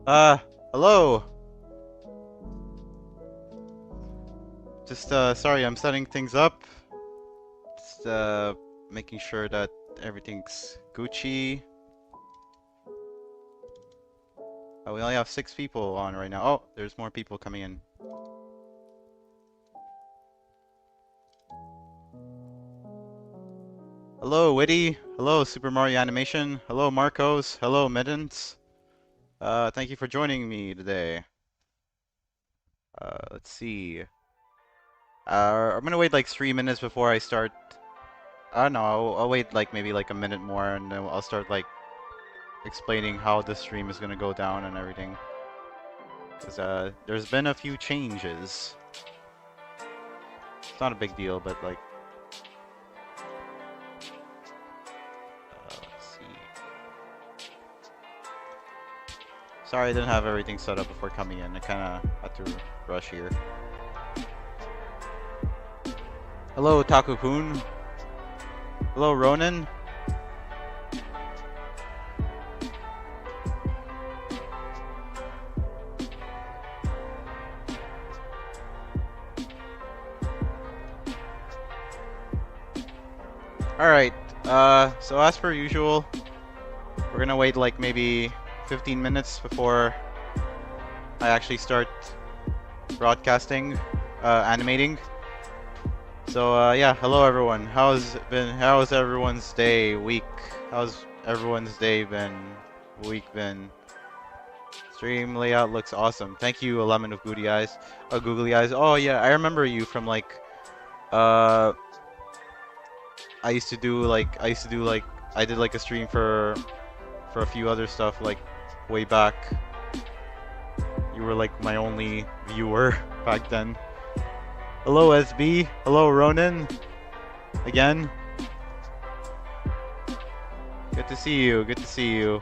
Hello. Just sorry, I'm setting things up. Just making sure that everything's Gucci. Oh, we only have 6 people on right now. Oh, there's more people coming in. Hello, Witty. Hello, Super Mario Animation. Hello, Marcos. Hello, Middens. Thank you for joining me today. Let's see. I'm gonna wait like 3 minutes before I start. No, I'll wait like maybe like a minute more, and then I'll start like explaining how the stream is gonna go down and everything. Because there's been a few changes. It's not a big deal, but like, let's see. Sorry I didn't have everything set up before coming in. I kind of had to rush here. Hello, Taku-kun. Hello, Ronan. Alright, so as per usual, we're gonna wait like maybe 15 minutes before I actually start broadcasting, animating. So, yeah, hello everyone. How's everyone's day, week? How's everyone's day been, week been? Stream layout looks awesome. Thank you, a lemon of googly eyes. Googly eyes. Oh yeah, I remember you from like, I did like a stream for a few other stuff like way back. You were like my only viewer back then. Hello SB, hello Ronan. Again. Good to see you, good to see you.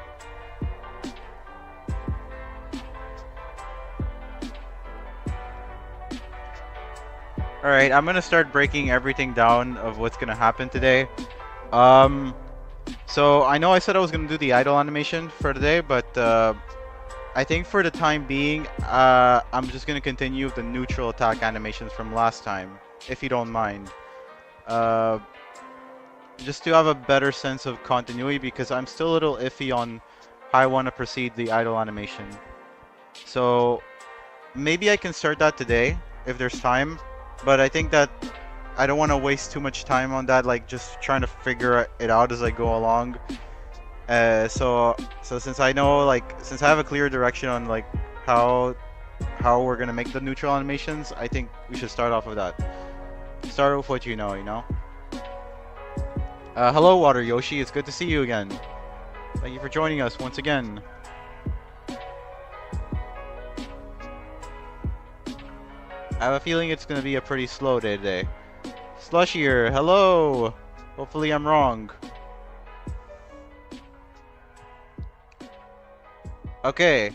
Alright, I'm gonna start breaking everything down of what's gonna happen today. So I know I said I was gonna do the idle animation for today, but I think for the time being, I'm just gonna continue with the neutral attack animations from last time, if you don't mind. Just to have a better sense of continuity, because I'm still a little iffy on how I want to proceed the idle animation. So maybe I can start that today, if there's time. But I think that I don't want to waste too much time on that, like just trying to figure it out as I go along. So since I know, like, since I have a clear direction on like how we're gonna make the neutral animations, I think we should start off with that. Start with what you know, Hello, Water Yoshi. It's good to see you again. Thank you for joining us once again. I have a feeling it's gonna be a pretty slow day today. Slushier, hello! Hopefully I'm wrong. Okay.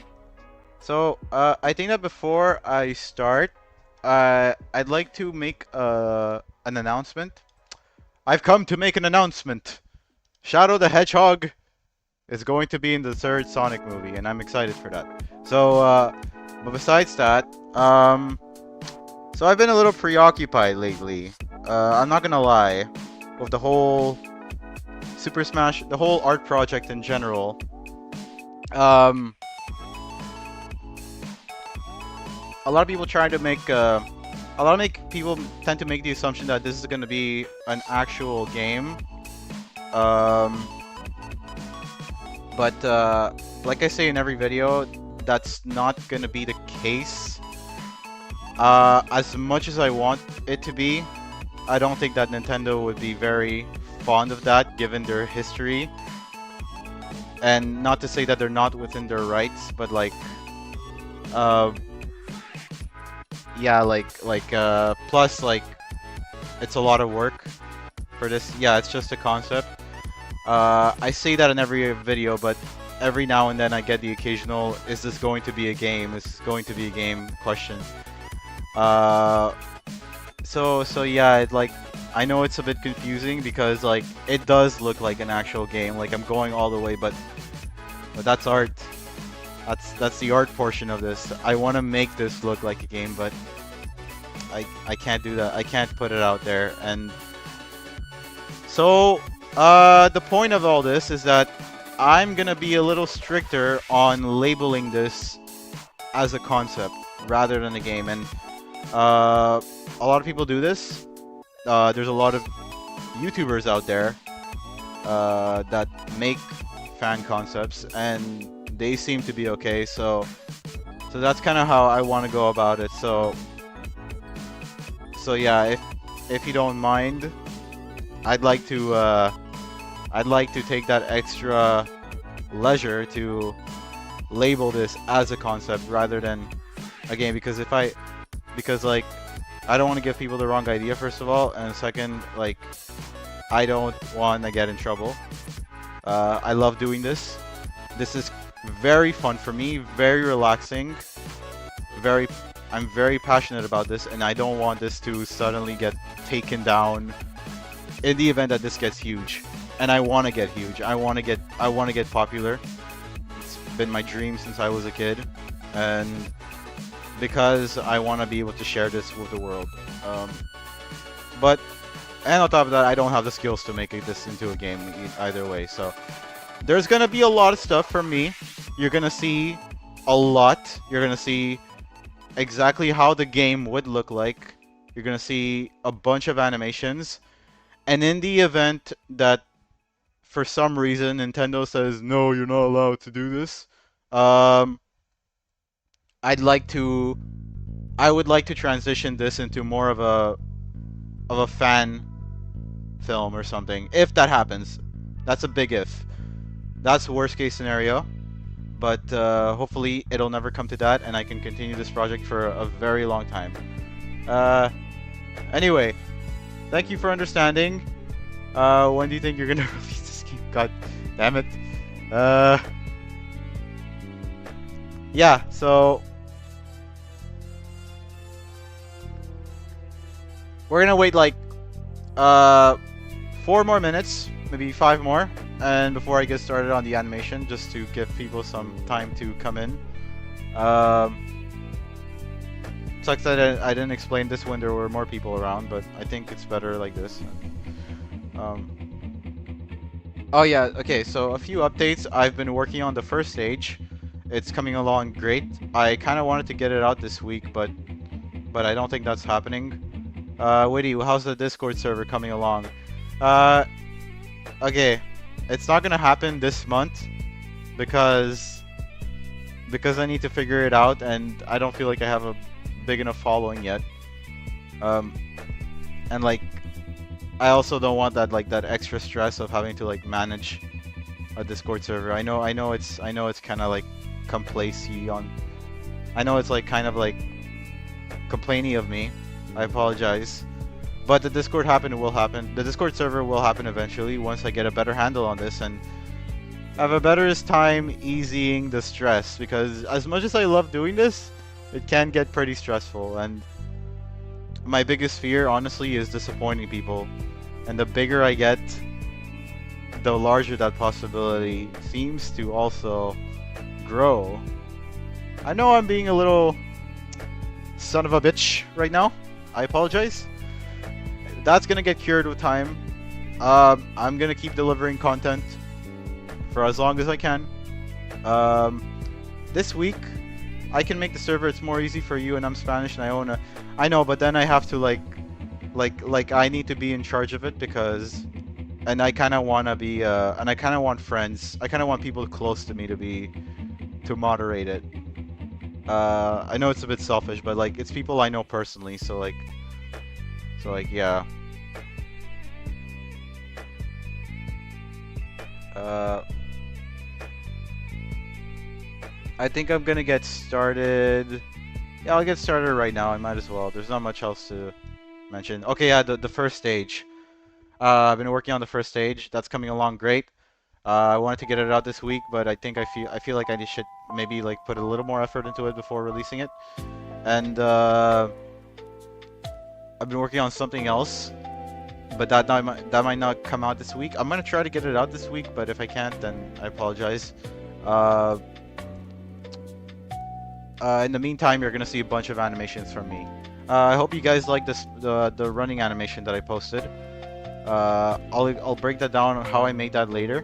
So, I think that before I start, I'd like to make an announcement. I've come to make an announcement! Shadow the Hedgehog is going to be in the 3rd Sonic movie, and I'm excited for that. So, but besides that, so I've been a little preoccupied lately. I'm not gonna lie, with the whole Super Smash, the whole art project in general. A lot of people trying to make, people tend to make the assumption that this is gonna be an actual game. But like I say in every video, that's not gonna be the case. As much as I want it to be, I don't think that Nintendo would be very fond of that, given their history. And not to say that they're not within their rights, but like, yeah, plus like, it's a lot of work for this. Yeah, it's just a concept. I say that in every video, but every now and then I get the occasional, is this going to be a game? Is this going to be a game question? So yeah, I know it's a bit confusing because like it does look like an actual game. Like I'm going all the way, but that's art. That's the art portion of this. I want to make this look like a game, but I can't do that. I can't put it out there. And so the point of all this is that I'm gonna be a little stricter on labeling this as a concept rather than a game. And a lot of people do this. There's a lot of YouTubers out there that make fan concepts, and they seem to be okay. So that's kind of how I want to go about it. So yeah, if you don't mind, I'd like to take that extra leisure to label this as a concept rather than a game, because like I don't want to give people the wrong idea, first of all, and second, like I don't want to get in trouble. I love doing this. This is very fun for me, very relaxing, I'm very passionate about this, and I don't want this to suddenly get taken down in the event that this gets huge. And I want to get huge. I want to get popular. It's been my dream since I was a kid, and because I want to be able to share this with the world. And on top of that, I don't have the skills to make this into a game either way. So there's gonna be a lot of stuff from me. You're gonna see a lot. You're gonna see exactly how the game would look like. You're gonna see a bunch of animations. And in the event that for some reason Nintendo says, no, you're not allowed to do this, I would like to transition this into more of a fan film or something. If that happens. That's a big if. That's the worst case scenario. But hopefully it'll never come to that, and I can continue this project for a very long time. Anyway, thank you for understanding. When do you think you're gonna release this game? God damn it. Yeah, so we're gonna wait like 4 more minutes, maybe 5 more, and before I get started on the animation, just to give people some time to come in. Sucks that I didn't explain this when there were more people around, but I think it's better like this. Oh yeah, okay, so a few updates. I've been working on the first stage. It's coming along great. I kind of wanted to get it out this week, but I don't think that's happening. Witty, how's the Discord server coming along? Okay, it's not gonna happen this month because I need to figure it out, and I don't feel like I have a big enough following yet. And like, I also don't want that that extra stress of having to like manage a Discord server. I know it's kind of like complacency on. I know it's like kind of like complaining of me. I apologize. But the Discord will happen. The Discord server will happen eventually once I get a better handle on this and have a better time easing the stress, because as much as I love doing this, it can get pretty stressful, and my biggest fear honestly is disappointing people. And the bigger I get, the larger that possibility seems to also grow. I know I'm being a little son of a bitch right now. I apologize. That's gonna get cured with time. I'm gonna keep delivering content for as long as I can. This week, I can make the server. It's more easy for you, and I'm Spanish, and I know, but then I have to like I need to be in charge of it, because, and I kind of want to be, and I kind of want friends. I kind of want people close to me to moderate it. I know it's a bit selfish, but like it's people I know personally, so like yeah. I think I'm gonna get started. Yeah, I'll get started right now. I might as well. There's not much else to mention. Okay, yeah, the first stage. I've been working on the first stage. That's coming along great. I wanted to get it out this week, but I think I feel like I should maybe like put a little more effort into it before releasing it. And I've been working on something else, but that might not come out this week. I'm gonna try to get it out this week, but if I can't, then I apologize. In the meantime, you're gonna see a bunch of animations from me. I hope you guys like the running animation that I posted. I'll break that down on how I made that later.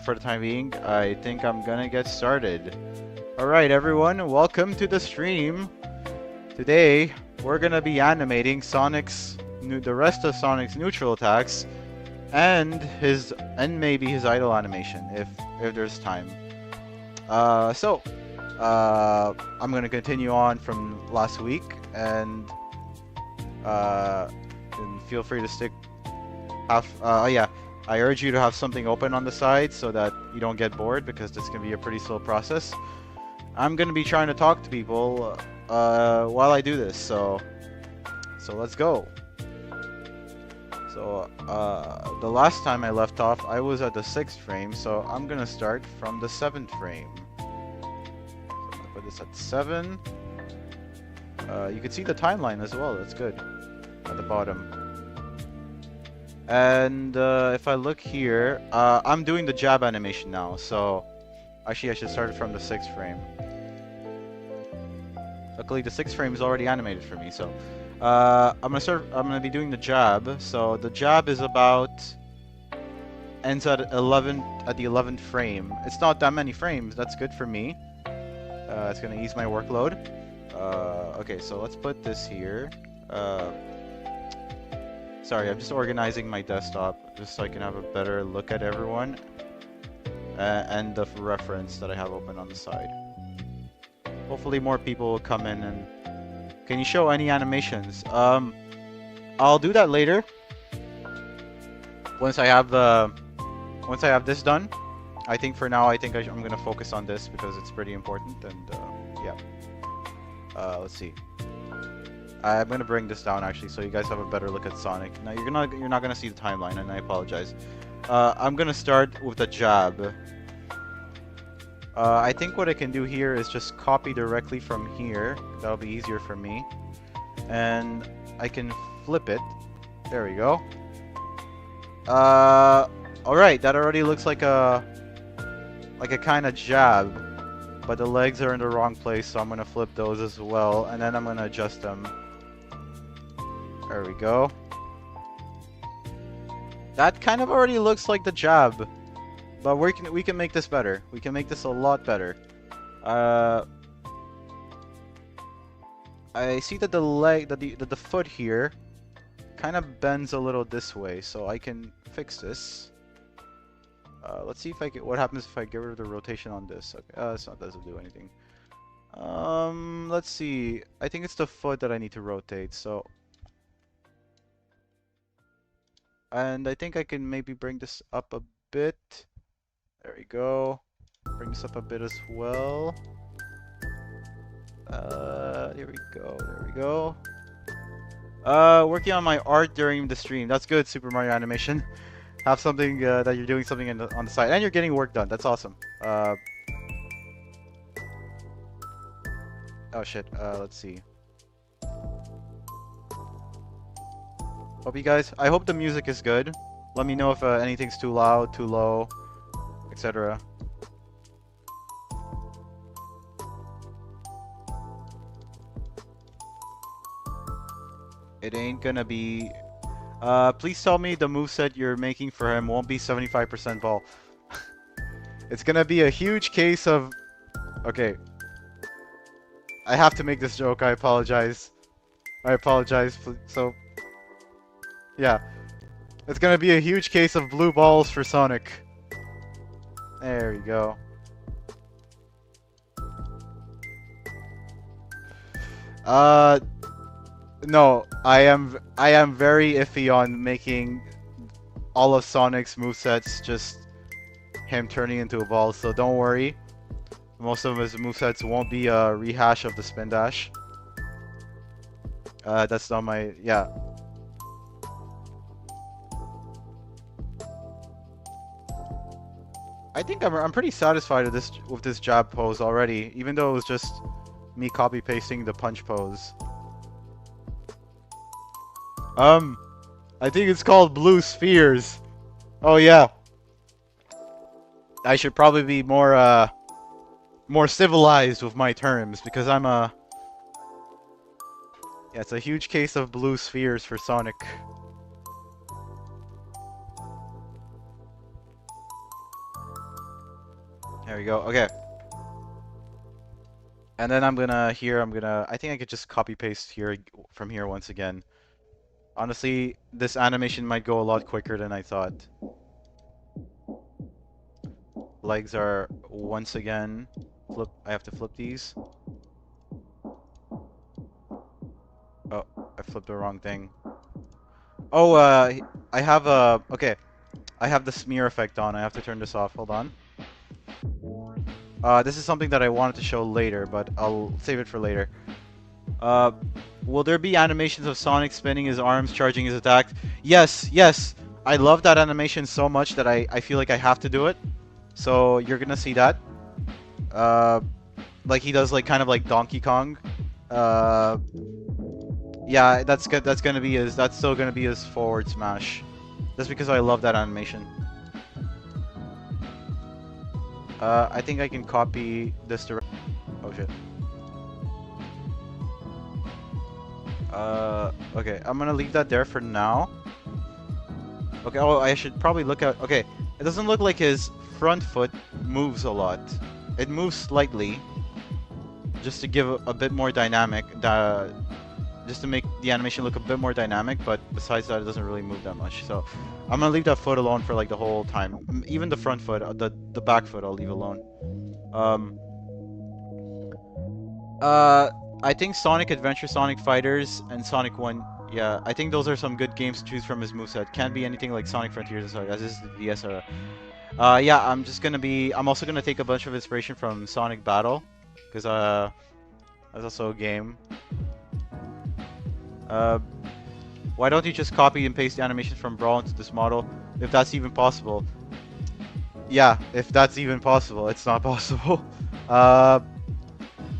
For the time being, I think I'm gonna get started. Alright everyone, welcome to the stream. Today, we're gonna be animating the rest of Sonic's neutral attacks and maybe his idle animation if there's time. I'm gonna continue on from last week and feel free to stick. Yeah, I urge you to have something open on the side so that you don't get bored because this can be a pretty slow process. I'm gonna be trying to talk to people while I do this, so let's go. So the last time I left off, I was at the 6th frame, so I'm gonna start from the 7th frame. So I'm gonna put this at 7. You can see the timeline as well. That's good at the bottom. And if I look here, I'm doing the jab animation now, so actually I should start it from the 6th frame. Luckily the 6th frame is already animated for me, so I'm gonna be doing the jab. So the jab is ends at the 11th frame. It's not that many frames, that's good for me. It's gonna ease my workload. Okay, so let's put this here. Sorry, I'm just organizing my desktop just so I can have a better look at everyone and the reference that I have open on the side. Hopefully more people will come in. And can you show any animations? I'll do that later. Once I have this done. I think for now, I'm gonna focus on this because it's pretty important. And yeah. Let's see. I'm gonna bring this down actually, so you guys have a better look at Sonic. Now you're not gonna see the timeline, and I apologize. I'm gonna start with the jab. I think what I can do here is just copy directly from here. That'll be easier for me, and I can flip it. There we go. All right, that already looks like a kind of jab, but the legs are in the wrong place, so I'm gonna flip those as well, and then I'm gonna adjust them. There we go. That kind of already looks like the jab, but we can make this better. We can make this a lot better. I see that the foot here kind of bends a little this way, so I can fix this. Let's see what happens if I get rid of the rotation on this. Okay, this doesn't do anything. Let's see. I think it's the foot that I need to rotate. So. And I think I can maybe bring this up a bit. There we go. Bring this up a bit as well. Here we go. There we go. Working on my art during the stream. That's good, Super Mario Animation. Have something that you're doing something on the side. And you're getting work done. That's awesome. Oh shit. Let's see. I hope the music is good. Let me know if anything's too loud, too low, etc. It ain't gonna be... please tell me the moveset you're making for him won't be 75% ball. It's gonna be a huge case of... Okay. I have to make this joke, I apologize. So... Yeah, it's gonna be a huge case of blue balls for Sonic. There we go. No, I am very iffy on making all of Sonic's movesets just him turning into a ball, so don't worry. Most of his movesets won't be a rehash of the spin dash. That's not my... Yeah. I think I'm pretty satisfied with this jab pose already, even though it was just me copy pasting the punch pose. I think it's called Blue Spheres. Oh yeah. I should probably be more more civilized with my terms because I'm a... Yeah, it's a huge case of blue spheres for Sonic. There we go. Okay. And then I think I could just copy paste here from here once again. Honestly, this animation might go a lot quicker than I thought. Legs are once again I have to flip these. Oh, I flipped the wrong thing. Oh, I have okay. I have the smear effect on. I have to turn this off. Hold on. This is something that I wanted to show later, but I'll save it for later. Uh, will there be animations of Sonic spinning his arms, charging his attacks? Yes, yes. I love that animation so much that I feel like I have to do it. So you're gonna see that. Uh, like he does like kind of like Donkey Kong. Uh, yeah, that's gonna be his. That's still gonna be his forward smash. Just because I love that animation. I think I can copy this direct. Oh shit. Okay, I'm gonna leave that there for now. Okay, oh, I should probably look at... Okay, it doesn't look like his front foot moves a lot. It moves slightly, just to give a bit more dynamic, just to make the animation look a bit more dynamic, but besides that, it doesn't really move that much. So, I'm gonna leave that foot alone for like the whole time. Even the front foot, the back foot, I'll leave alone. Um, uh, I think Sonic Adventure, Sonic Fighters, and Sonic 1. Yeah, I think those are some good games to choose from his moveset. Can't be anything like Sonic Frontiers and Sonic, as this is the DS era. Yeah, I'm also gonna take a bunch of inspiration from Sonic Battle, because that's also a game. Uh, why don't you just copy and paste the animations from Brawl into this model, if that's even possible? Yeah, if that's even possible, it's not possible. Uh,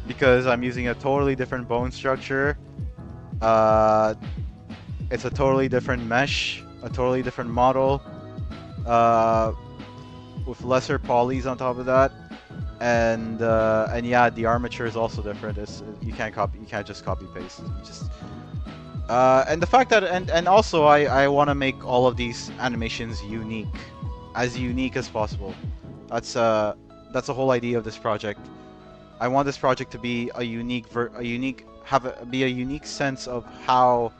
because I'm using a totally different bone structure. Uh, it's a totally different mesh, a totally different model. With lesser polys on top of that. And yeah, the armature is also different. You can't just copy paste. You just and the fact that and also I want to make all of these animations unique as possible. That's the whole idea of this project. I want this project to be be a unique sense of how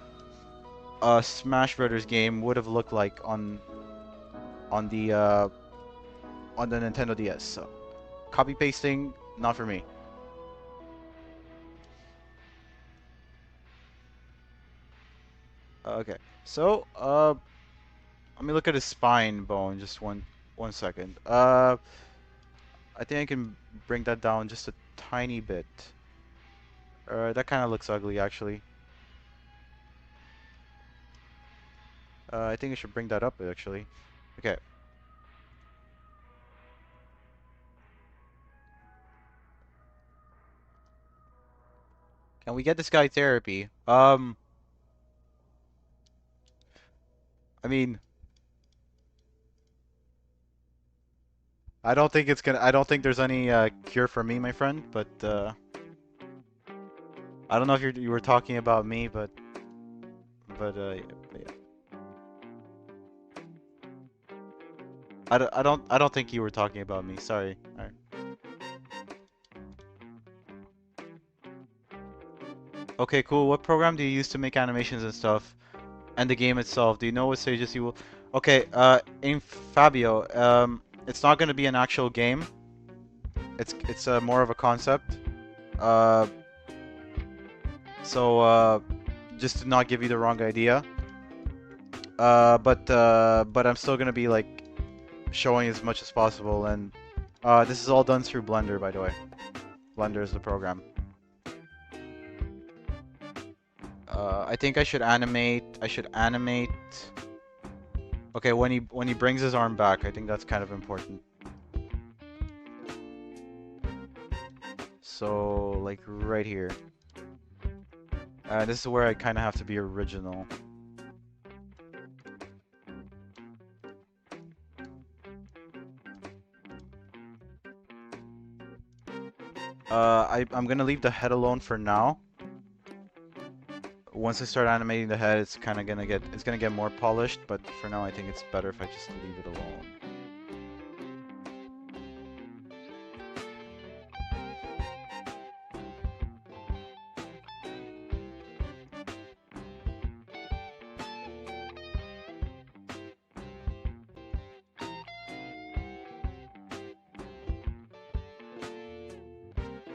a Smash Brothers game would have looked like on the uh, on the Nintendo DS. So copy pasting, not for me. Okay, so let me look at his spine bone. Just one second. I think I can bring that down just a tiny bit. That kind of looks ugly actually. I think I should bring that up actually. Okay. Can we get this guy therapy? I mean, I don't think there's any cure for me, my friend. But I don't know if you were talking about me, yeah. I don't think you were talking about me. Sorry. All right. Okay, cool. What program do you use to make animations and stuff? And the game itself, do you know what stages you will... Okay, in Fabio, it's not going to be an actual game. It's more of a concept. Uh, so, just to not give you the wrong idea. But I'm still going to be, like, showing as much as possible. And this is all done through Blender, by the way. Blender is the program. I think I should animate... Okay, when he brings his arm back, I think that's kind of important. So, like right here. This is where I kind of have to be original. I'm gonna leave the head alone for now. Once I start animating the head, it's kind of gonna get more polished. But for now, I think it's better if I just leave it alone.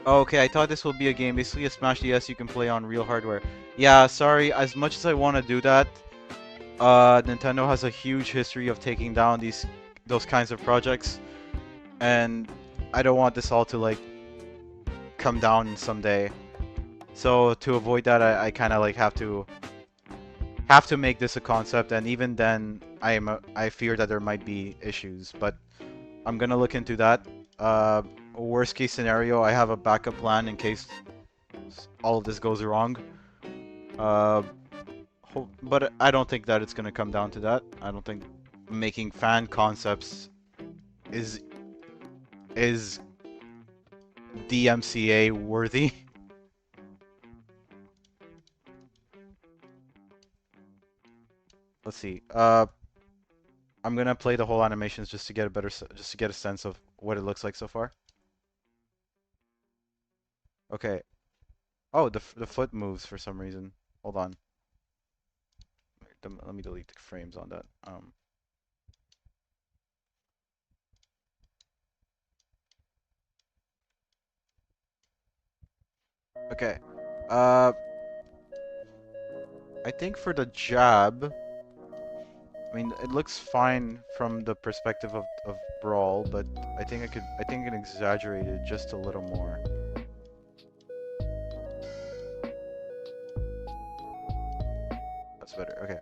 Okay, I thought this will be a game, basically a Smash DS you can play on real hardware. Yeah, sorry, as much as I want to do that, Nintendo has a huge history of taking down those kinds of projects, and I don't want this all to like come down someday. So to avoid that, I kind of like have to make this a concept, and even then, I fear that there might be issues, but I'm gonna look into that. Worst case scenario, I have a backup plan in case all of this goes wrong. Uh, but I don't think that it's gonna come down to that. I don't think making fan concepts is DMCA worthy. Let's see. I'm gonna play the whole animations just to get just to get a sense of what it looks like so far. Okay. Oh, the foot moves for some reason. Hold on. Let me delete the frames on that. Okay. Uh, I think for the jab, I mean, it looks fine from the perspective of Brawl, but I think I think I can exaggerate it just a little more. That's better. Okay.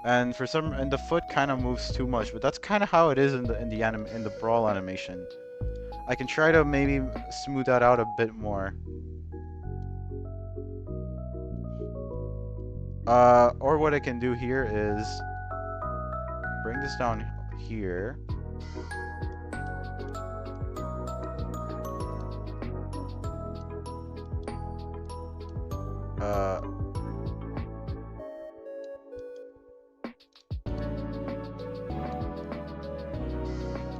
And the foot kind of moves too much, but that's kind of how it is in the Brawl animation. I can try to maybe smooth that out a bit more. Or what I can do here is bring this down here.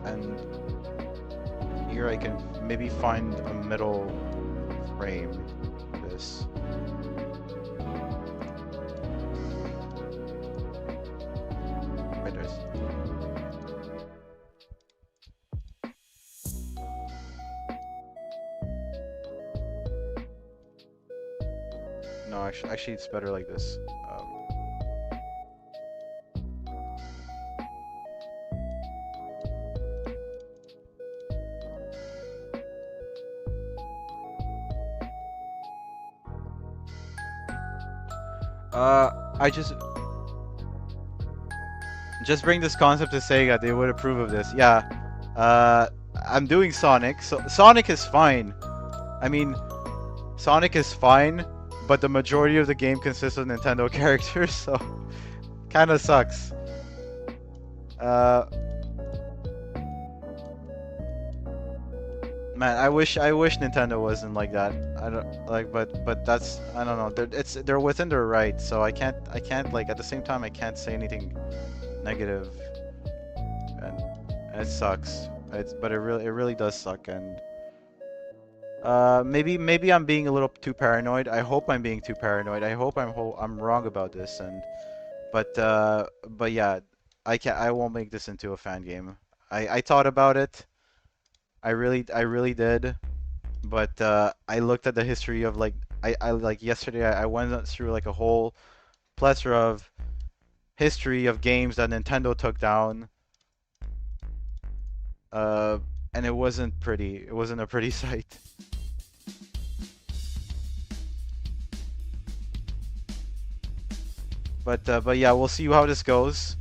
And here I can maybe find a middle frame for this. Right there. No, actually it's better like this. I just bring this concept to Sega, they would approve of this. Yeah. I'm doing Sonic, so Sonic is fine. I mean, Sonic is fine, but the majority of the game consists of Nintendo characters, so kind of sucks. Man, I wish Nintendo wasn't like that. I don't like, but that's I don't know. They're within their right, so I can't like at the same time I can't say anything negative, and it sucks. But it really does suck, and maybe I'm being a little too paranoid. I hope I'm being too paranoid. I hope I'm wrong about this, but yeah, I won't make this into a fan game. I thought about it. I really did, but I looked at the history of like I like yesterday I went through like a whole plethora of history of games that Nintendo took down. And it wasn't pretty. It wasn't a pretty sight. But yeah, we'll see how this goes.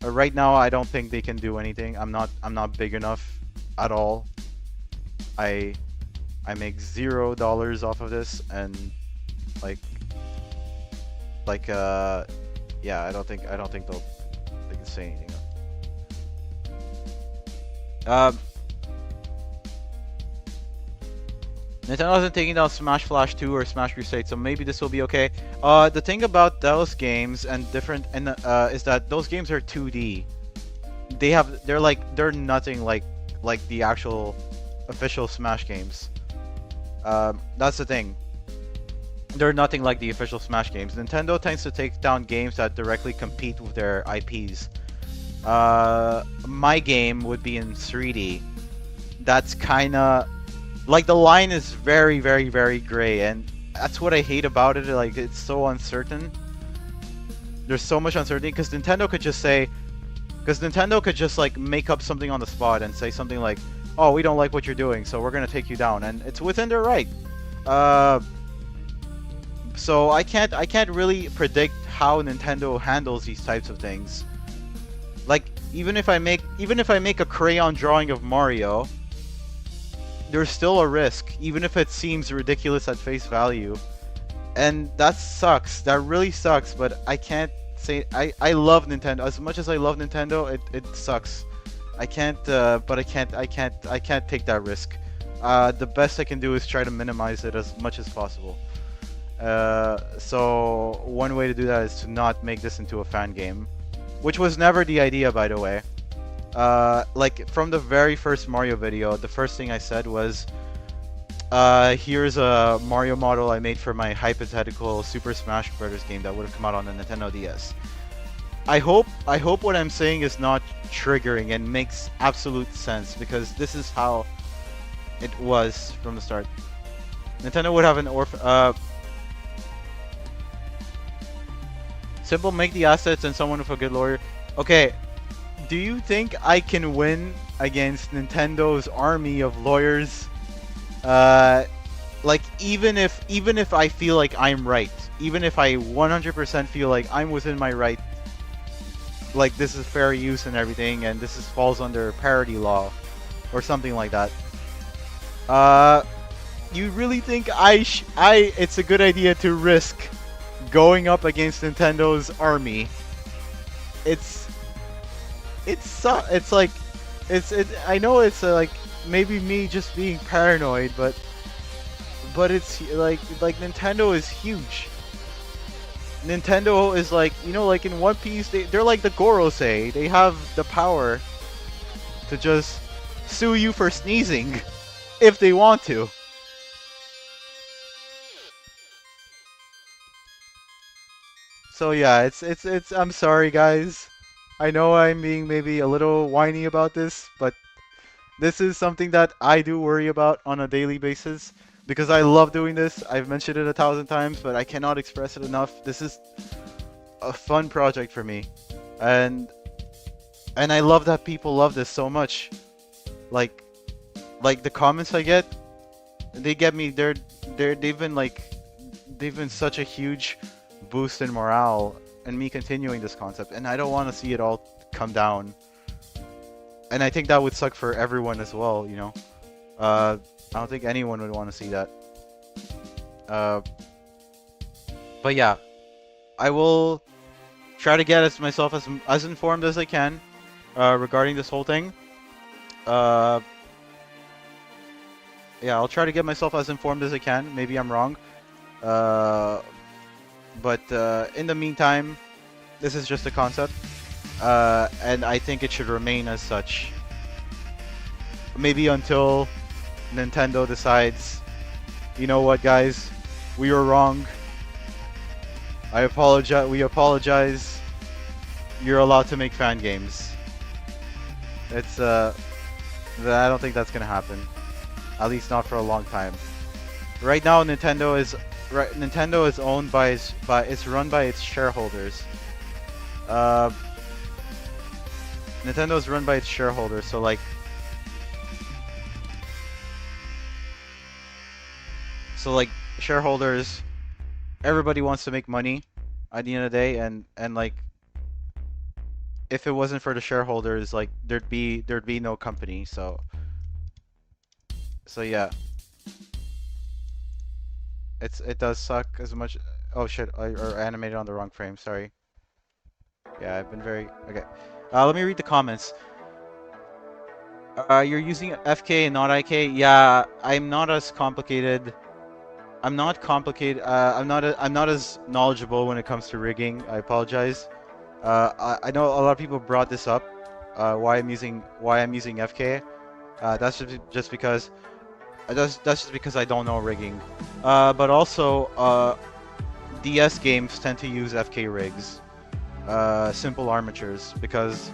Right now, I don't think they can do anything. I'm not big enough at all. I make $0 off of this, and like yeah, I don't think they can say anything. Nintendo hasn't taken down Smash Flash 2 or Smash Crusade, so maybe this will be okay. The thing about those games and different and is that those games are 2D. They're nothing like the actual official Smash games. That's the thing. They're nothing like the official Smash games. Nintendo tends to take down games that directly compete with their IPs. My game would be in 3D. That's kinda like the line is very, very, very gray, and that's what I hate about it. Like it's so uncertain. There's so much uncertainty because Nintendo could just like make up something on the spot and say something like, "Oh, we don't like what you're doing, so we're gonna take you down," and it's within their right. So I can't really predict how Nintendo handles these types of things. Like even if I make a crayon drawing of Mario, there's still a risk, even if it seems ridiculous at face value. And that sucks. That really sucks, but I can't say I love Nintendo. As much as I love Nintendo, it sucks. I can't but I can't take that risk. The best I can do is try to minimize it as much as possible. So one way to do that is to not make this into a fan game, which was never the idea, by the way. Like from the very first Mario video, the first thing I said was, here's a Mario model I made for my hypothetical Super Smash Bros. Game that would have come out on the Nintendo DS. I hope what I'm saying is not triggering and makes absolute sense, because this is how it was from the start. Nintendo would have an simple, make the assets and someone with a good lawyer. Okay, do you think I can win against Nintendo's army of lawyers? Like even if I feel like I'm right, even if I 100% feel like I'm within my right, like this is fair use and everything, and this falls under parity law, or something like that. You really think it's a good idea to risk going up against Nintendo's army? I know it's like maybe me just being paranoid, but it's like Nintendo is huge. Nintendo is like, you know, like in One Piece, they're like the Gorosei. They have the power to just sue you for sneezing if they want to. So yeah, it's I'm sorry guys. I know I'm being maybe a little whiny about this, but this is something that I do worry about on a daily basis because I love doing this. I've mentioned it 1,000 times, but I cannot express it enough. This is a fun project for me, and I love that people love this so much. Like the comments I get, they get me. They've been such a huge boost in morale and me continuing this concept, and I don't want to see it all come down. And I think that would suck for everyone as well, you know. I don't think anyone would want to see that. But yeah, I will try to get myself as informed as I can regarding this whole thing. Yeah, I'll try to get myself as informed as I can. Maybe I'm wrong. But in the meantime, this is just a concept. And I think it should remain as such. Maybe until Nintendo decides, you know what, guys, we were wrong. I apologize. We apologize. You're allowed to make fan games. It's I don't think that's gonna happen. At least not for a long time. Right now, Nintendo is owned by it's run by its shareholders. Nintendo is run by its shareholders, so like, shareholders, everybody wants to make money at the end of the day, and like, if it wasn't for the shareholders, like there'd be no company. So yeah, it does suck as much. Oh shit, I animated on the wrong frame. Sorry. Yeah, I've been very okay. Let me read the comments. You're using FK and not IK. Yeah, I'm not as complicated. I'm not complicated. I'm not as knowledgeable when it comes to rigging. I apologize. I know a lot of people brought this up. Why I'm using FK. That's just because that's just because I don't know rigging. But also DS games tend to use FK rigs, simple armatures, because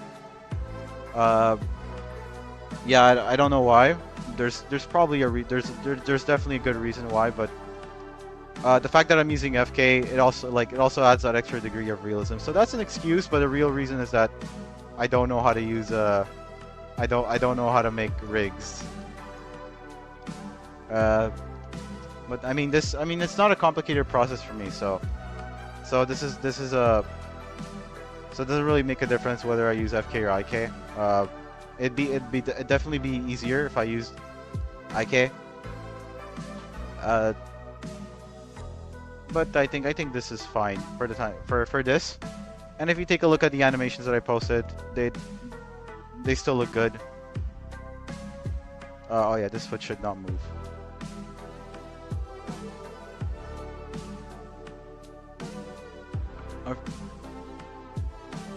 yeah, I don't know why. There's probably there's definitely a good reason why, but the fact that I'm using FK, it also adds that extra degree of realism. So that's an excuse, but the real reason is that I don't know how to use I don't know how to make rigs. But I mean it's not a complicated process for me, so this is a so it doesn't really make a difference whether I use FK or IK. It'd definitely be easier if I used IK. But I think this is fine for the time for this. And if you take a look at the animations that I posted, they still look good. Oh yeah, this foot should not move.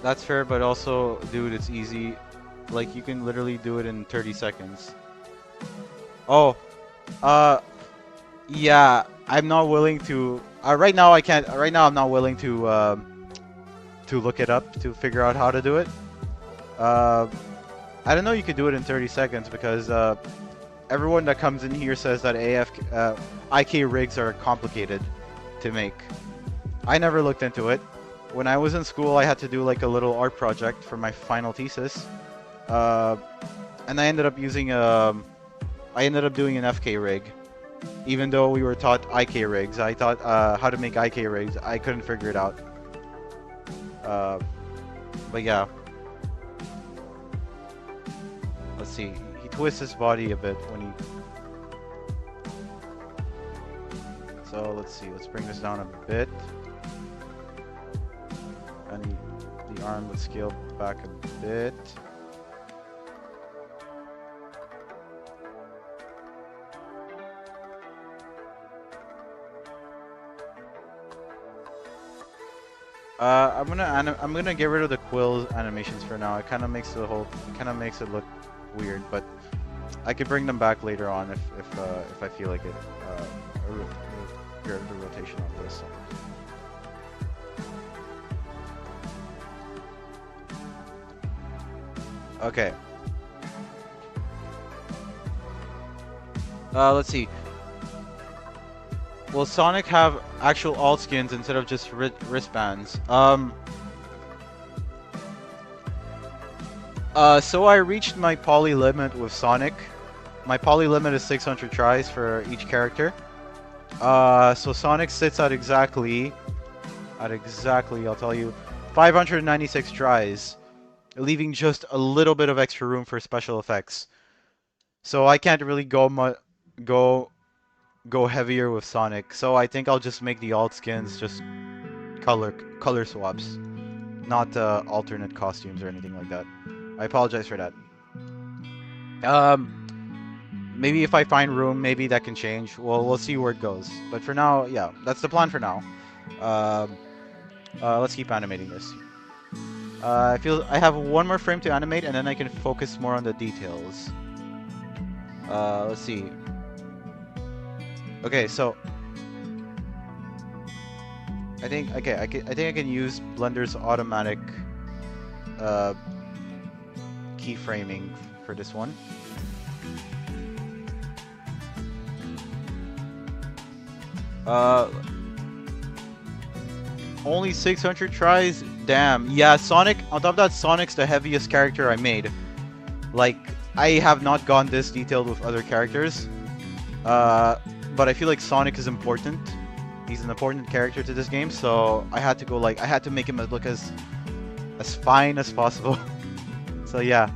That's fair, but also, dude, it's easy. Like, you can literally do it in 30 seconds. Oh, yeah, I'm not willing to. Right now, I can't. Right now, I'm not willing to look it up to figure out how to do it. I don't know. You could do it in 30 seconds because everyone that comes in here says that IK rigs are complicated to make. I never looked into it. When I was in school, I had to do like a little art project for my final thesis, and I ended up using I ended up doing an FK rig, even though we were taught IK rigs. I thought how to make IK rigs. I couldn't figure it out. But yeah, let's see. He twists his body a bit when he. So let's see. Let's bring this down a bit. And the arm would scale back a bit. I'm gonna get rid of the quill animations for now. It kind of makes it look weird, but I could bring them back later on if I feel like it. The rotation of this. Okay. Let's see. Will Sonic have actual alt skins instead of just wristbands? So I reached my poly limit with Sonic. My poly limit is 600 tries for each character. So Sonic sits at exactly, I'll tell you, 596 tries, leaving just a little bit of extra room for special effects. So I can't really go heavier with Sonic. So I think I'll just make the alt skins just color swaps, not alternate costumes or anything like that. I apologize for that. Maybe if I find room, maybe that can change. Well, we'll see where it goes. But for now, yeah, that's the plan for now. Let's keep animating this. I feel I have one more frame to animate, and then I can focus more on the details. Let's see. Okay, so I think I can use Blender's automatic keyframing for this one. Only 600 tries? Damn. Yeah, Sonic, on top of that, Sonic's the heaviest character I made. Like, I have not gone this detailed with other characters. But I feel like Sonic is important. He's an important character to this game, so I had to go I had to make him look as fine as possible. So yeah.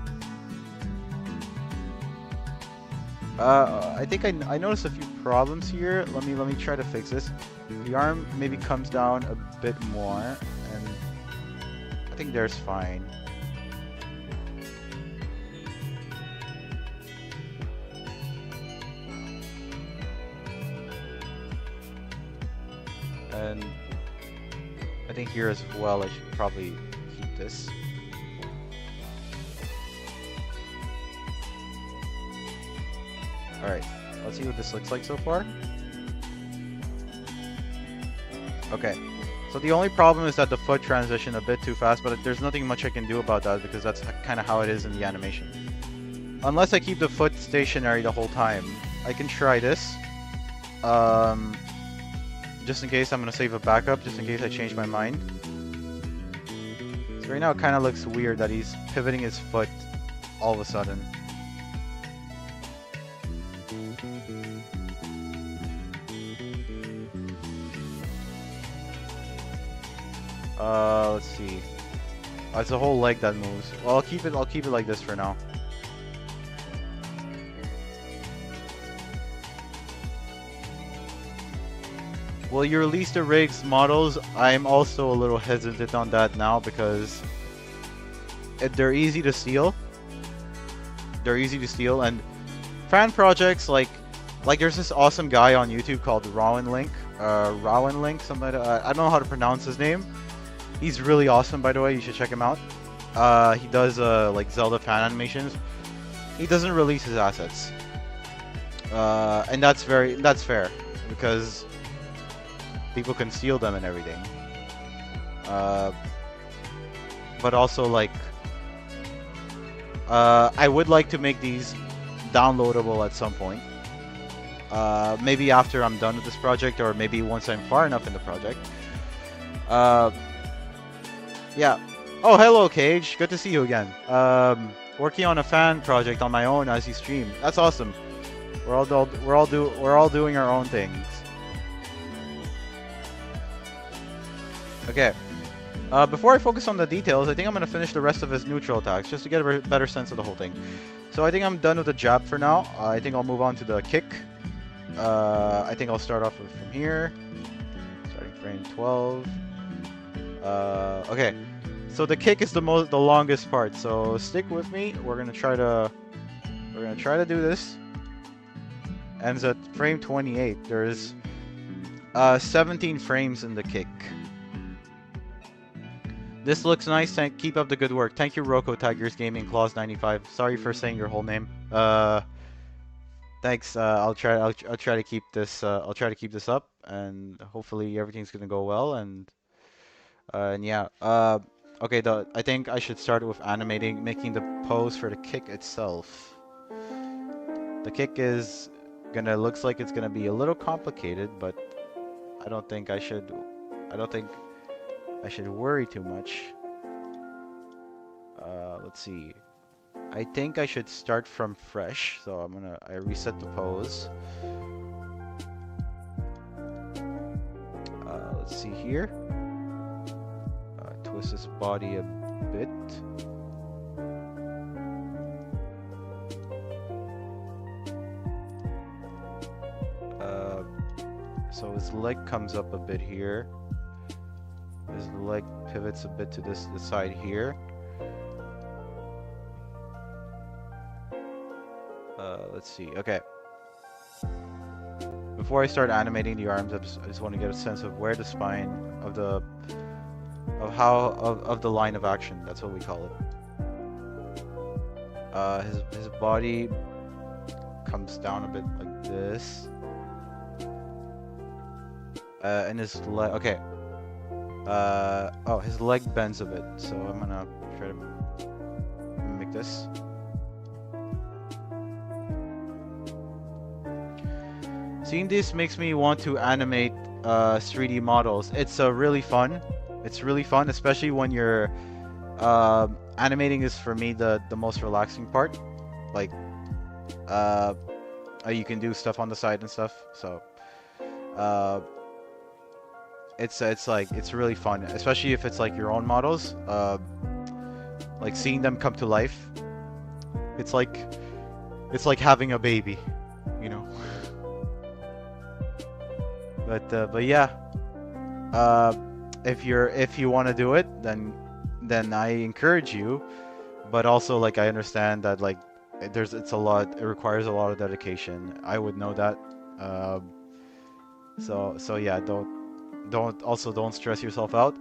I think I noticed a few problems here. Let me try to fix this. The arm maybe comes down a bit more, and I think there's fine. And I think here as well I should probably keep this. Alright, let's see what this looks like so far. Okay, so the only problem is that the foot transitioned a bit too fast, but there's nothing much I can do about that because that's kind of how it is in the animation. Unless I keep the foot stationary the whole time. I can try this. Just in case I'm going to save a backup, just in case I change my mind. So right now it kind of looks weird that he's pivoting his foot all of a sudden. Let's see. Oh, it's a whole leg that moves. Well, I'll keep it like this for now. Will you release the rigs models? I'm also a little hesitant on that now because they're easy to steal. They're easy to steal, and fan projects like there's this awesome guy on YouTube called Rowan Link, something like that. I don't know how to pronounce his name. He's really awesome, by the way. You should check him out. He does like Zelda fan animations. He doesn't release his assets, and that's fair because people can steal them and everything. But also like, I would like to make these downloadable at some point. Maybe after I'm done with this project, or maybe once I'm far enough in the project. Yeah. Oh, hello, Cage. Good to see you again. Working on a fan project on my own as you stream. That's awesome. We're all doing our own things. Okay. Before I focus on the details, I think I'm gonna finish the rest of his neutral attacks just to get a better sense of the whole thing. So I think I'm done with the jab for now. I think I'll move on to the kick. I think I'll start off from here. Starting frame 12. Okay. So the kick is the longest part. So stick with me. We're gonna try to do this. Ends at frame 28. There's 17 frames in the kick. This looks nice. Keep up the good work. Thank you, Roko Tigers Gaming Claus 95. Sorry for saying your whole name. Thanks. I'll try to keep this. I'll try to keep this up, and hopefully everything's gonna go well. And yeah. Okay. I think I should start with making the pose for the kick itself. The kick looks like it's gonna be a little complicated, but I don't think I should worry too much. Let's see. I think I should start from fresh, so I reset the pose. Let's see here. Twist his body a bit. So his leg comes up a bit here. His leg pivots a bit to the side here. Let's see. Okay. Before I start animating the arms, I just want to get a sense of where the spine of the line of action. That's what we call it. His body comes down a bit like this, and his leg. Okay. Oh, his leg bends a bit, so I'm gonna try to mimic this. Seeing this makes me want to animate 3D models. It's really fun. It's really fun, especially when you're animating is for me the most relaxing part. Like you can do stuff on the side and stuff. So it's really fun, especially if it's like your own models. Like seeing them come to life. It's like having a baby, you know. But yeah, if you want to do it, then I encourage you. But also, like, I understand that like it requires a lot of dedication. I would know that. So yeah, don't stress yourself out.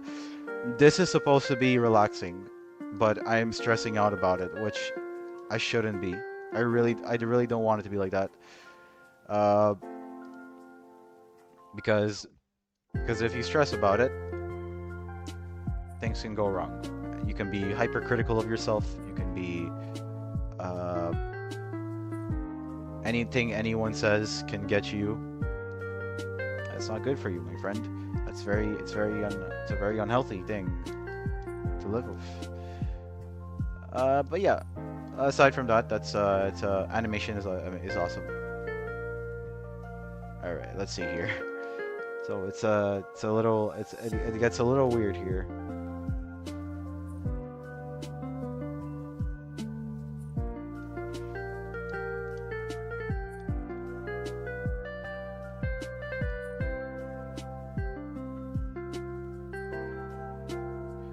This is supposed to be relaxing, but I'm stressing out about it, which I shouldn't be. I really don't want it to be like that. Uh, because if you stress about it, things can go wrong. You can be hypercritical of yourself. You can be uh, anything anyone says can get you. That's not good for you, my friend. It's a very unhealthy thing to live with. But yeah, aside from that, animation is awesome. All right, let's see here. So it gets a little weird here.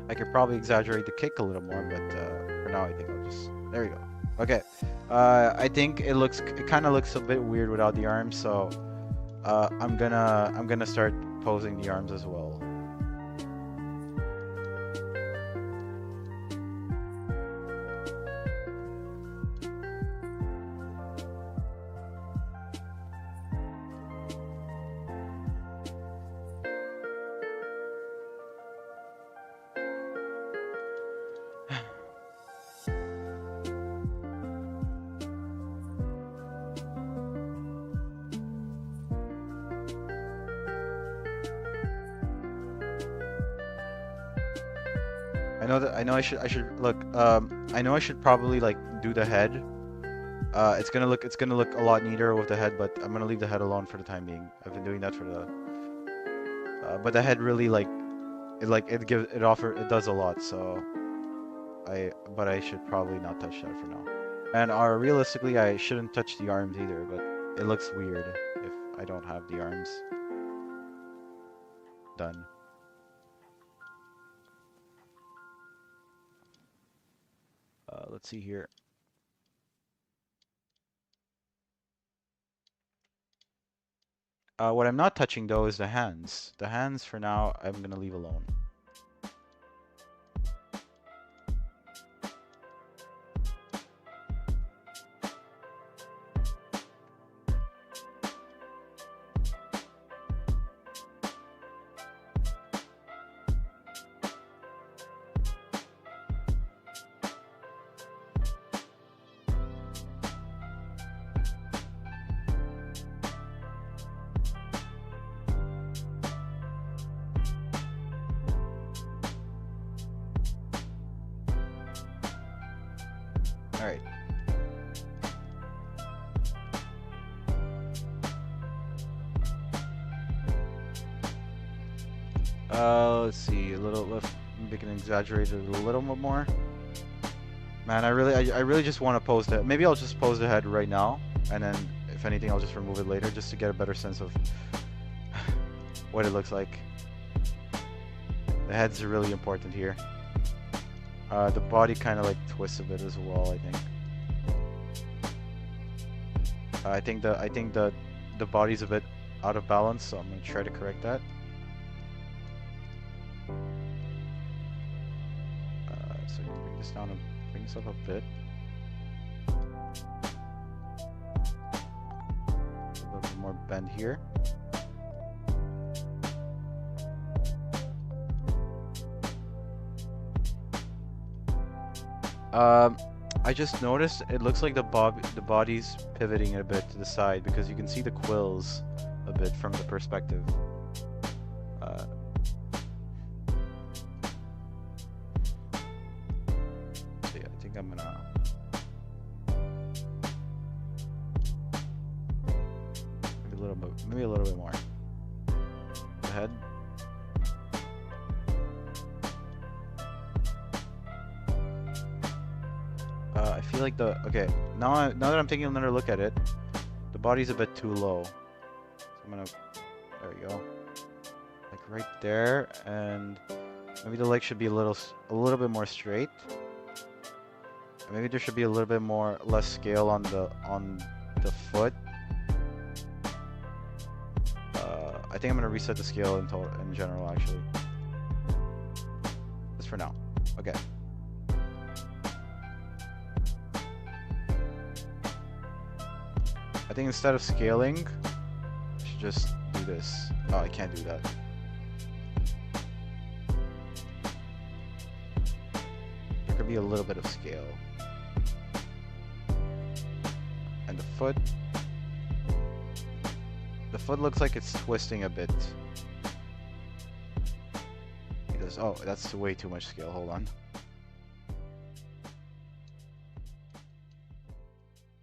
I could probably exaggerate the kick a little more, but for now I think I'll just... There we go. Okay. I think it kind of looks a bit weird without the arms, so I'm gonna start posing the arms as well. I know I should look. I know I should probably like do the head. It's gonna look a lot neater with the head, but I'm gonna leave the head alone for the time being. I've been doing that for the. But the head really it does a lot. So but I should probably not touch that for now. And realistically, I shouldn't touch the arms either. But it looks weird if I don't have the arms done. Let's see here. What I'm not touching though is the hands. The hands for now I'm gonna leave alone. All right. Let's see. We can exaggerate it a little bit more. Man, I really just want to pose that. Maybe I'll just pose the head right now, and then if anything, I'll just remove it later, just to get a better sense of what it looks like. The head's really important here. The body kind of like twists a bit as well, I think. I think the body's a bit out of balance, so I'm gonna try to correct that. So you can bring this down and bring this up a bit. A little bit more bend here. I just noticed it looks like the body's pivoting a bit to the side because you can see the quills a bit from the perspective. So yeah, I think I'm gonna maybe a little bit more. The head. I feel like now that I'm taking another look at it, the body's a bit too low. So I'm gonna, there we go, like right there, and maybe the leg should be a little bit more straight. And maybe there should be a little bit less scale on the foot. think I'm gonna reset the scale in general, actually. Just for now. Okay. I think instead of scaling, I should just do this. Oh, I can't do that. There could be a little bit of scale. And the foot. The foot looks like it's twisting a bit. It does. Oh, that's way too much scale. Hold on.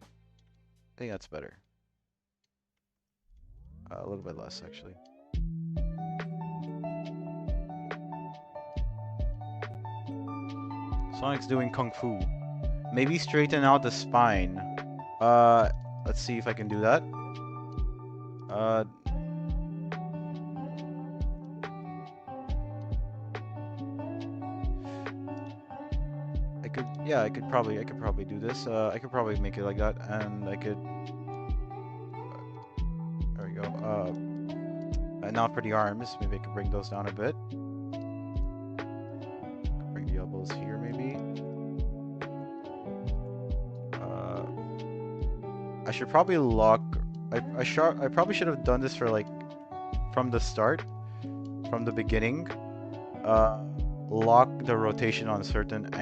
I think that's better. A little bit less, actually. Sonic's doing kung fu. Maybe straighten out the spine. Let's see if I can do that. I could probably do this. I could probably make it like that, and I could. There we go. And now for the arms, maybe I could bring those down a bit. Bring the elbows here, maybe. I should probably lock. I probably should have done this for like from the start, from the beginning. Lock the rotation on certain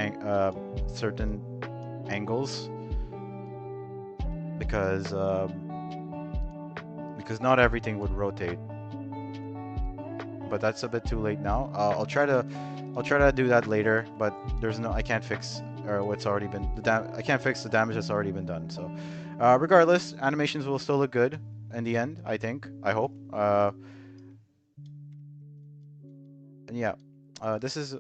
angles because not everything would rotate. But that's a bit too late now. I'll try to do that later, but I can't fix what's already been I can't fix the damage that's already been done. So regardless, animations will still look good in the end, I think. I hope. And yeah. This is...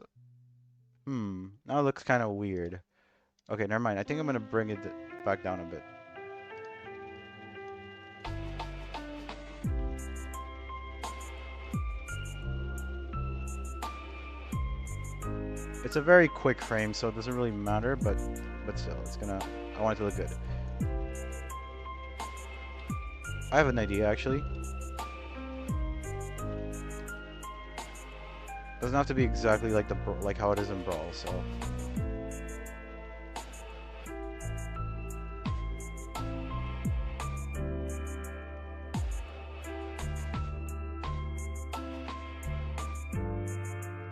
now it looks kind of weird. Okay, never mind. I think I'm going to bring it back down a bit. It's a very quick frame, so it doesn't really matter, but still, it's gonna... I want it to look good. I have an idea, actually. Doesn't have to be exactly like like how it is in Brawl, so.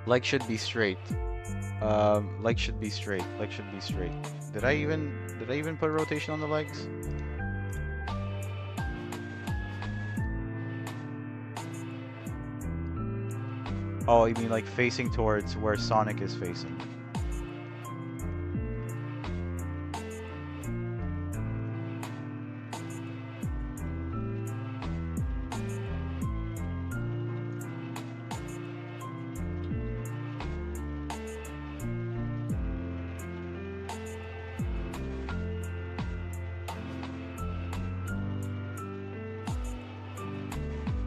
Leg should be straight. Leg should be straight. Leg should be straight. Did I even put rotation on the legs? Oh, you mean like facing towards where Sonic is facing?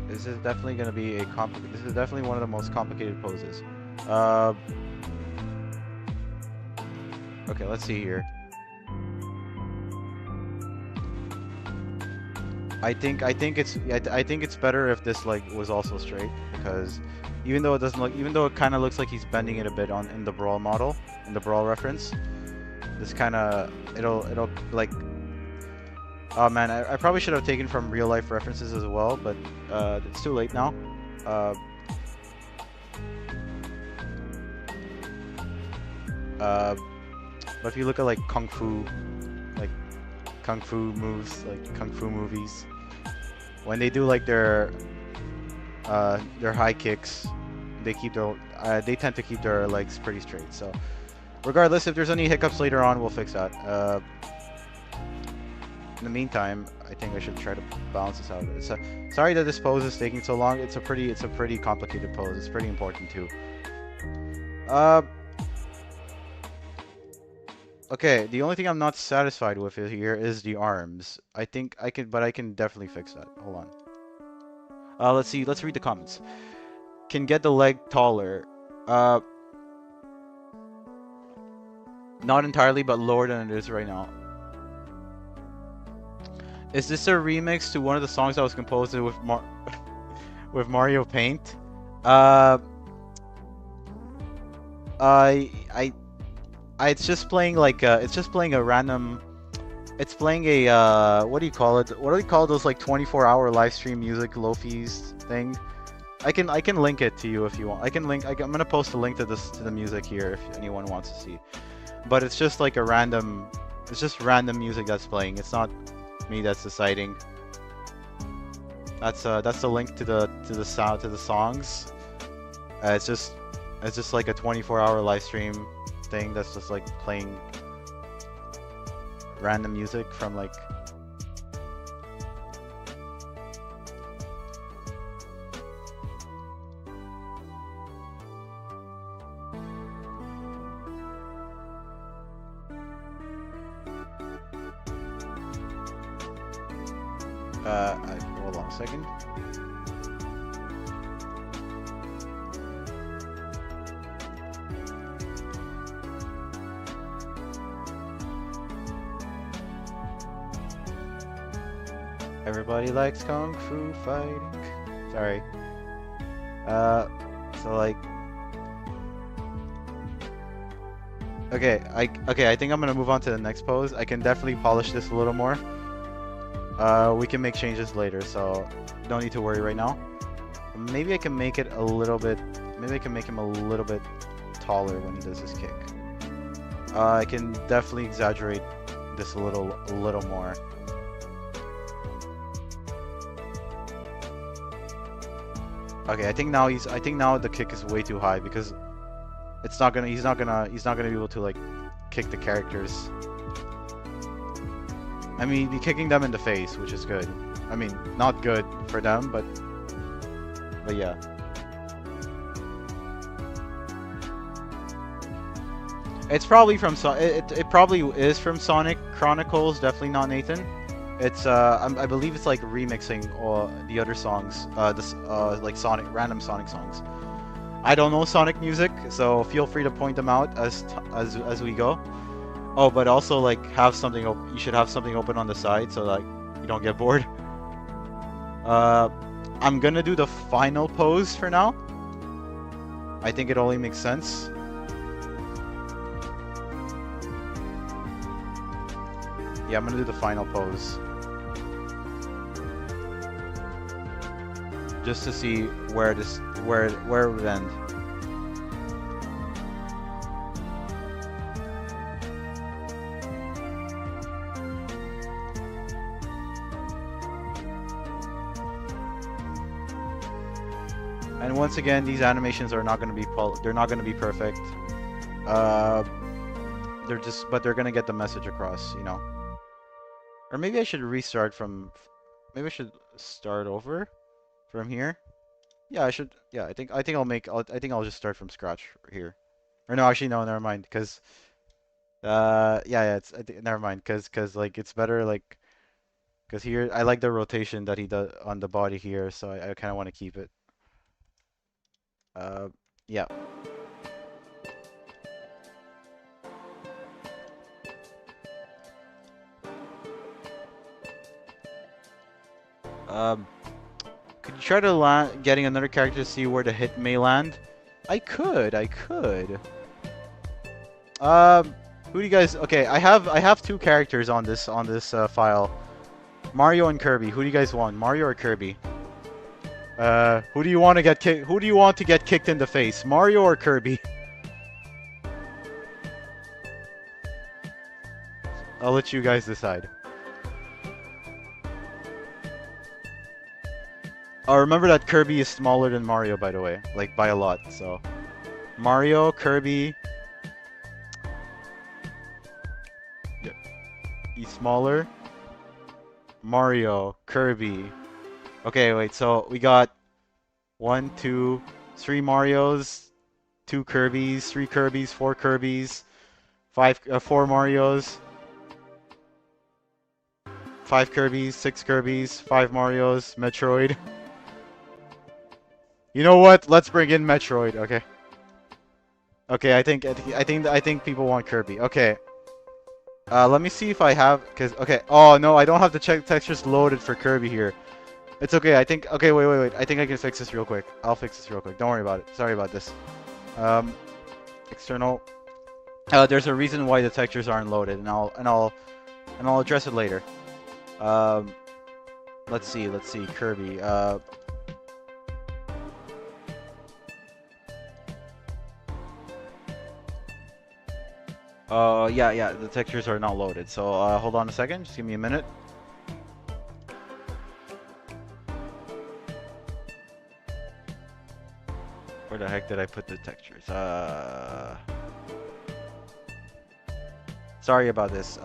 This is definitely going to be this is definitely one of the most complicated poses. Okay, let's see here. I think it's better if this leg was also straight, because even though it kind of looks like he's bending it a bit in the Brawl model, in the Brawl reference, this kind of it'll like. Oh man, I probably should have taken from real life references as well, but it's too late now. But if you look at like kung fu moves, like kung fu movies, when they do like their high kicks, they tend to keep their legs pretty straight. So regardless, if there's any hiccups later on, we'll fix that. In the meantime, I think I should try to balance this out. Sorry that this pose is taking so long. It's a pretty complicated pose. It's pretty important too. Okay, the only thing I'm not satisfied with here is the arms. I can definitely fix that. Hold on. Let's see. Let's read the comments. Can get the leg taller. Not entirely, but lower than it is right now. Is this a remix to one of the songs that was composed with with Mario Paint. Uh, I, it's just playing like it's just playing a random. It's playing a what do you call it? What do you call those like 24-hour live stream music lo-fi's thing? I can link it to you if you want. I can link. I'm gonna post a link to this to the music here if anyone wants to see. But it's just like a random. It's just random music that's playing. It's not me that's deciding. That's the link to the sound to the songs. It's just like a 24-hour live stream thing that's just like playing random music from like. Hold on a second. Everybody likes kung fu fighting. Sorry. So like. Okay, I think I'm gonna move on to the next pose. I can definitely polish this a little more. We can make changes later, so don't need to worry right now. Maybe I can make it a little bit. Maybe I can make him a little bit taller when he does his kick. I can definitely exaggerate this a little more. Okay, I think now the kick is way too high because he's not gonna be able to like kick the characters. I mean, be kicking them in the face, which is good. I mean, not good for them, but yeah. It's probably from it probably is from Sonic Chronicles, definitely not Nathan. It's I believe it's like remixing the other songs, like random Sonic songs. I don't know Sonic music, so feel free to point them out as we go. Oh, but also like have something you should have something open on the side so like you don't get bored. I'm gonna do the final pose for now. I think it only makes sense. Yeah, I'm gonna do the final pose. Just to see where it would end. And once again, these animations are not going to be perfect. They're going to get the message across, you know. Or maybe I should restart from. Maybe I should start over from here. Yeah, I should. Yeah, I think I'll just start from scratch here. Or no, actually no, never mind. Because never mind. Because like it's better like. Because here I like the rotation that he does on the body here, so I kind of want to keep it. Yeah. Could you try to getting another character to see where the hit may land? I could. Who do you guys? Okay, I have two characters on this file. Mario and Kirby. Who do you guys want? Mario or Kirby? Who do you want to get kicked? Who do you want to get kicked in the face? Mario or Kirby? I'll let you guys decide. Oh, remember that Kirby is smaller than Mario, by the way, like by a lot. So, Mario, Kirby. Yeah, he's smaller. Mario, Kirby. Okay, wait. So we got 1, 2, 3 Marios, 2 Kirbys, 3 Kirbys, 4 Kirbys, 4 Marios, 5 Kirbys, 6 Kirbys, 5 Marios, Metroid. You know what? Let's bring in Metroid. Okay. Okay, I think people want Kirby. Okay. Let me see if I have, okay. Oh no, I don't have the textures loaded for Kirby here. It's okay. I think. Okay, wait. I think I can fix this real quick. I'll fix this real quick. Don't worry about it. Sorry about this. Um, external. There's a reason why the textures aren't loaded, and I'll address it later. Um, let's see. Kirby. Yeah. The textures are not loaded. So hold on a second. Just give me a minute. Where the heck did I put the textures? Sorry about this.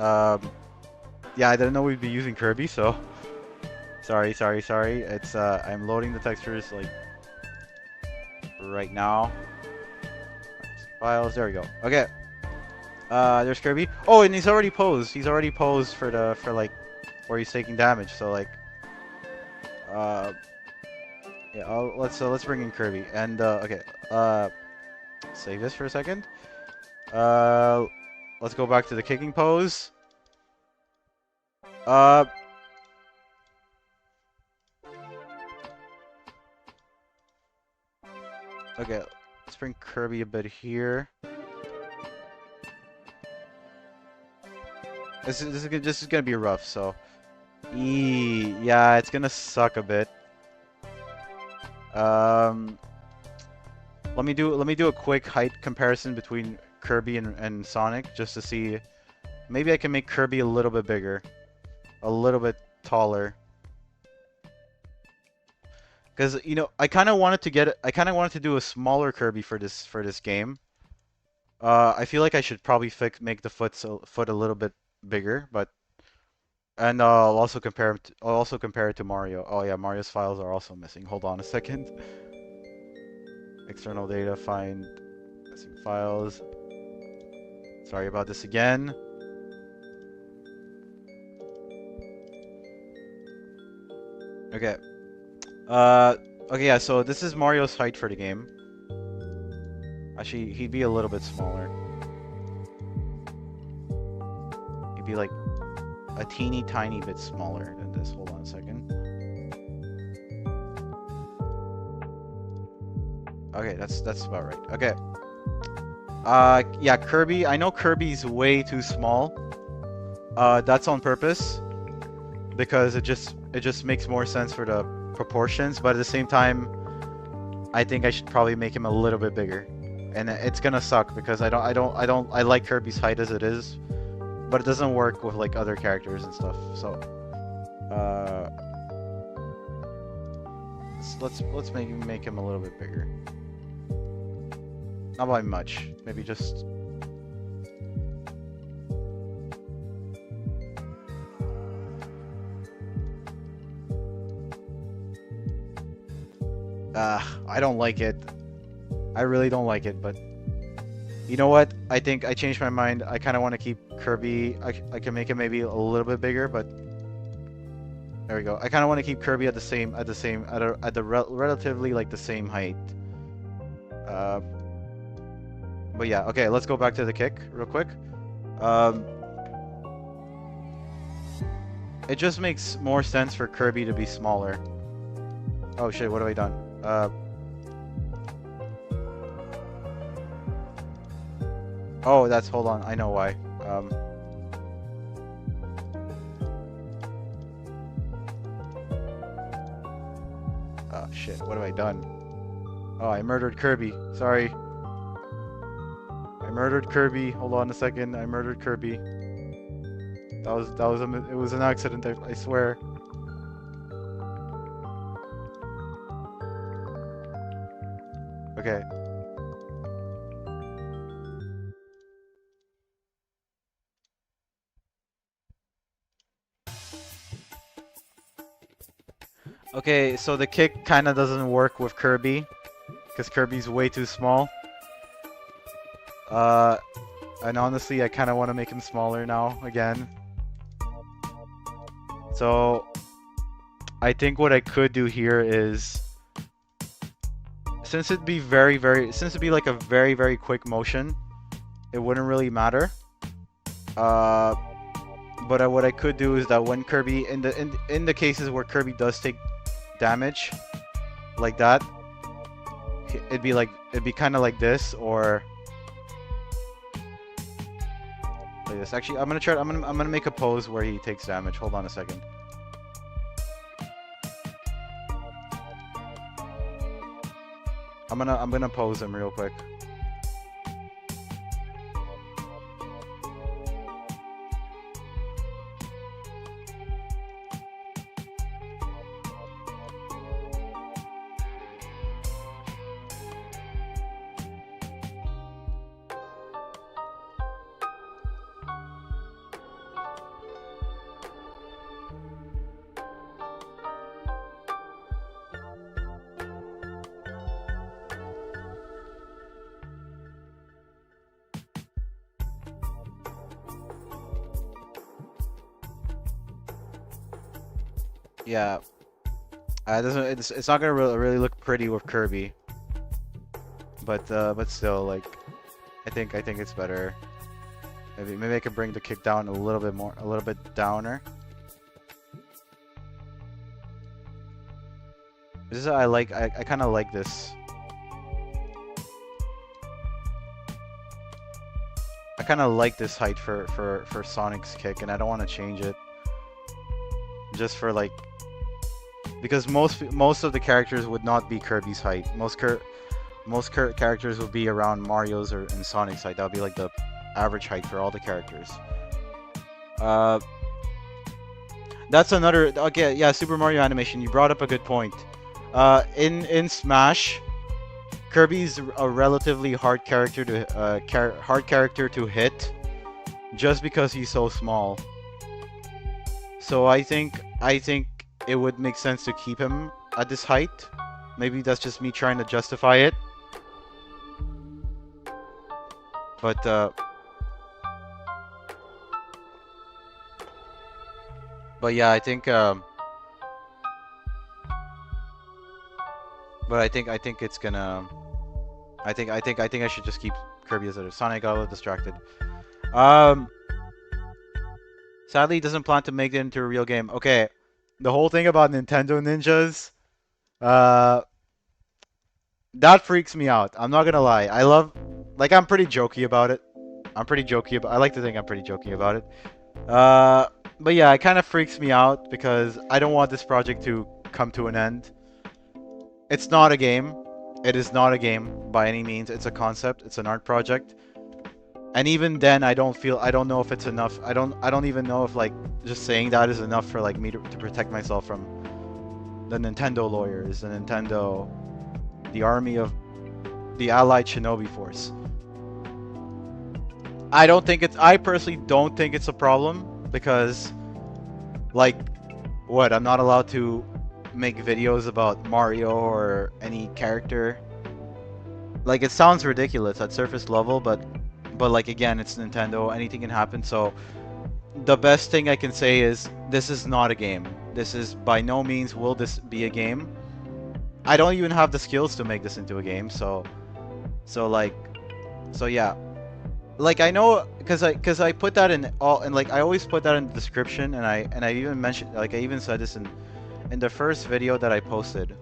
Yeah, I didn't know we'd be using Kirby, so sorry. It's I'm loading the textures like right now. Files. There we go. Okay. There's Kirby. Oh, and he's already posed. He's already posed for like where he's taking damage. So like, yeah. Let's bring in Kirby. And okay. Save this for a second. Let's go back to the kicking pose. Okay. Let's bring Kirby a bit here. This is gonna be rough. So, yeah, it's gonna suck a bit. Let me do a quick height comparison between Kirby and Sonic just to see. Maybe I can make Kirby a little bit bigger, a little bit taller. Because you know, I kind of wanted to do a smaller Kirby for this game. I feel like I should probably make the foot a little bit bigger, and I'll also compare it to Mario. Oh yeah, Mario's files are also missing. Hold on a second. External data, find missing files. Sorry about this again. Okay. Okay, yeah, so this is Mario's height for the game. Actually, he'd be a little bit smaller. He'd be like a teeny tiny bit smaller than this. Hold on a second. Okay, that's about right. Okay. Yeah, Kirby. I know Kirby's way too small. That's on purpose because it just makes more sense for the proportions, but at the same time, I think I should probably make him a little bit bigger. And it's gonna suck because I like Kirby's height as it is, but it doesn't work with like other characters and stuff. So, let's make him a little bit bigger. Not by much, maybe just. I don't like it. I really don't like it, but you know what? I think I changed my mind. I kind of want to keep Kirby. I can make him maybe a little bit bigger, but there we go. I kind of want to keep Kirby at the relatively like the same height. But yeah, okay. Let's go back to the kick real quick. It just makes more sense for Kirby to be smaller. Oh shit! What have I done? Oh, hold on. I know why. Oh shit! What have I done? Oh, I murdered Kirby. Sorry. I murdered Kirby. Hold on a second. I murdered Kirby. It was an accident. I swear. Okay. Okay, so the kick kind of doesn't work with Kirby because Kirby's way too small. And honestly, I kind of want to make him smaller now again. So I think what I could do here is, since it'd be like a very, very quick motion, it wouldn't really matter. But what I could do is that when Kirby, in the cases where Kirby does take damage, like that, it'd be kind of like this, or like this. Actually, I'm gonna make a pose where he takes damage. Hold on a second. I'm gonna pose him real quick. Yeah, it doesn't. It's not gonna really look pretty with Kirby, but still, like, I think it's better. Maybe I could bring the kick down a little bit more, a little bit downer. This is I kind of like this. I kind of like this height for Sonic's kick, and I don't want to change it. Just for like, because most of the characters would not be Kirby's height. Most characters would be around Mario's and Sonic's height. That would be like the average height for all the characters. That's another. Okay, yeah, Super Mario Animation. You brought up a good point. In Smash, Kirby's a relatively hard character to hit, just because he's so small. So I think it would make sense to keep him at this height. Maybe that's just me trying to justify it. But yeah, I think but I think it's gonna I think I should just keep Kirby as a Sonic. Got a little distracted. Sadly, he doesn't plan to make it into a real game. Okay, the whole thing about Nintendo Ninjas, that freaks me out. I'm not gonna lie. I'm pretty jokey about it. I like to think I'm pretty jokey about it. But yeah, it kind of freaks me out because I don't want this project to come to an end. It's not a game. It is not a game by any means. It's a concept. It's an art project. And even then, I don't know if it's enough. I don't even know if, like, just saying that is enough for, like, me to protect myself from the Nintendo lawyers, the army of the Allied Shinobi Force. I personally don't think it's a problem because, like, what? I'm not allowed to make videos about Mario or any character. Like, it sounds ridiculous at surface level, but like, again, it's Nintendo. Anything can happen. So the best thing I can say is this is not a game. This is by no means will this be a game. I don't even have the skills to make this into a game. So yeah. Like, I know because I put that in all, and like I always put that in the description, and I even mentioned, like, I even said this in the first video that I posted,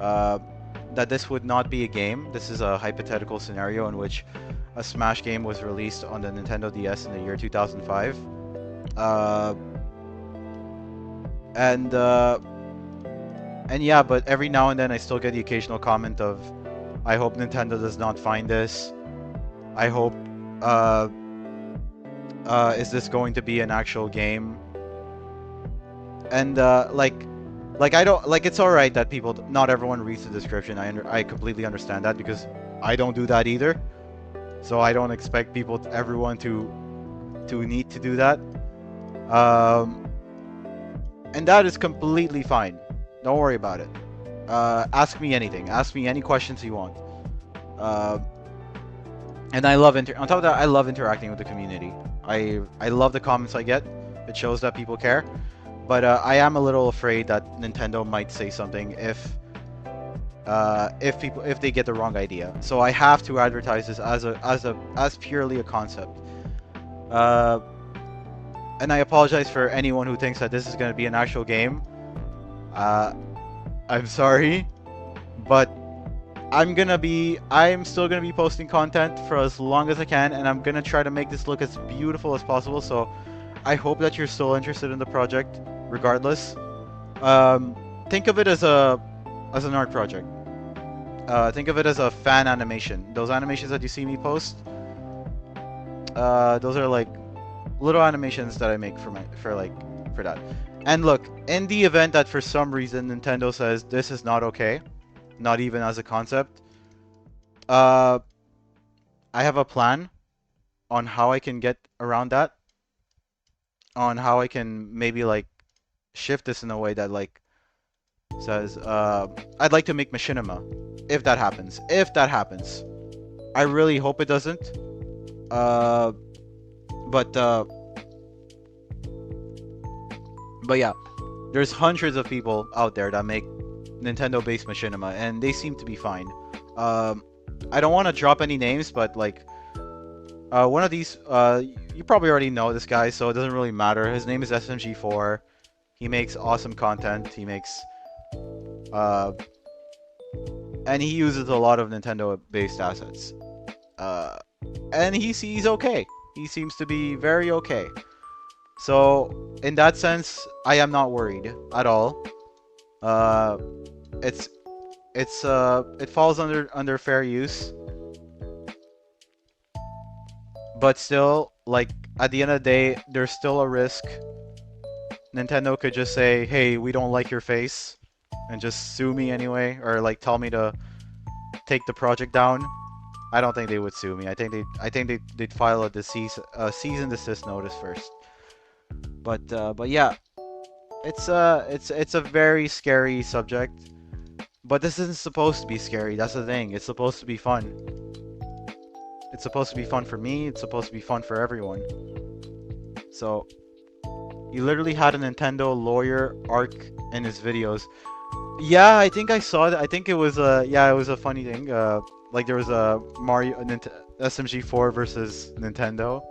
that this would not be a game. This is a hypothetical scenario in which a Smash game was released on the Nintendo DS in the year 2005. And yeah, but every now and then I still get the occasional comment of, I hope Nintendo does not find this. I hope, is this going to be an actual game? And like I don't, like, it's alright that not everyone reads the description. I completely understand that because I don't do that either. So I don't expect everyone to need to do that. And that is completely fine. Don't worry about it. Ask me anything. Ask me any questions you want. And I love on top of that, I love interacting with the community. I love the comments I get. It shows that people care. But I am a little afraid that Nintendo might say something if they get the wrong idea. So I have to advertise this as purely a concept. And I apologize for anyone who thinks that this is going to be an actual game. I'm sorry, but I'm still gonna be posting content for as long as I can, and I'm gonna try to make this look as beautiful as possible. So I hope that you're still interested in the project, regardless. Um, think of it as an art project. Think of it as a fan animation. Those animations that you see me post, those are like little animations that I make for that. And look, in the event that for some reason Nintendo says this is not okay, not even as a concept, uh, I have a plan on how I can get around that, on how I can maybe like shift this in a way that like says, I'd like to make machinima, if that happens. If that happens, I really hope it doesn't. Uh, but yeah, there's hundreds of people out there that make Nintendo-based machinima, and they seem to be fine. I don't want to drop any names, but like one of these, you probably already know this guy, so it doesn't really matter. His name is SMG4. He makes awesome content. He makes, and he uses a lot of Nintendo-based assets. And he's okay. He seems to be very okay. So in that sense, I am not worried at all. It falls under fair use. But still, like, at the end of the day, there's still a risk. Nintendo could just say, hey, we don't like your face, and just sue me anyway, or like tell me to take the project down. I don't think they would sue me. I think they'd file a cease and desist notice first. But yeah, it's a very scary subject. But this isn't supposed to be scary. That's the thing. It's supposed to be fun. It's supposed to be fun for me. It's supposed to be fun for everyone. So, you literally had a Nintendo lawyer arc in his videos. Yeah, I think I saw that. I think it was it was a funny thing. Like there was a SMG4 versus Nintendo.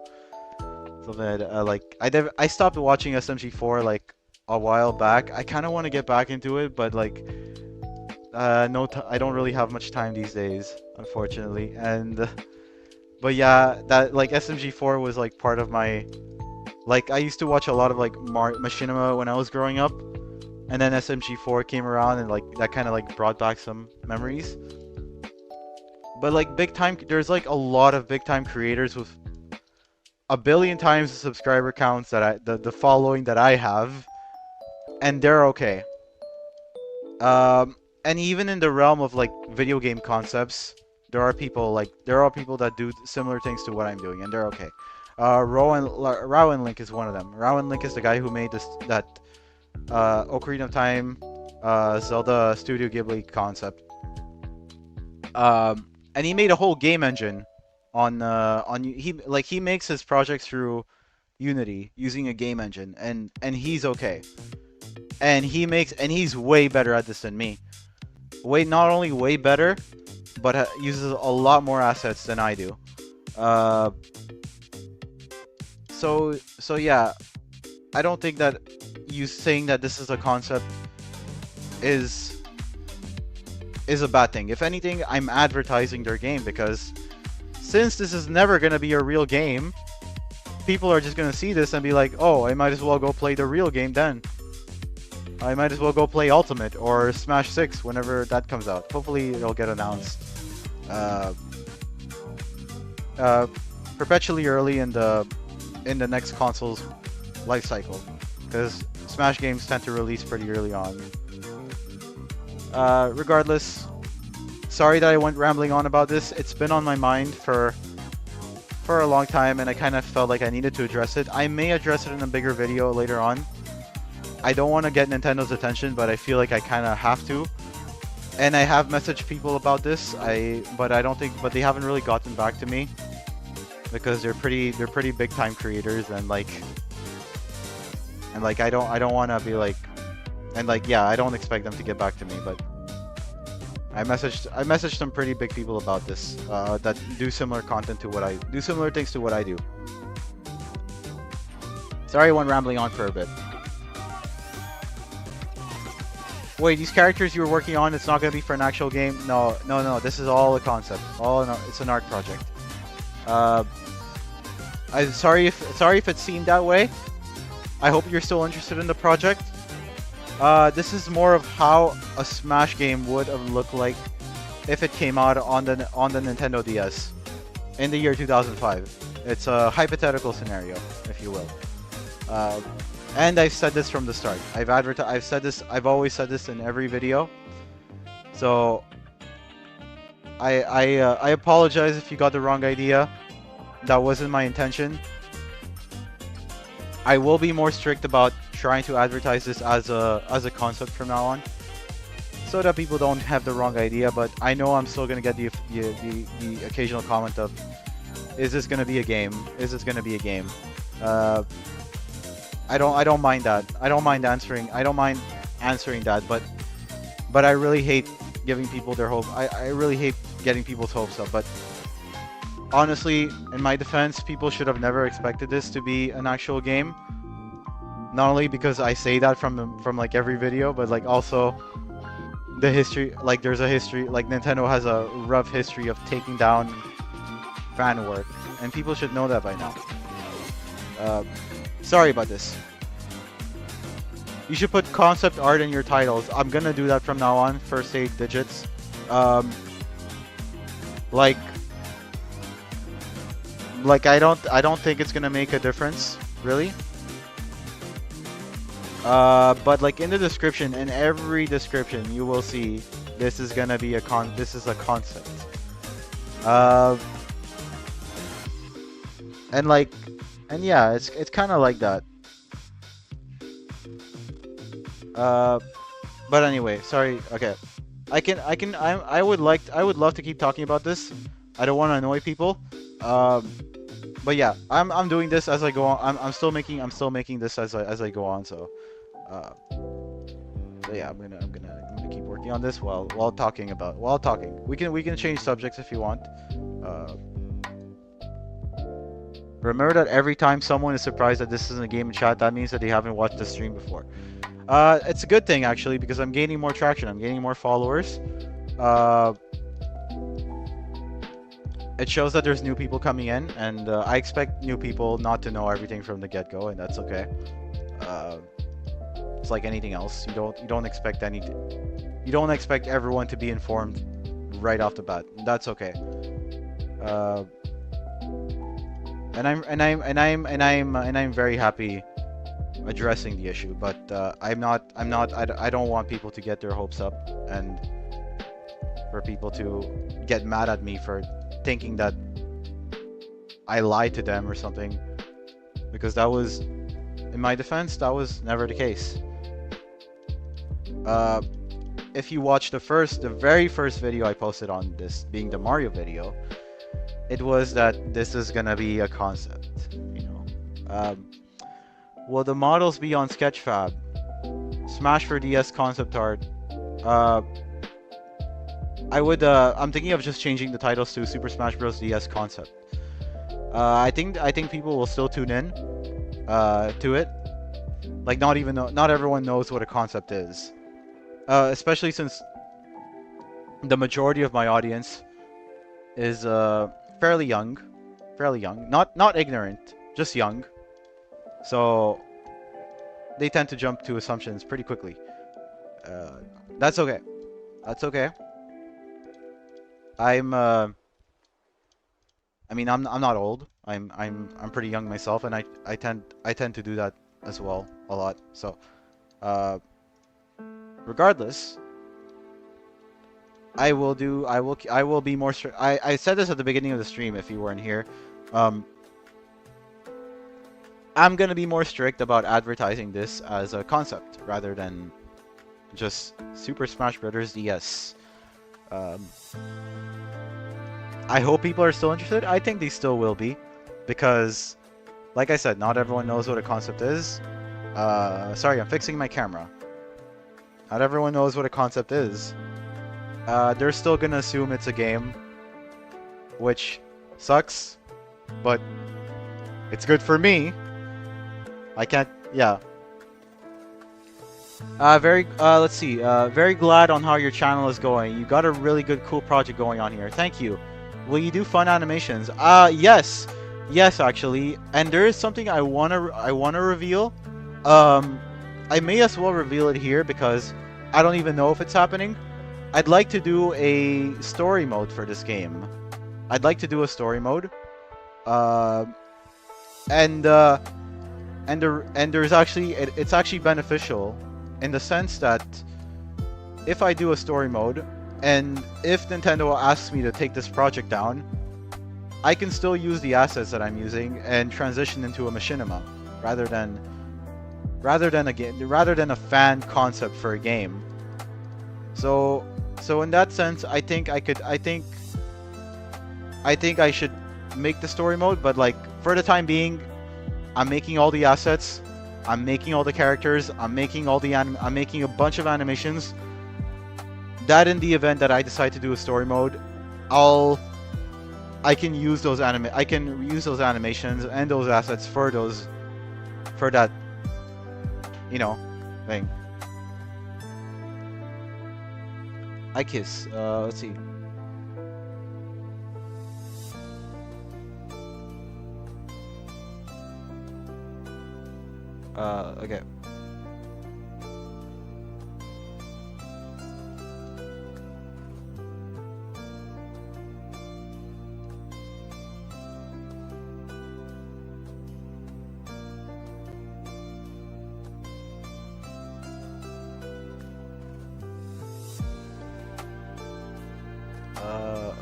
So that like I stopped watching SMG4 like a while back. I kind of want to get back into it, but like I don't really have much time these days, unfortunately. And but yeah, that like SMG4 was like part of my like I used to watch a lot of like Machinima when I was growing up, and then SMG4 came around and like that kind of like brought back some memories. But like there's like a lot of big time creators with a billion times the subscriber counts that the following that I have, and they're okay. And even in the realm of like video game concepts, there are people that do similar things to what I'm doing, and they're okay. Rowan Link is one of them. Rowan Link is the guy who made that Ocarina of Time, Zelda Studio Ghibli concept. And he made a whole game engine on he makes his projects through Unity using a game engine, and he's okay. And he's way better at this than me. Not only way better, but uses a lot more assets than I do. So yeah, I don't think that you saying that this is a concept is a bad thing. If anything, I'm advertising their game, because since this is never gonna be a real game, people are just gonna see this and be like, oh, I might as well go play the real game then. I might as well go play Ultimate or Smash 6 whenever that comes out. Hopefully it'll get announced perpetually early in the next console's life cycle, because Smash games tend to release pretty early on. Regardless, sorry that I went rambling on about this. It's been on my mind for a long time, and I kind of felt like I needed to address it. I may address it in a bigger video later on. I don't want to get Nintendo's attention, but I feel like I kind of have to. And I have messaged people about this. But they haven't really gotten back to me, because they're pretty big time creators, and like I don't want to be like, and like yeah, I don't expect them to get back to me, but I messaged some pretty big people about this that do similar content to similar things to what I do. Sorry I went rambling on for a bit. Wait, these characters you were working on, it's not gonna be for an actual game? No, no, no. This is all a concept. It's an art project. I'm sorry if it seemed that way. I hope you're still interested in the project. This is more of how a Smash game would have looked like if it came out on the Nintendo DS in the year 2005. It's a hypothetical scenario, if you will. And I've said this from the start. I've always said this in every video. So I apologize if you got the wrong idea. That wasn't my intention. I will be more strict about trying to advertise this as a concept from now on, so that people don't have the wrong idea. But I know I'm still gonna get the occasional comment of, "Is this gonna be a game? Is this gonna be a game?" I don't mind that. I don't mind answering that. But I really hate giving people their hope. I really hate getting people's hopes up. But honestly, in my defense, people should have never expected this to be an actual game. Not only because I say that from like every video, but like also the history. Like there's a history. Like Nintendo has a rough history of taking down fan work, and people should know that by now. Sorry about this. You should put concept art in your titles. I'm gonna do that from now on. First 8 digits. Like I don't think it's gonna make a difference, really. But like in the description, in every description, you will see this is gonna be this is a concept. And yeah, it's kind of like that. But anyway, sorry. Okay, I would love to keep talking about this. I don't want to annoy people. But yeah, I'm doing this as I go on. I'm still making this as I go on. So yeah, I'm gonna keep working on this while talking. We can change subjects if you want. Remember that every time someone is surprised that this isn't a game in chat, that means that they haven't watched the stream before. It's a good thing actually, because I'm gaining more traction. I'm gaining more followers. It shows that there's new people coming in, and I expect new people not to know everything from the get-go, and that's okay. It's like anything else. You don't expect everyone to be informed right off the bat. That's okay. And I'm very happy addressing the issue, but I don't want people to get their hopes up and for people to get mad at me for thinking that I lied to them or something, because that was, in my defense, that was never the case. If you watch the very first video I posted on this, being the Mario video, it was that this is gonna be a concept, you know. Will the models be on Sketchfab? Smash for DS concept art. I'm thinking of just changing the titles to Super Smash Bros. DS concept. I think people will still tune in to it. Like not everyone knows what a concept is. Especially since the majority of my audience is fairly young, not ignorant, just young. So they tend to jump to assumptions pretty quickly. That's okay. That's okay. I'm not old. I'm pretty young myself, and I tend to do that as well a lot. So, regardless, I will be more strict. I said this at the beginning of the stream if you weren't here. I'm gonna be more strict about advertising this as a concept rather than just Super Smash Bros. DS. I hope people are still interested. I think they still will be, because, like I said, not everyone knows what a concept is. Sorry, I'm fixing my camera. Not everyone knows what a concept is. They're still gonna assume it's a game, which sucks, but it's good for me. I can't, yeah. Let's see. Very glad on how your channel is going. You got a really good, cool project going on here. Thank you. Will you do fun animations? Yes. Yes, actually. And there is something I wanna reveal. Um, I may as well reveal it here because I don't even know if it's happening. I'd like to do a story mode for this game. I'd like to do a story mode. Uh, and there's actually it's actually beneficial in the sense that if I do a story mode and if Nintendo asks me to take this project down, I can still use the assets that I'm using and transition into a machinima rather than rather than a fan concept for a game. So in that sense, I think I should make the story mode, but like for the time being, I'm making all the assets, I'm making all the characters, I'm making a bunch of animations. That in the event that I decide to do a story mode, I can use those animations and those assets for that, thing. I kiss. Let's see. Okay.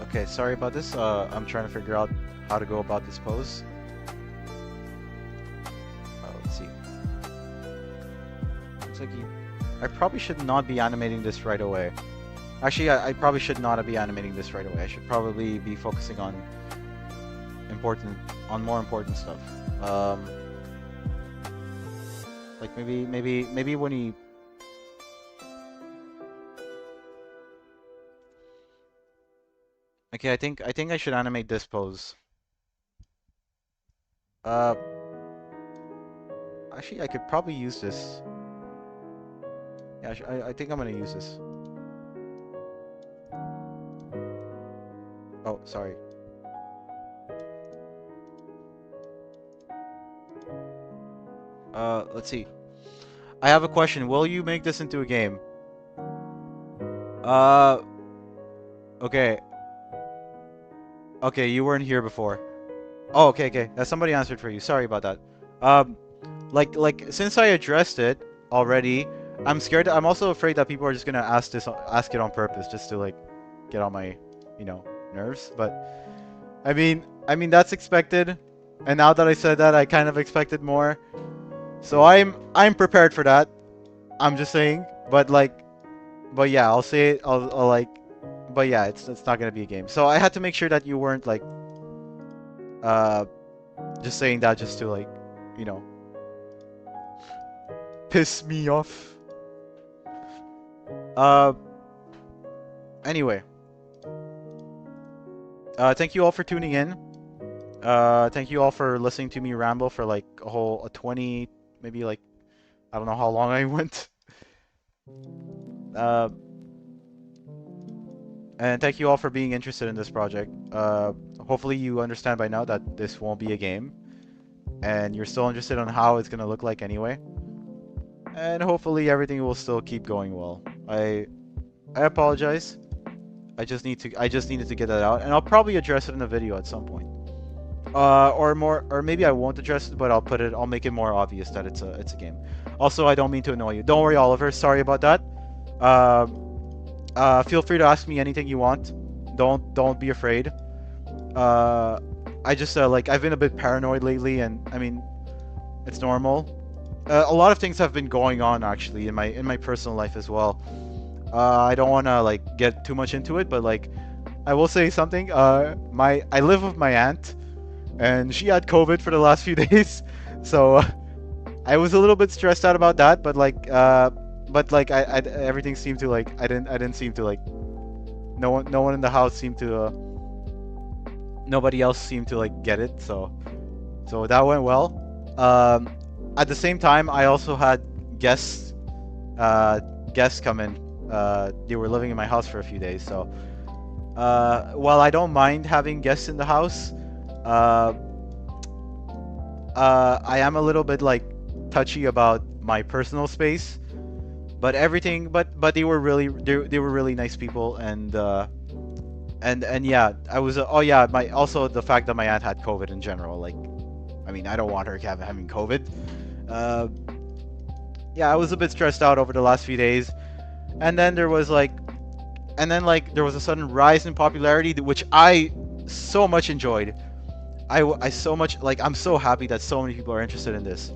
Okay, sorry about this. I'm trying to figure out how to go about this pose. Let's see. Looks like I probably should not be animating this right away. Actually, I probably should not be animating this right away. I should probably be focusing on more important stuff. Like maybe when he. Okay, I think I should animate this pose. Uh, Actually, I could probably use this. Yeah, I think I'm gonna use this. Oh, sorry. Let's see. I have a question. Will you make this into a game? Uh, okay. Okay, you weren't here before. Oh, okay. Somebody answered for you. Sorry about that. Um, like since I addressed it already, I'm scared. I'm also afraid that people are just gonna ask it on purpose, just to like get on my, nerves. But I mean that's expected. And now that I said that, I kind of expected more. So I'm prepared for that. I'm just saying. But yeah, I'll say it. I'll like. But yeah, it's not gonna be a game. So I had to make sure that you weren't like uh just saying that just to like, you know, piss me off. Uh anyway. Thank you all for tuning in. Thank you all for listening to me ramble for like a 20, maybe like I don't know how long I went. Uh And thank you all for being interested in this project. Hopefully you understand by now that this won't be a game. And you're still interested on how it's going to look like anyway. And hopefully everything will still keep going well. I apologize. I just needed to get that out. And I'll probably address it in a video at some point. Or maybe I won't address it, but I'll make it more obvious that it's a game. Also, I don't mean to annoy you. Don't worry, Oliver. Sorry about that. Feel free to ask me anything you want. Don't be afraid. I just like I've been a bit paranoid lately, and I mean, it's normal. A lot of things have been going on actually in my personal life as well. I don't want to like get too much into it, but like I will say something. I live with my aunt, and she had COVID for the last few days, so I was a little bit stressed out about that. But I everything seemed to like I didn't seem to like no one in the house seemed to nobody else seemed to like get it, so that went well. At the same time, I also had guests uh, guests come in. They were living in my house for a few days, so while I don't mind having guests in the house, uh, I am a little bit like touchy about my personal space. But everything, but they were really nice people, and yeah, I was oh yeah, my also the fact that my aunt had COVID in general. Like, I mean, I don't want her having COVID. Uh, yeah, I was a bit stressed out over the last few days, and then there was like, there was a sudden rise in popularity, which I so much enjoyed. I so much like I'm so happy that so many people are interested in this.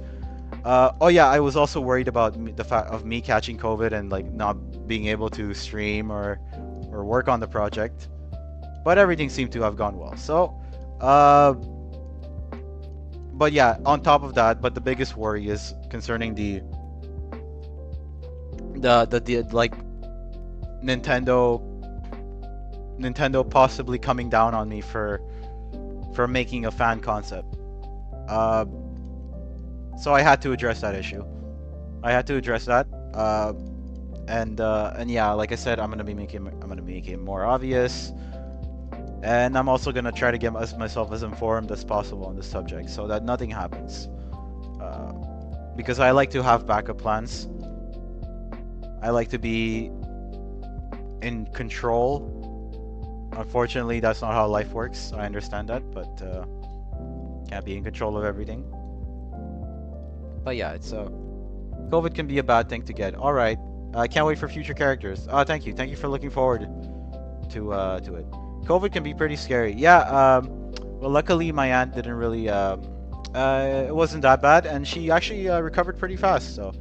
Oh yeah, I was also worried about the fact of me catching COVID and like not being able to stream or work on the project, but everything seemed to have gone well. So, uh, but yeah, on top of that, but the biggest worry is concerning the like Nintendo Nintendo possibly coming down on me for making a fan concept. Uh, so I had to address that issue. I had to address that. And yeah, like I said, I'm gonna make it more obvious, and I'm also gonna try to get myself as informed as possible on this subject so that nothing happens. Uh, because I like to have backup plans. I like to be in control. Unfortunately, that's not how life works. I understand that, but can't be in control of everything. But yeah, it's COVID can be a bad thing to get. All right, I can't wait for future characters. Thank you for looking forward to it. COVID can be pretty scary. Yeah. Well, luckily my aunt didn't really. It wasn't that bad, and she actually recovered pretty fast. So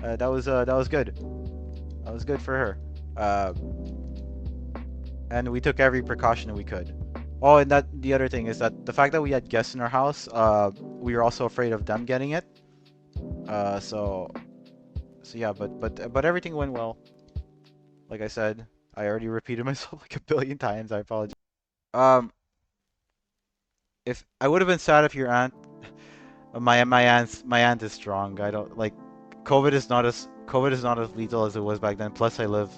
that was good. That was good for her. And we took every precaution we could. Oh, and that the other thing is that the fact that we had guests in our house, we were also afraid of them getting it. So yeah, but everything went well. Like I said, I already repeated myself like a billion times. I apologize. Um, if I would have been sad if your aunt, my aunt is strong. I don't like COVID is not as lethal as it was back then. Plus I live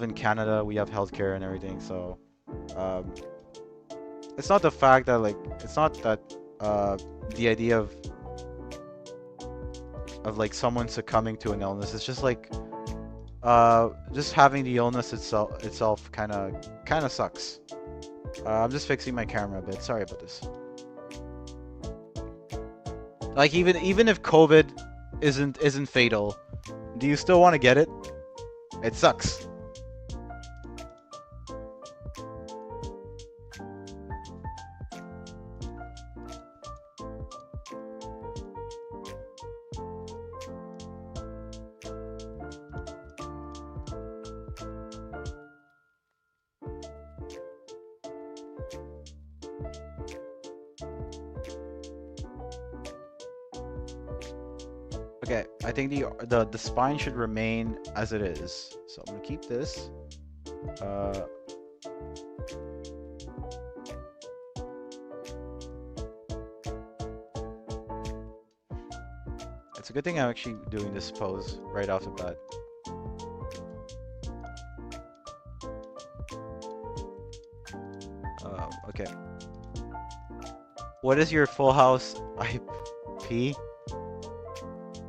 in Canada. We have healthcare and everything. So, um, it's not the fact that like it's not that the idea of like someone succumbing to an illness. It's just like just having the illness itself kind of sucks. I'm just fixing my camera a bit. Sorry about this. Like even if COVID isn't fatal, do you still want to get it? It sucks. Okay, I think the spine should remain as it is. So I'm gonna keep this. Uh, it's a good thing I'm actually doing this pose right off the bat. Okay. What is your full house IP?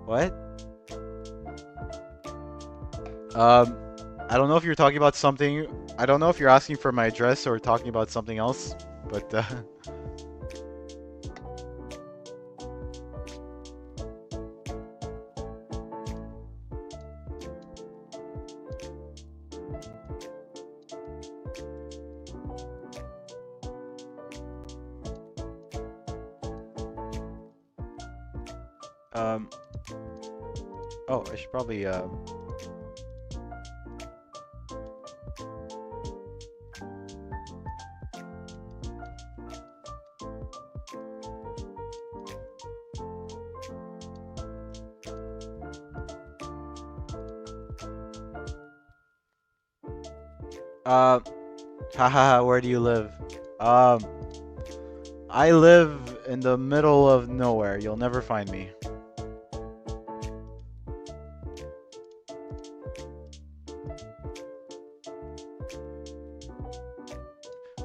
What? I don't know if you're talking about something. I don't know if you're asking for my address or talking about something else, but um, oh, I should probably haha, where do you live? Um, I live in the middle of nowhere. You'll never find me.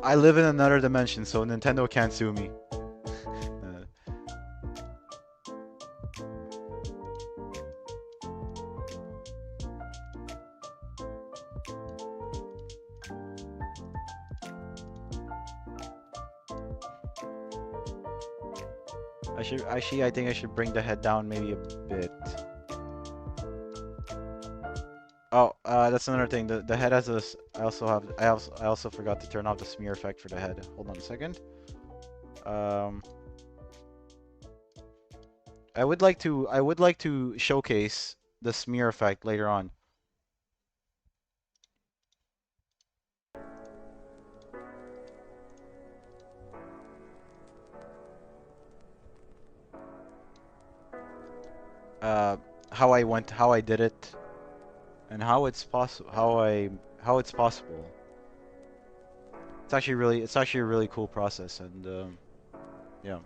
I live in another dimension, so Nintendo can't sue me. I think I should bring the head down maybe a bit. Oh, that's another thing. The head has this. I also forgot to turn off the smear effect for the head. Hold on a second. Um, I would like to showcase the smear effect later on. Uh, how I did it, and how it's possible, how it's possible. It's actually a really cool process, and yeah.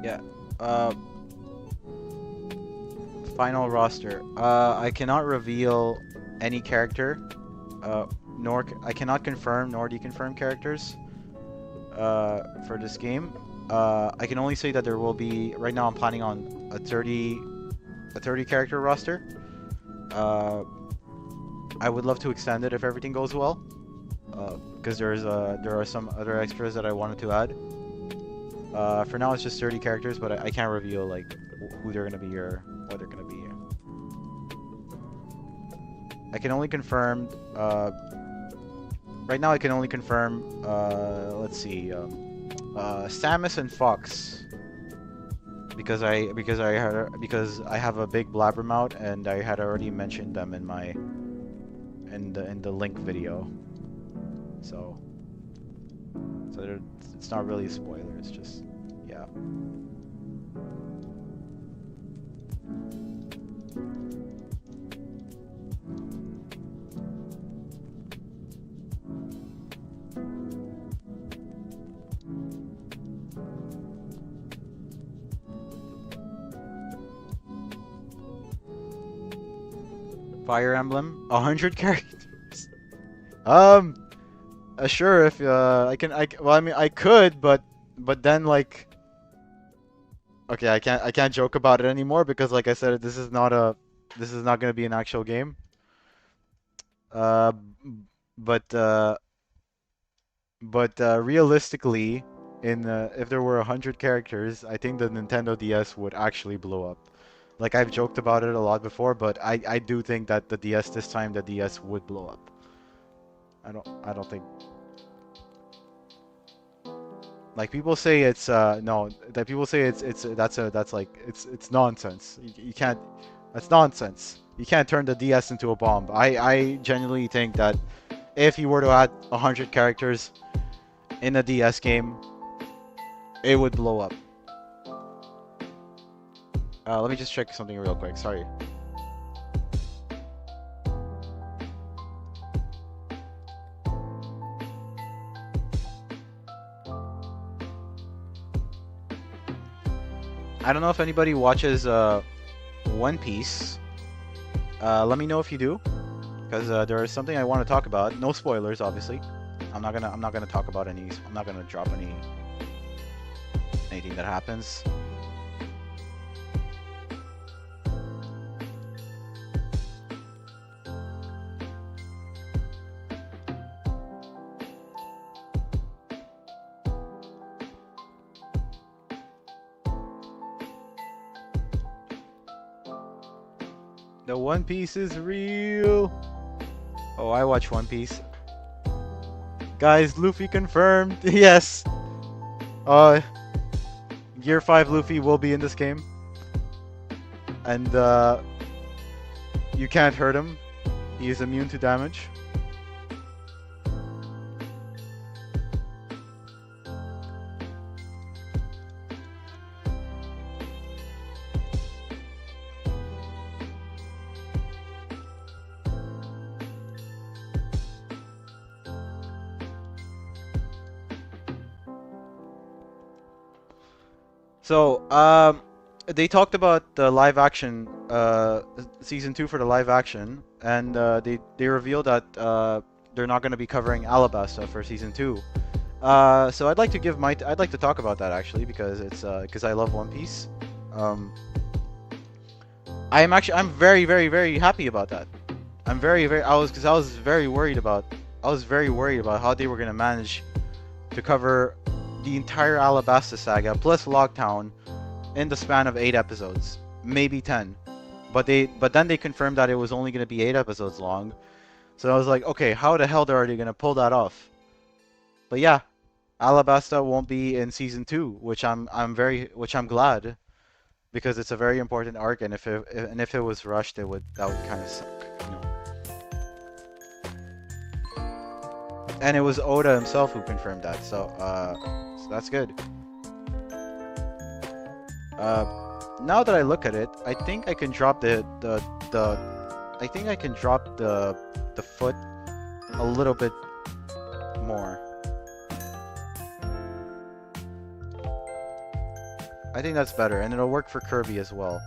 Yeah. Uh, Final roster. I cannot reveal any character. I cannot confirm nor deconfirm characters. For this game. I can only say that there will be. Right now, I'm planning on a 30 character roster. Uh, I would love to extend it if everything goes well. Because there are some other extras that I wanted to add. For now, it's just 30 characters, but I can't reveal like who they're gonna be or what they're gonna be. I can only confirm. Right now, I can only confirm. Let's see. Samus and Fox. Because I have a big blabbermouth and I had already mentioned them in my in the link video. So it's not really a spoiler. It's just yeah. Fire Emblem, 100 characters. Sure. If well, I mean, I could, but then like, okay, I can't joke about it anymore because, like I said, this is not gonna be an actual game. Uh, but realistically, if there were 100 characters, I think the Nintendo DS would actually blow up. Like I've joked about it a lot before, but I do think that the DS this time the DS would blow up. I don't think like people say it's no that people say it's that's like it's nonsense. You can't that's nonsense. You can't turn the DS into a bomb. I genuinely think that if you were to add 100 characters in a DS game, it would blow up. Let me just check something real quick. Sorry. I don't know if anybody watches One Piece. Let me know if you do, because there is something I want to talk about. No spoilers, obviously. I'm not gonna talk about any. I'm not gonna drop anything that happens. The One Piece is real. Oh, I watch One Piece. Guys, Luffy confirmed. Yes. Gear 5 Luffy will be in this game. And you can't hurt him. He is immune to damage. So, they talked about the live action season 2 for the live action, and they revealed that they're not going to be covering Alabasta for season 2. So I'd like to talk about that actually because it's because I love One Piece. Um, I'm very happy about that. I'm very I was very worried about how they were gonna manage to cover the entire Alabasta saga plus Logtown in the span of 8 episodes, maybe 10. But then they confirmed that it was only gonna be 8 episodes long. So I was like, okay, how the hell are they gonna pull that off? But yeah, Alabasta won't be in season 2, which I'm glad because it's a very important arc, and if it was rushed, that would kind of suck, you know. And it was Oda himself who confirmed that, so that's good. Now that I look at it, I think I can drop I think I can drop the foot a little bit more. I think that's better, and it'll work for Kirby as well.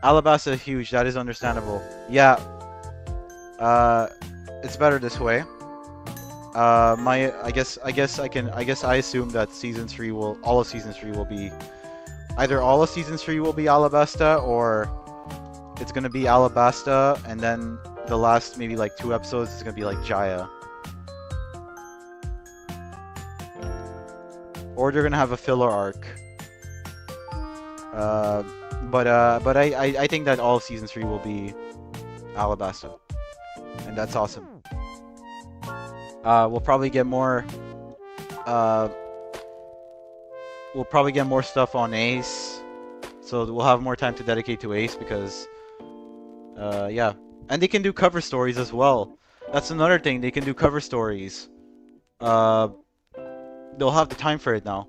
Alabasta is huge, that is understandable. Yeah, it's better this way. I guess I assume that all of season 3 will be either all of season 3 will be Alabasta, or it's gonna be Alabasta and then the last maybe like 2 episodes is gonna be like Jaya. Or they're gonna have a filler arc. But I think that all of season 3 will be Alabasta, and that's awesome. We'll probably get more. We'll probably get more stuff on Ace, so we'll have more time to dedicate to Ace because, yeah, and they can do cover stories as well. That's another thing, they can do cover stories. They'll have the time for it now.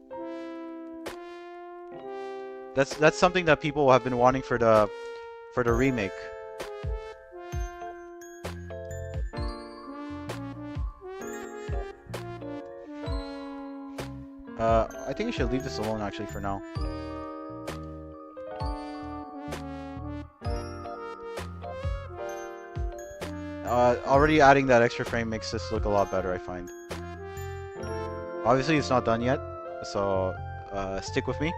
That's something that people have been wanting for the remake. I think I should leave this alone actually for now. Already adding that extra frame makes this look a lot better, I find. Obviously it's not done yet, so stick with me.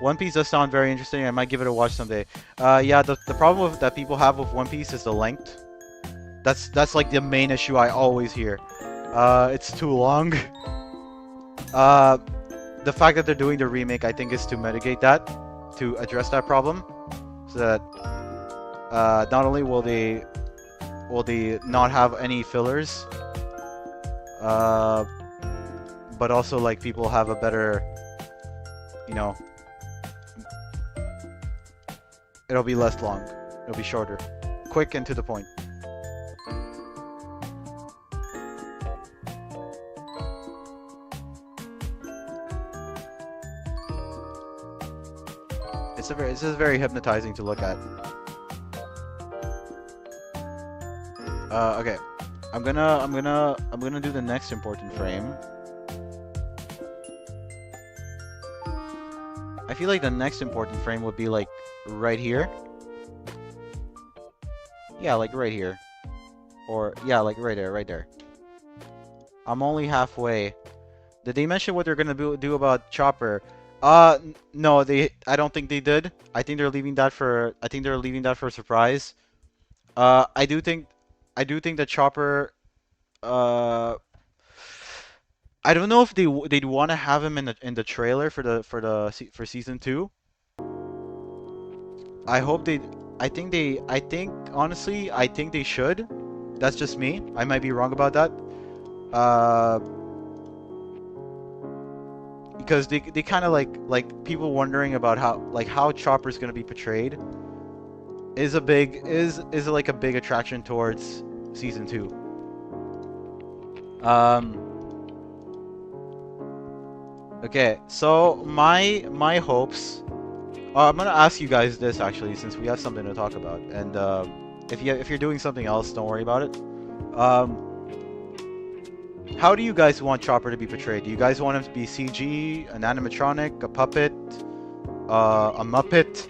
One Piece does sound very interesting. I might give it a watch someday. Yeah, the problem that people have with One Piece is the length. That's like the main issue I always hear. It's too long. The fact that they're doing the remake, I think, is to mitigate that, to address that problem, so that not only will they not have any fillers, but also like people have a better, you know, it'll be less long, it'll be shorter, quick and to the point. It's just very hypnotizing to look at. Okay, I'm gonna do the next important frame. I feel like the next important frame would be like right here. Yeah, like right here. Or yeah, like right there. I'm only halfway. Did they mention what they're gonna do about Chopper? No, I don't think they did. I think they're leaving that for a surprise. I do think that Chopper, I don't know if they'd want to have him in the trailer for season 2. I think honestly, I think they should. That's just me. I might be wrong about that. Because they kind of like people wondering about how Chopper's gonna be portrayed is like a big attraction towards season 2. Okay, so my hopes. I'm gonna ask you guys this actually, since we have something to talk about, and if you're doing something else, don't worry about it. How do you guys want Chopper to be portrayed? Do you guys want him to be CG, an animatronic, a puppet? a Muppet,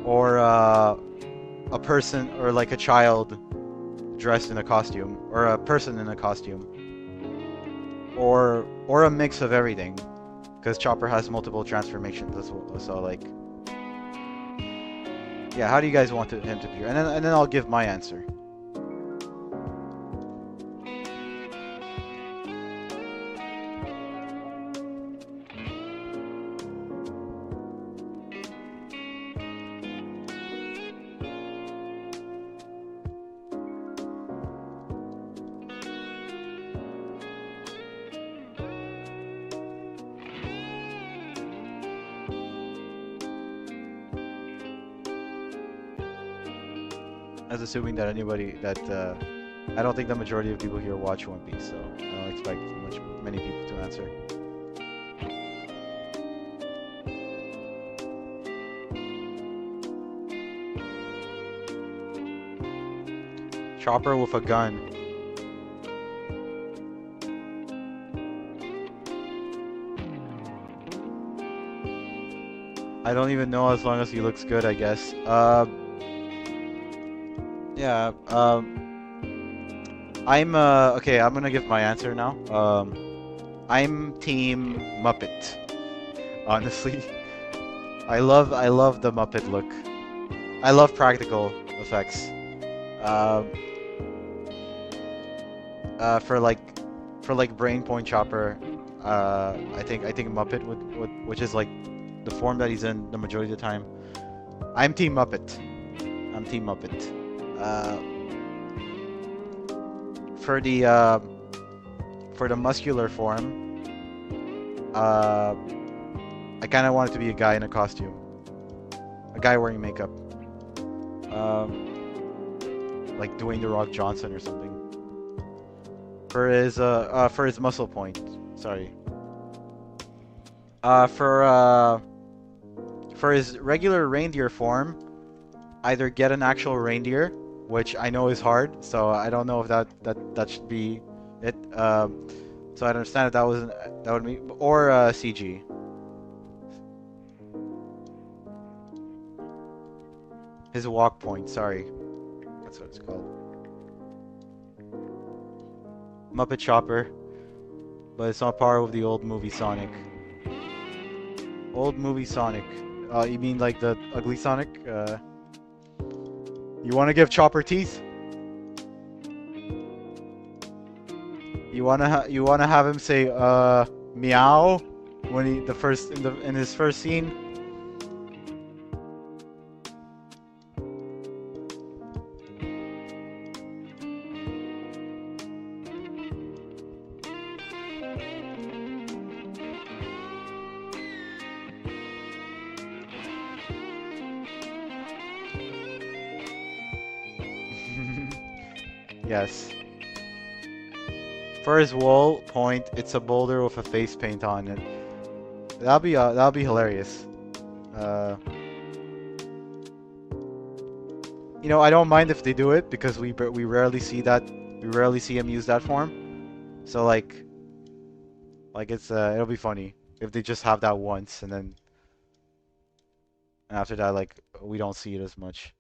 or a person, or like a child dressed in a costume, or a person in a costume, or a mix of everything, because Chopper has multiple transformations as well. So like, yeah, how do you guys want him to appear? And then I'll give my answer. As assuming that anybody that I don't think the majority of people here watch One Piece, so I don't expect many people to answer. Chopper with a gun. I don't even know, as long as he looks good, I guess. Yeah, I'm okay, I'm gonna give my answer now. I'm team Muppet. Honestly. I love the Muppet look. I love practical effects. For like Brain Point Chopper, I think Muppet would, which is like the form that he's in the majority of the time. I'm team Muppet. I'm team Muppet. For the muscular form, I kind of want it to be a guy in a costume, a guy wearing makeup, like Dwayne "The Rock" Johnson or something. For his muscle point, sorry. For his regular reindeer form, either get an actual reindeer, which I know is hard, so I don't know if that should be it. So I understand that would be, or CG. His walk point, sorry, that's what it's called. Muppet Chopper, but it's on par with the old movie Sonic. Old movie Sonic. You mean like the ugly Sonic? You want to give Chopper teeth? You wanna have him say meow when he in his first scene? Yes. For his wall point, it's a boulder with a face paint on it. That'll be hilarious. You know, I don't mind if they do it because we rarely see him use that form. So like it's it'll be funny if they just have that once and then after that, like, we don't see it as much.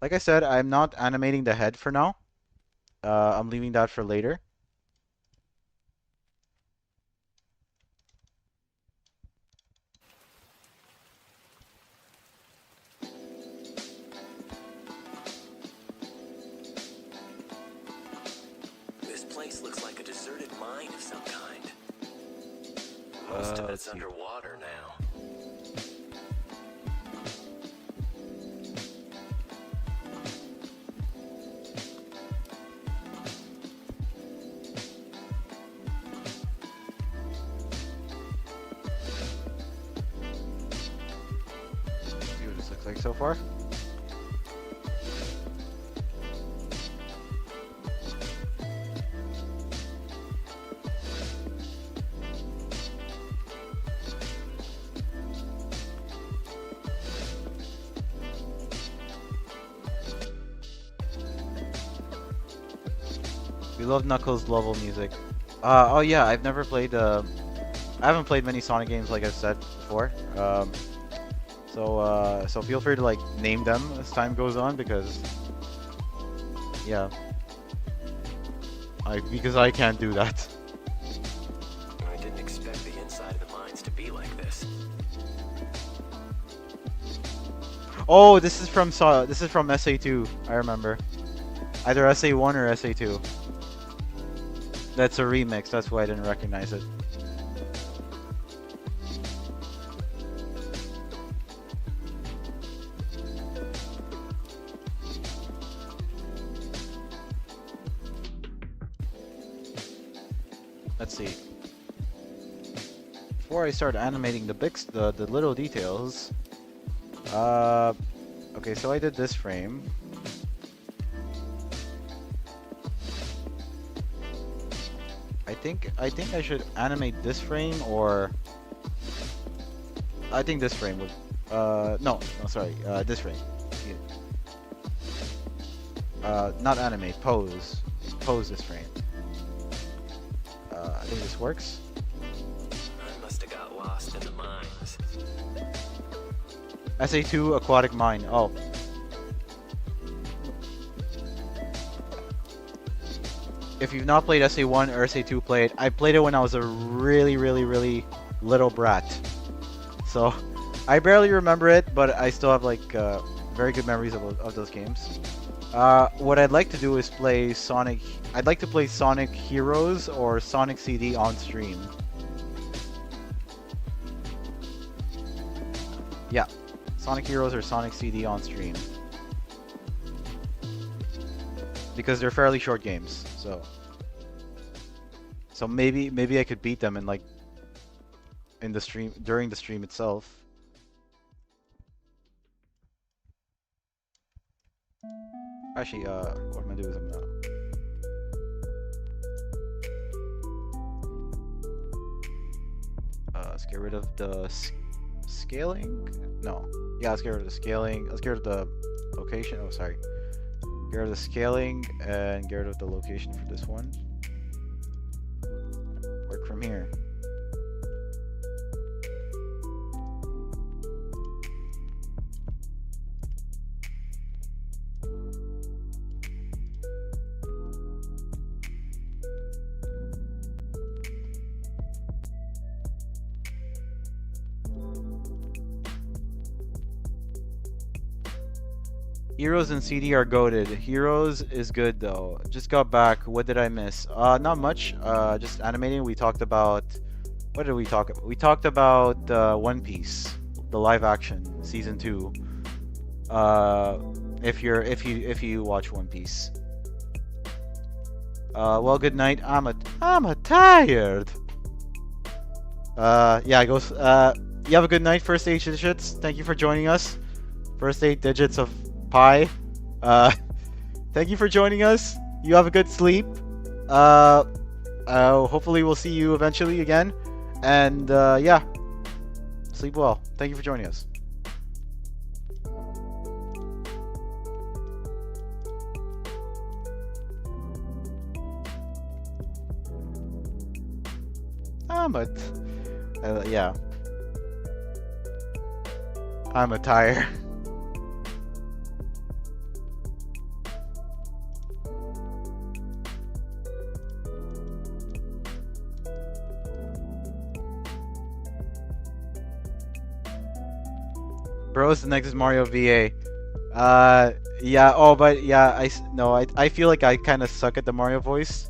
Like I said, I'm not animating the head for now. I'm leaving that for later. This place looks like a deserted mine of some kind. Most of it's underwater now. See what this looks like so far. We love Knuckles level music. Oh yeah, I've never played I haven't played many Sonic games like I've said before. So feel free to like name them as time goes on because yeah, because I can't do that. I didn't expect the inside of the mines to be like this. Oh, this is from SA2. I remember. Either SA1 or SA2. That's a remix. That's why I didn't recognize it. Let's see. Before I start animating the little details, okay, so I did this frame. I think I should animate this frame, or I think this frame would no, sorry, this frame. Not animate, pose this frame. I think this works. I must have got lost in the mines. SA2 aquatic mine. Oh. If you've not played SA1 or SA2, play it. I played it when I was a really little brat. So, I barely remember it, but I still have like very good memories of those games. What I'd like to do is play Sonic. I'd like to play Sonic Heroes or Sonic CD on stream. Yeah, Sonic Heroes or Sonic CD on stream. Because they're fairly short games, so maybe I could beat them in like in the stream during the stream itself. Actually, what I'm gonna do is I'm gonna let's get rid of the scaling. No, yeah, let's get rid of the scaling. Let's get rid of the location. Oh, sorry. Get rid of the scaling and get rid of the location for this one. Work from here. Heroes and CD are goated. Heroes is good though. Just got back. What did I miss? Not much. Just animating. We talked about. What did we talk about? We talked about One Piece, the live action season 2. If you watch One Piece. Well, good night. I'm a tired. Yeah, it goes. You have a good night. First 8 digits. Thank you for joining us. First 8 digits of pi. Thank you for joining us. You have a good sleep. Hopefully we'll see you eventually again. And yeah, sleep well. Thank you for joining us. But yeah, I'm a tire. Bros, the next is Mario VA. Yeah. Oh, but yeah. I feel like I kind of suck at the Mario voice.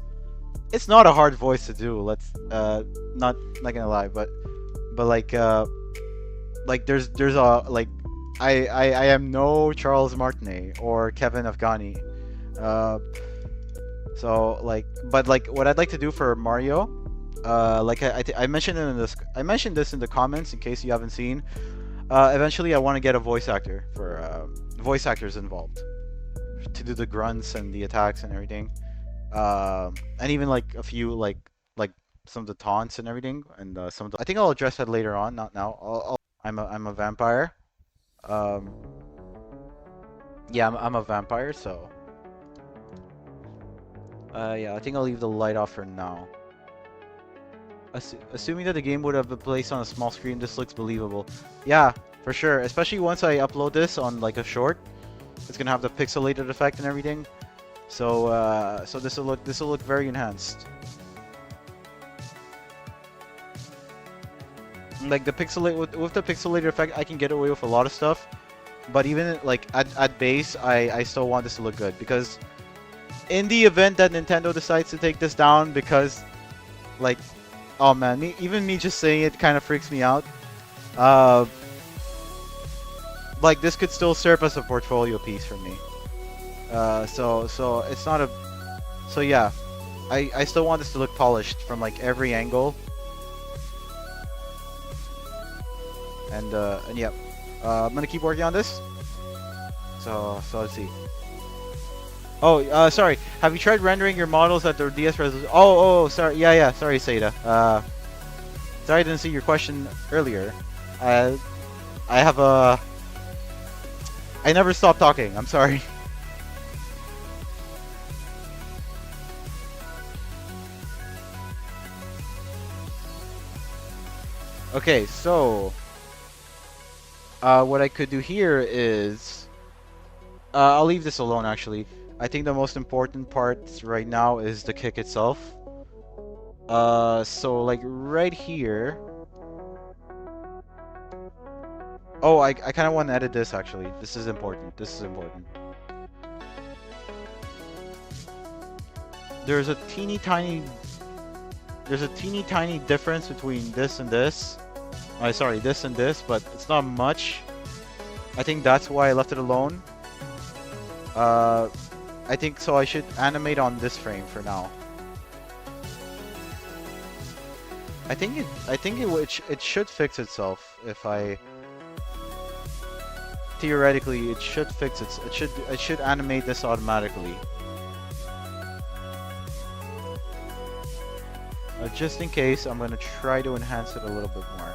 It's not a hard voice to do. Let's not gonna lie, but like there's a like I am no Charles Martinet or Kevin Afghani. So like, but like what I'd like to do for Mario, like I mentioned I mentioned this in the comments in case you haven't seen. Eventually, I want to get a voice actor for voice actors involved to do the grunts and the attacks and everything, and even like a few like some of the taunts and everything, and some of the. I think I'll address that later on, not now. I'm a vampire. Um, yeah, I'm a vampire, so yeah, I think I'll leave the light off for now. Assuming that the game would have been placed on a small screen, this looks believable. Yeah, for sure. Especially once I upload this on like a short, it's gonna have the pixelated effect and everything. So this will look very enhanced. Like the pixelate with the pixelated effect, I can get away with a lot of stuff. But even like at base, I still want this to look good because in the event that Nintendo decides to take this down because like, oh man, even me just saying it kind of freaks me out. Like this could still serve as a portfolio piece for me. So it's not a. So yeah, I still want this to look polished from like every angle. And yeah, I'm gonna keep working on this. So let's see. Oh, sorry. Have you tried rendering your models at the DS resolution? Oh, sorry. Yeah. Sorry, Seda. Sorry I didn't see your question earlier. I have a. I never stop talking. I'm sorry. Okay, so what I could do here is I'll leave this alone actually. I think the most important part right now is the kick itself. So like right here. Oh, I kind of want to edit this actually. This is important. This is important. There's a teeny tiny difference between this and this. Sorry, this and this, but it's not much. I think that's why I left it alone. I think so. I should animate on this frame for now. I think it should fix itself if I. Theoretically, it should fix it. It should animate this automatically. Just in case, I'm gonna try to enhance it a little bit more.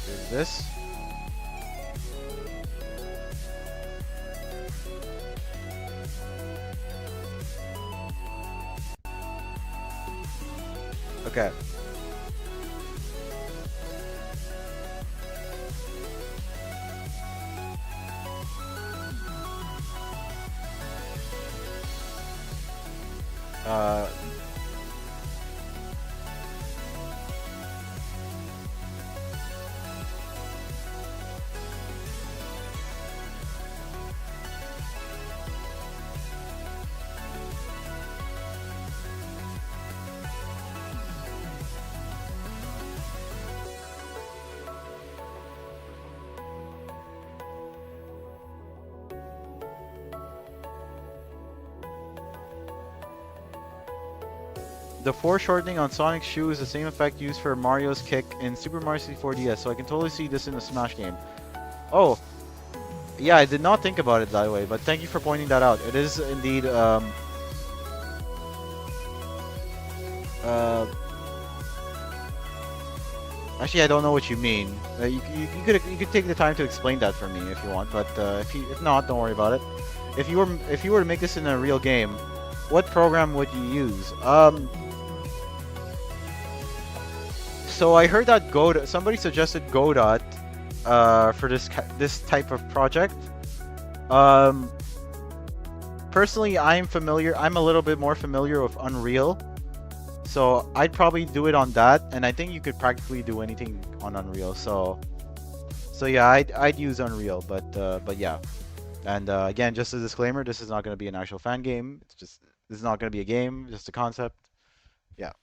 Here's this. Okay. Uh, The foreshortening on Sonic's shoe is the same effect used for Mario's kick in Super Mario 64 DS, so I can totally see this in a Smash game. Oh, yeah, I did not think about it that way, but thank you for pointing that out. It is indeed, actually, I don't know what you mean. You could take the time to explain that for me if you want, but if not, don't worry about it. If you were to make this in a real game, what program would you use? So I heard that Godot. Somebody suggested Godot for this type of project. Personally, I'm a little bit more familiar with Unreal, so I'd probably do it on that. And I think you could practically do anything on Unreal. So yeah, I'd use Unreal, but yeah. And again, just a disclaimer: this is not going to be an actual fan game. This is not going to be a game, just a concept. Yeah.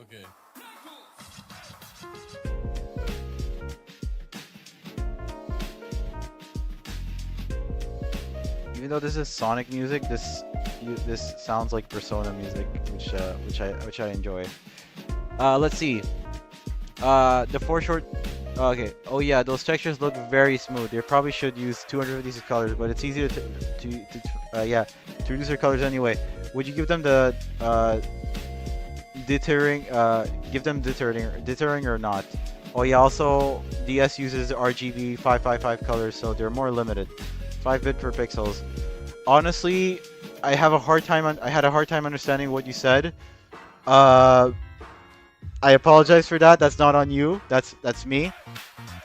Okay. Even though this is Sonic music, this sounds like Persona music, which I enjoy. Let's see. The Okay. Oh yeah, those textures look very smooth. They probably should use 256 colors, but it's easier yeah, to reduce their colors anyway. Would you give them the deterring give them deterring or not? Oh yeah, also DS uses RGB 555 colors, so they're more limited. 5-bit per pixels. Honestly, I had a hard time understanding what you said. Uh I apologize for that. That's not on you. That's me.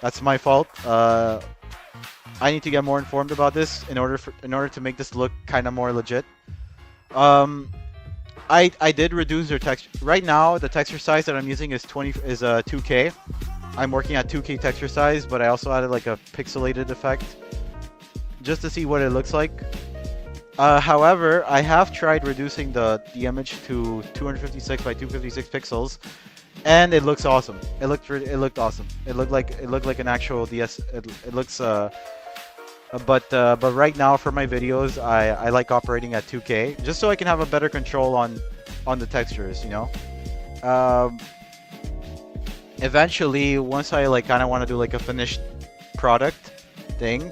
That's my fault. I need to get more informed about this in order to make this look kind of more legit. Um, I did reduce their texture. Right now, the texture size that I'm using is 2K. I'm working at 2K texture size, but I also added like a pixelated effect just to see what it looks like. However, I have tried reducing the image to 256 by 256 pixels, and it looks awesome. It looked awesome. It looked like an actual DS. It looks but right now for my videos, I like operating at 2K just so I can have a better control on the textures, you know. Um, Eventually, once I like kind of want to do like a finished product thing,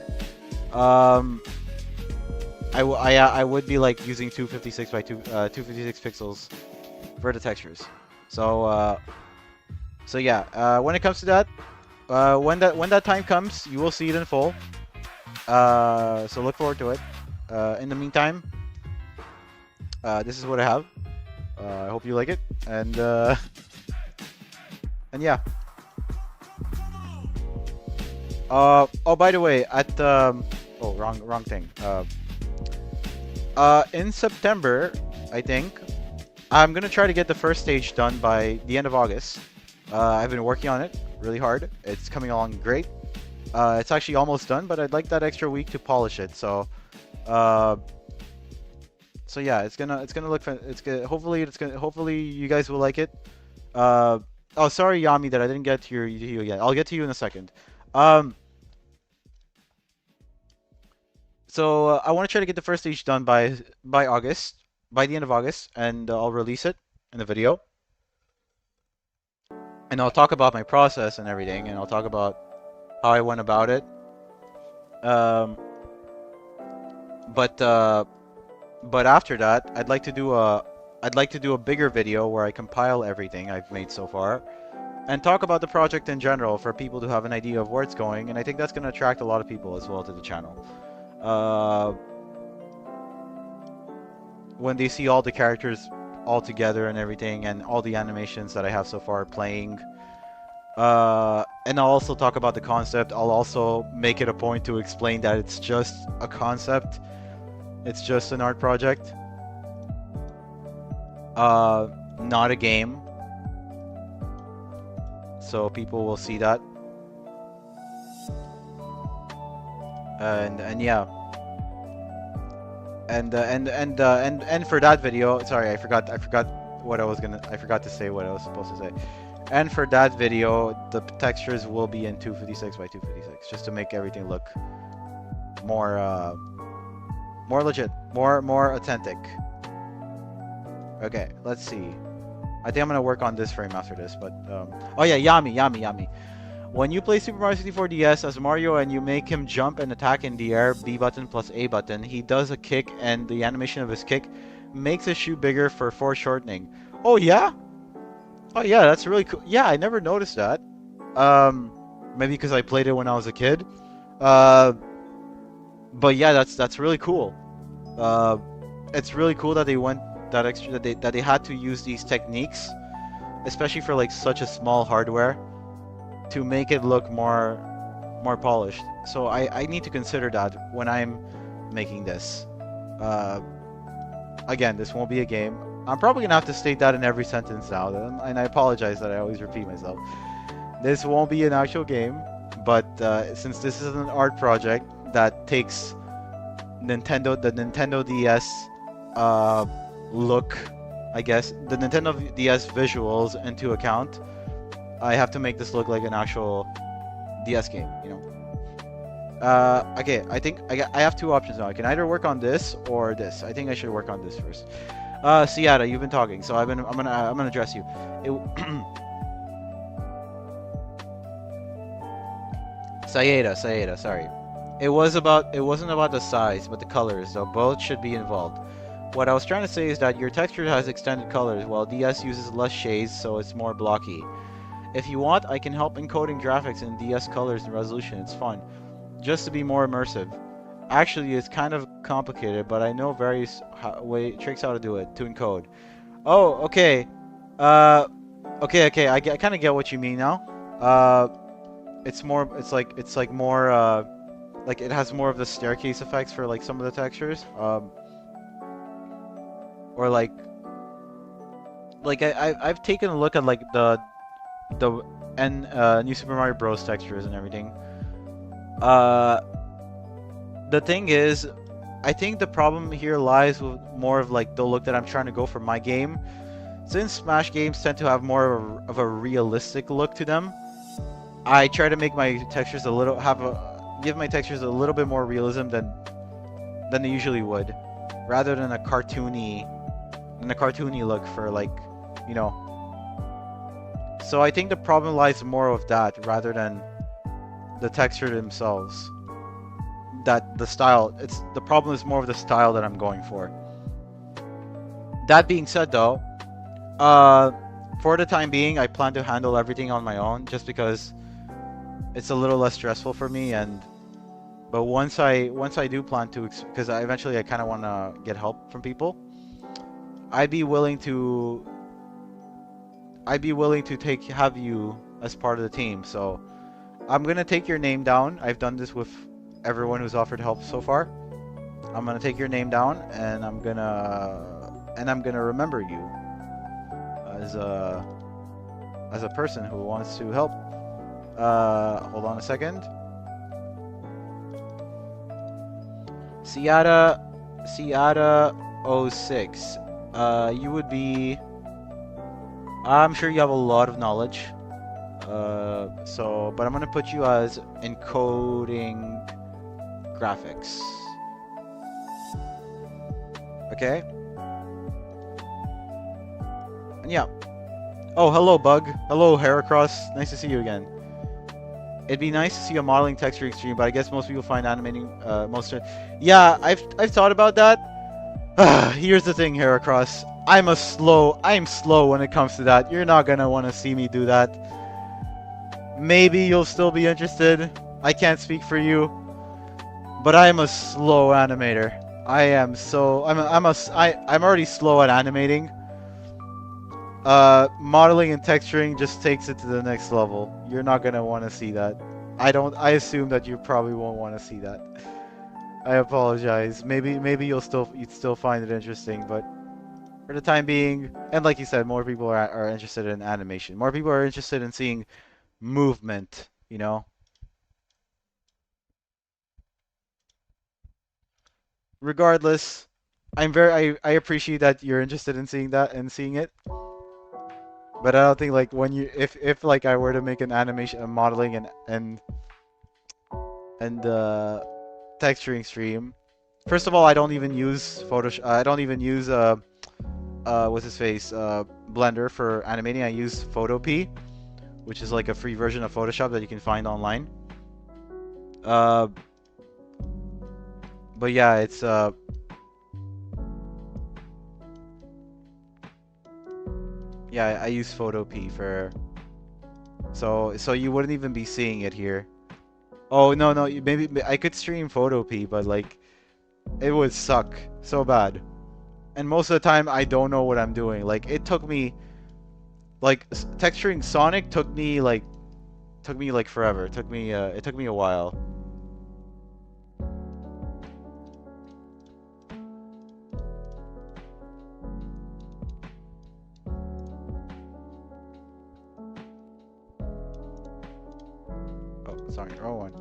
um, I would be like using 256 by 256 pixels for the textures. So so yeah, when it comes to that, when that time comes, you will see it in full. So look forward to it. In the meantime, this is what I have. I hope you like it, and and yeah. Oh, by the way, oh, wrong thing. In September, I think I'm gonna try to get the first stage done by the end of August. I've been working on it really hard. It's coming along great. It's actually almost done, but I'd like that extra week to polish it. So, uh, so yeah, it's gonna look hopefully you guys will like it. Oh, sorry, Yami, that I didn't get to you yet. I'll get to you in a second. Um, so I want to try to get the first stage done by August, by the end of August, and I'll release it in the video. And I'll talk about my process and everything, and I'll talk about how I went about it. Um, but uh, but after that, I'd like to do a bigger video where I compile everything I've made so far and talk about the project in general for people to have an idea of where it's going. And I think that's going to attract a lot of people as well to the channel. Uh, when they see all the characters all together and everything, and all the animations that I have so far playing. And I'll also talk about the concept. I'll also make it a point to explain that it's just a concept. It's just an art project. Not a game. So people will see that. And yeah. And for that video, sorry, I forgot I forgot to say what I was supposed to say. And for that video, the textures will be in 256 by 256, just to make everything look more more legit, more authentic. Okay, let's see. I think I'm gonna work on this frame after this, but oh yeah, Yami. When you play Super Mario 64 DS as Mario and you make him jump and attack in the air, B button plus A button, he does a kick, and the animation of his kick makes his shoe bigger for foreshortening. Oh yeah? Oh yeah, that's really cool. Yeah, I never noticed that. Maybe because I played it when I was a kid. But yeah, that's really cool. It's really cool that they went that extra that they had to use these techniques, especially for like such a small hardware, to make it look more polished. So I need to consider that when I'm making this. Again, this won't be a game. I'm probably gonna have to state that in every sentence now, and I apologize that I always repeat myself. This won't be an actual game, but since this is an art project that takes the Nintendo DS look, I guess, the Nintendo DS visuals into account, I have to make this look like an actual DS game, you know. Okay, I think I have two options now. I can either work on this or this. I think I should work on this first. Seattle, you've been talking, so I'm gonna address you. Saeda, sorry. It wasn't about the size, but the colors, though both should be involved. What I was trying to say is that your texture has extended colors, while DS uses less shades, so it's more blocky. If you want, I can help encoding graphics in DS colors and resolution. It's fun, just to be more immersive. Actually, it's kind of complicated, but I know various tricks how to do it to encode. Oh, okay. Uh, okay. I kind of get what you mean now. Uh, it's more. It's like more. Like it has more of the staircase effects for like some of the textures. Or like I've taken a look at like the New Super Mario Bros. Textures and everything. Uh, the thing is, I think the problem here lies with more of like the look that I'm trying to go for my game. Since Smash games tend to have more of a realistic look to them, I try to make my textures give my textures a little bit more realism than they usually would, rather than a cartoony look for like, you know. So I think the problem lies more with that rather than the texture themselves. That the style, the problem is more of the style that I'm going for. That being said, though, for the time being, I plan to handle everything on my own, just because it's a little less stressful for me. But once I do plan to, because eventually I kind of want to get help from people, I'd be willing to have you as part of the team. So I'm gonna take your name down. I've done this with everyone who's offered help so far. I'm gonna take your name down, and I'm gonna remember you as a person who wants to help. Hold on a second. Seata 06. You would be. I'm sure you have a lot of knowledge. But I'm gonna put you as encoding graphics. Okay. And yeah. Oh, hello, Bug. Hello, Heracross. Nice to see you again. It'd be nice to see a modeling texture extreme, but I guess most people find animating Yeah, I've thought about that. Here's the thing, Heracross. I'm slow when it comes to that. You're not gonna want to see me do that. Maybe you'll still be interested. I can't speak for you, but I'm a slow animator. I'm already slow at animating. Modeling and texturing just takes it to the next level. You're not gonna want to see that. I assume that you probably won't want to see that. I apologize. Maybe you'd still find it interesting, but for the time being, and like you said, more people are interested in animation. More people are interested in seeing movement, you know? Regardless, I appreciate that you're interested in seeing that and seeing it. But I don't think like when you if like I were to make an animation, a modeling and texturing stream. First of all, I don't even use Photoshop. I don't even use what's his face Blender for animating. I use Photopea, which is like a free version of Photoshop that you can find online. Uh, but yeah, it's yeah, I use Photopea for so you wouldn't even be seeing it here. Oh no, maybe I could stream Photopea, but like it would suck so bad. And most of the time I don't know what I'm doing. Like it took me like texturing Sonic took me like forever. It took me a while. Oh, sorry, wrong one.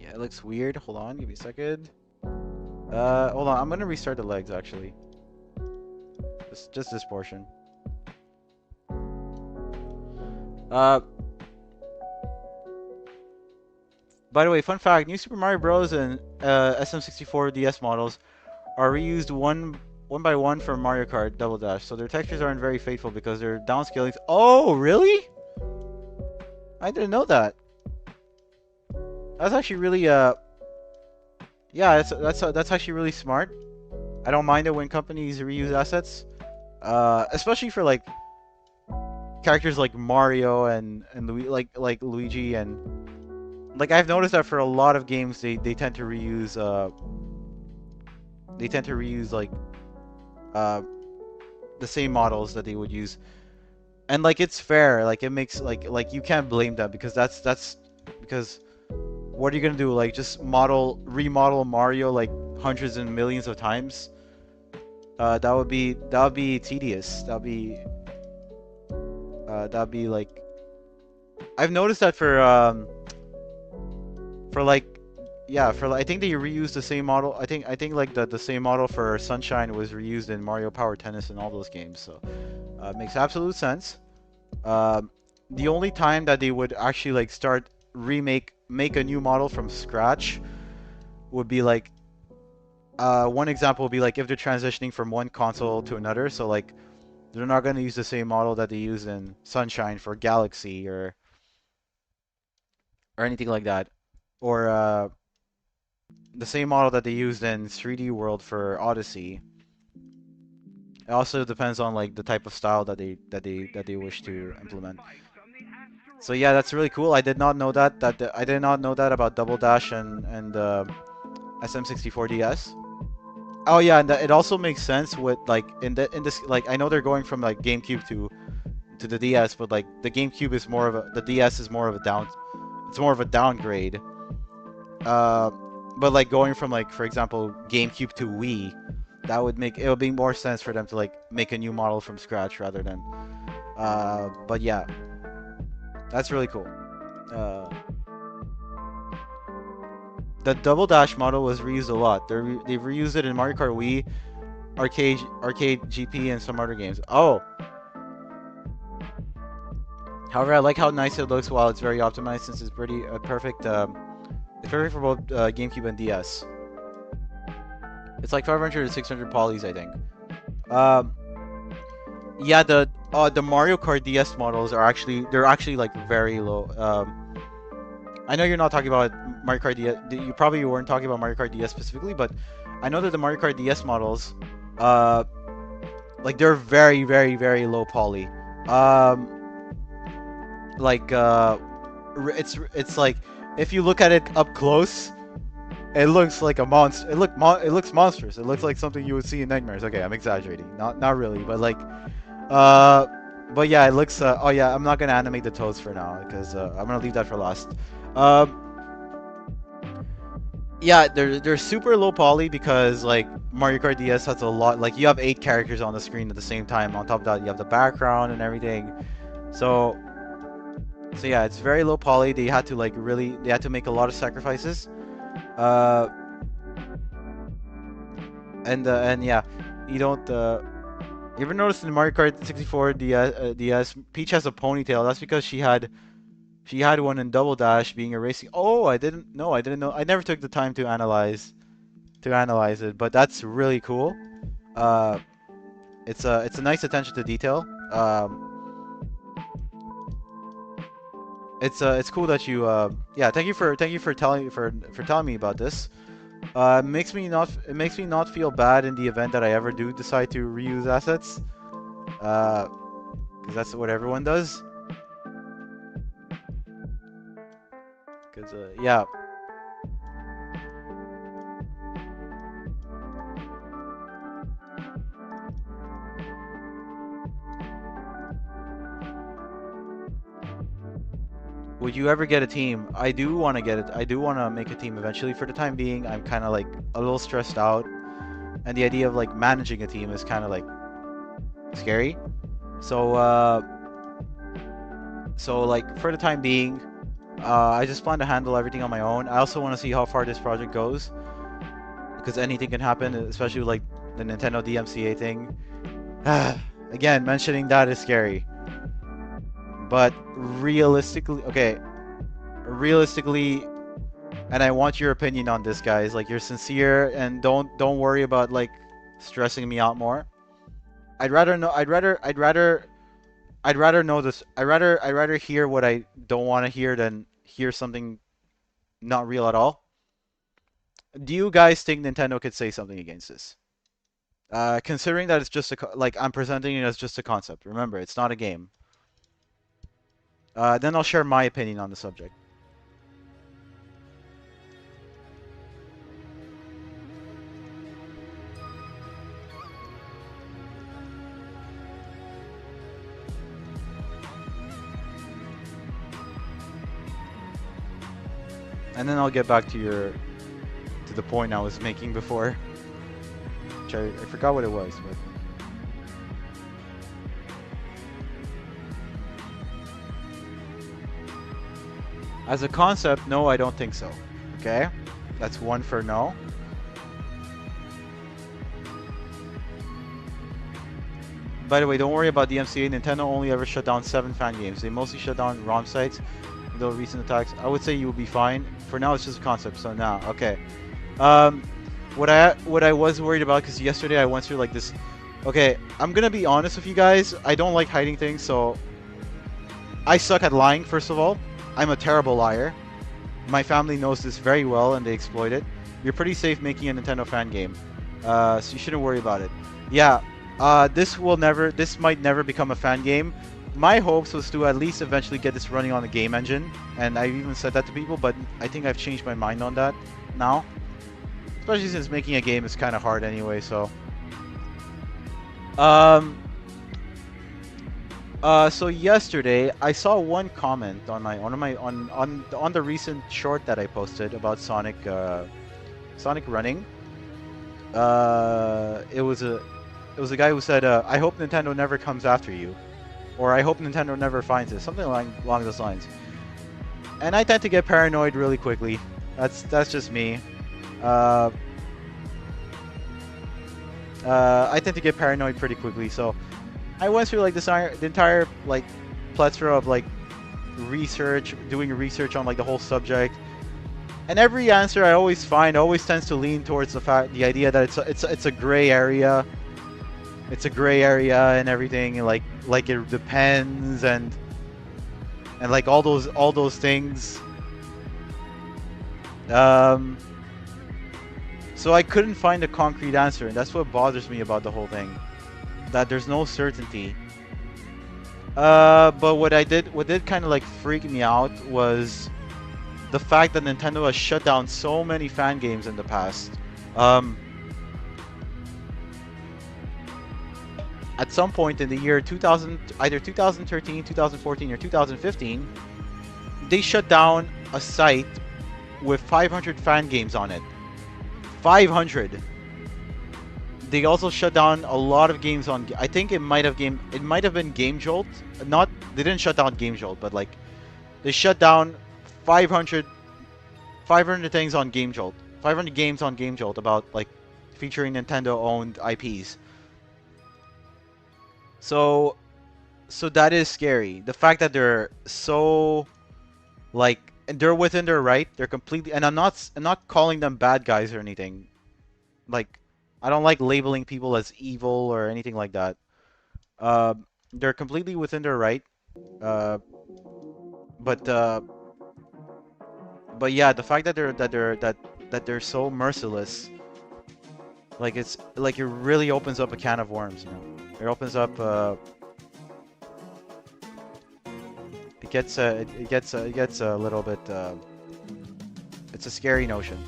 Yeah, it looks weird. Hold on, give me a second. Hold on. I'm gonna restart the legs actually. Just this portion. Uh, by the way, fun fact: New Super Mario Bros. And SM64 DS models are reused one by one from Mario Kart Double Dash, so their textures aren't very faithful because they're downscaling. Oh, really? I didn't know that. That's actually really yeah, that's actually really smart. I don't mind it when companies reuse assets, especially for like characters like Mario and like Luigi and like I've noticed that for a lot of games they tend to reuse like uh the same models that they would use, and like it's fair, like it makes like you can't blame them because that's because what are you gonna do, like just remodel Mario like hundreds and millions of times? That would be tedious. That'd be like I've noticed that for like yeah, for I think they reused the same model. I think like the same model for Sunshine was reused in Mario Power Tennis and all those games. So it makes absolute sense. Um, the only time that they would actually like start make a new model from scratch would be like one example would be like if they're transitioning from one console to another. So like they're not gonna use the same model that they use in Sunshine for Galaxy or anything like that, or the same model that they used in 3D World for Odyssey. It also depends on like the type of style that they wish to implement. So yeah, that's really cool. I did not know that. I did not know that about Double Dash and SM64 DS. Oh yeah, and it also makes sense with like in this like I know they're going from like GameCube to the DS, but like the GameCube is more of a the DS is more of a it's more of a downgrade. Uh, but like going from like for example GameCube to Wii, that would make it would be more sense for them to like make a new model from scratch rather than. But yeah, that's really cool. Uh, the Double Dash model was reused a lot. They've reused it in Mario Kart Wii, Arcade GP, and some other games. Oh, however, I like how nice it looks while it's very optimized since it's pretty perfect. It's perfect for both GameCube and DS. It's like 500 to 600 polys, I think. Um, yeah, the Mario Kart DS models they're actually like very low. I know you're not talking about Mario Kart DS. You probably weren't talking about Mario Kart DS specifically, but I know that the Mario Kart DS models, uh, like they're very, very, very low poly. Um, like it's like if you look at it up close, it looks like a monster. It looks monstrous. It looks like something you would see in nightmares. Okay, I'm exaggerating. Not really, but like uh, but yeah, it looks. Oh yeah, I'm not gonna animate the toads for now because I'm gonna leave that for last. Um, yeah, they're super low poly because like Mario Kart DS has a lot. Like you have 8 characters on the screen at the same time. On top of that, you have the background and everything. So so yeah, it's very low poly. They had to make a lot of sacrifices. Uh, and yeah, you don't. You ever notice in Mario Kart 64 DS, Peach has a ponytail? That's because she had one in Double Dash being a racing. Oh, I didn't know. I didn't know. I never took the time to analyze it, but that's really cool. Uh, it's a nice attention to detail. It's cool that you yeah. Thank you for telling me about this. It makes me not feel bad in the event that I ever do decide to reuse assets. Because that's what everyone does. Because yeah. Would you ever get a team? I do want to get it. I do want to make a team eventually. For the time being, I'm kind of like a little stressed out, and the idea of like managing a team is kind of like scary. So so like for the time being, I just plan to handle everything on my own. I also want to see how far this project goes, because anything can happen, especially with like the Nintendo DMCA thing. Again, mentioning that is scary. But realistically, okay, realistically, and I want your opinion on this, guys. Like, you're sincere, and don't worry about like stressing me out more. I'd rather know. I'd rather know this. I'd rather hear what I don't want to hear than hear something not real at all. Do you guys think Nintendo could say something against this? Considering that it's just like I'm presenting it as just a concept. Remember, it's not a game. Then I'll share my opinion on the subject. And then I'll get back to the point I was making before. Which I forgot what it was, but as a concept, no, I don't think so. Okay? That's one for no. By the way, don't worry about the MCA. Nintendo only ever shut down 7 fan games. They mostly shut down ROM sites, though recent attacks. I would say you will be fine. For now, it's just a concept, so now, okay. What I was worried about, because yesterday I went through like this. Okay, I'm gonna be honest with you guys. I don't like hiding things, so I suck at lying. First of all, I'm a terrible liar. My family knows this very well, and they exploit it. You're pretty safe making a Nintendo fan game, so you shouldn't worry about it. Yeah, this might never become a fan game. My hopes was to at least eventually get this running on the game engine, and I've even said that to people, but I think I've changed my mind on that now. Especially since making a game is kind of hard anyway, so. So yesterday I saw one comment on on the recent short that I posted about Sonic running. It was a guy who said, "I hope Nintendo never comes after you," or "I hope Nintendo never finds it," something along those lines. And I tend to get paranoid really quickly. That's just me. I tend to get paranoid pretty quickly, so I went through like the entire like plethora of like doing research on like the whole subject, and every answer I always find always tends to lean towards the idea that it's a gray area. It's a gray area and everything, and like it depends and like all those things. So I couldn't find a concrete answer, and that's what bothers me about the whole thing. That there's no certainty. But what did kind of like freak me out was the fact that Nintendo has shut down so many fan games in the past. At some point in the year 2000, either 2013, 2014, or 2015, they shut down a site with 500 fan games on it. 500. They also shut down a lot of games on. I think it might have been Game Jolt. They didn't shut down Game Jolt, but like they shut down 500 things on Game Jolt. 500 games on Game Jolt about like featuring Nintendo-owned IPs. So that is scary. The fact that they're so like, and they're within their right. They're completely, and I'm not calling them bad guys or anything. Like, I don't like labeling people as evil or anything like that. They're completely within their right. But yeah, the fact that they're so merciless, like it really opens up a can of worms, you know. It opens up. It gets a little bit. It's a scary notion.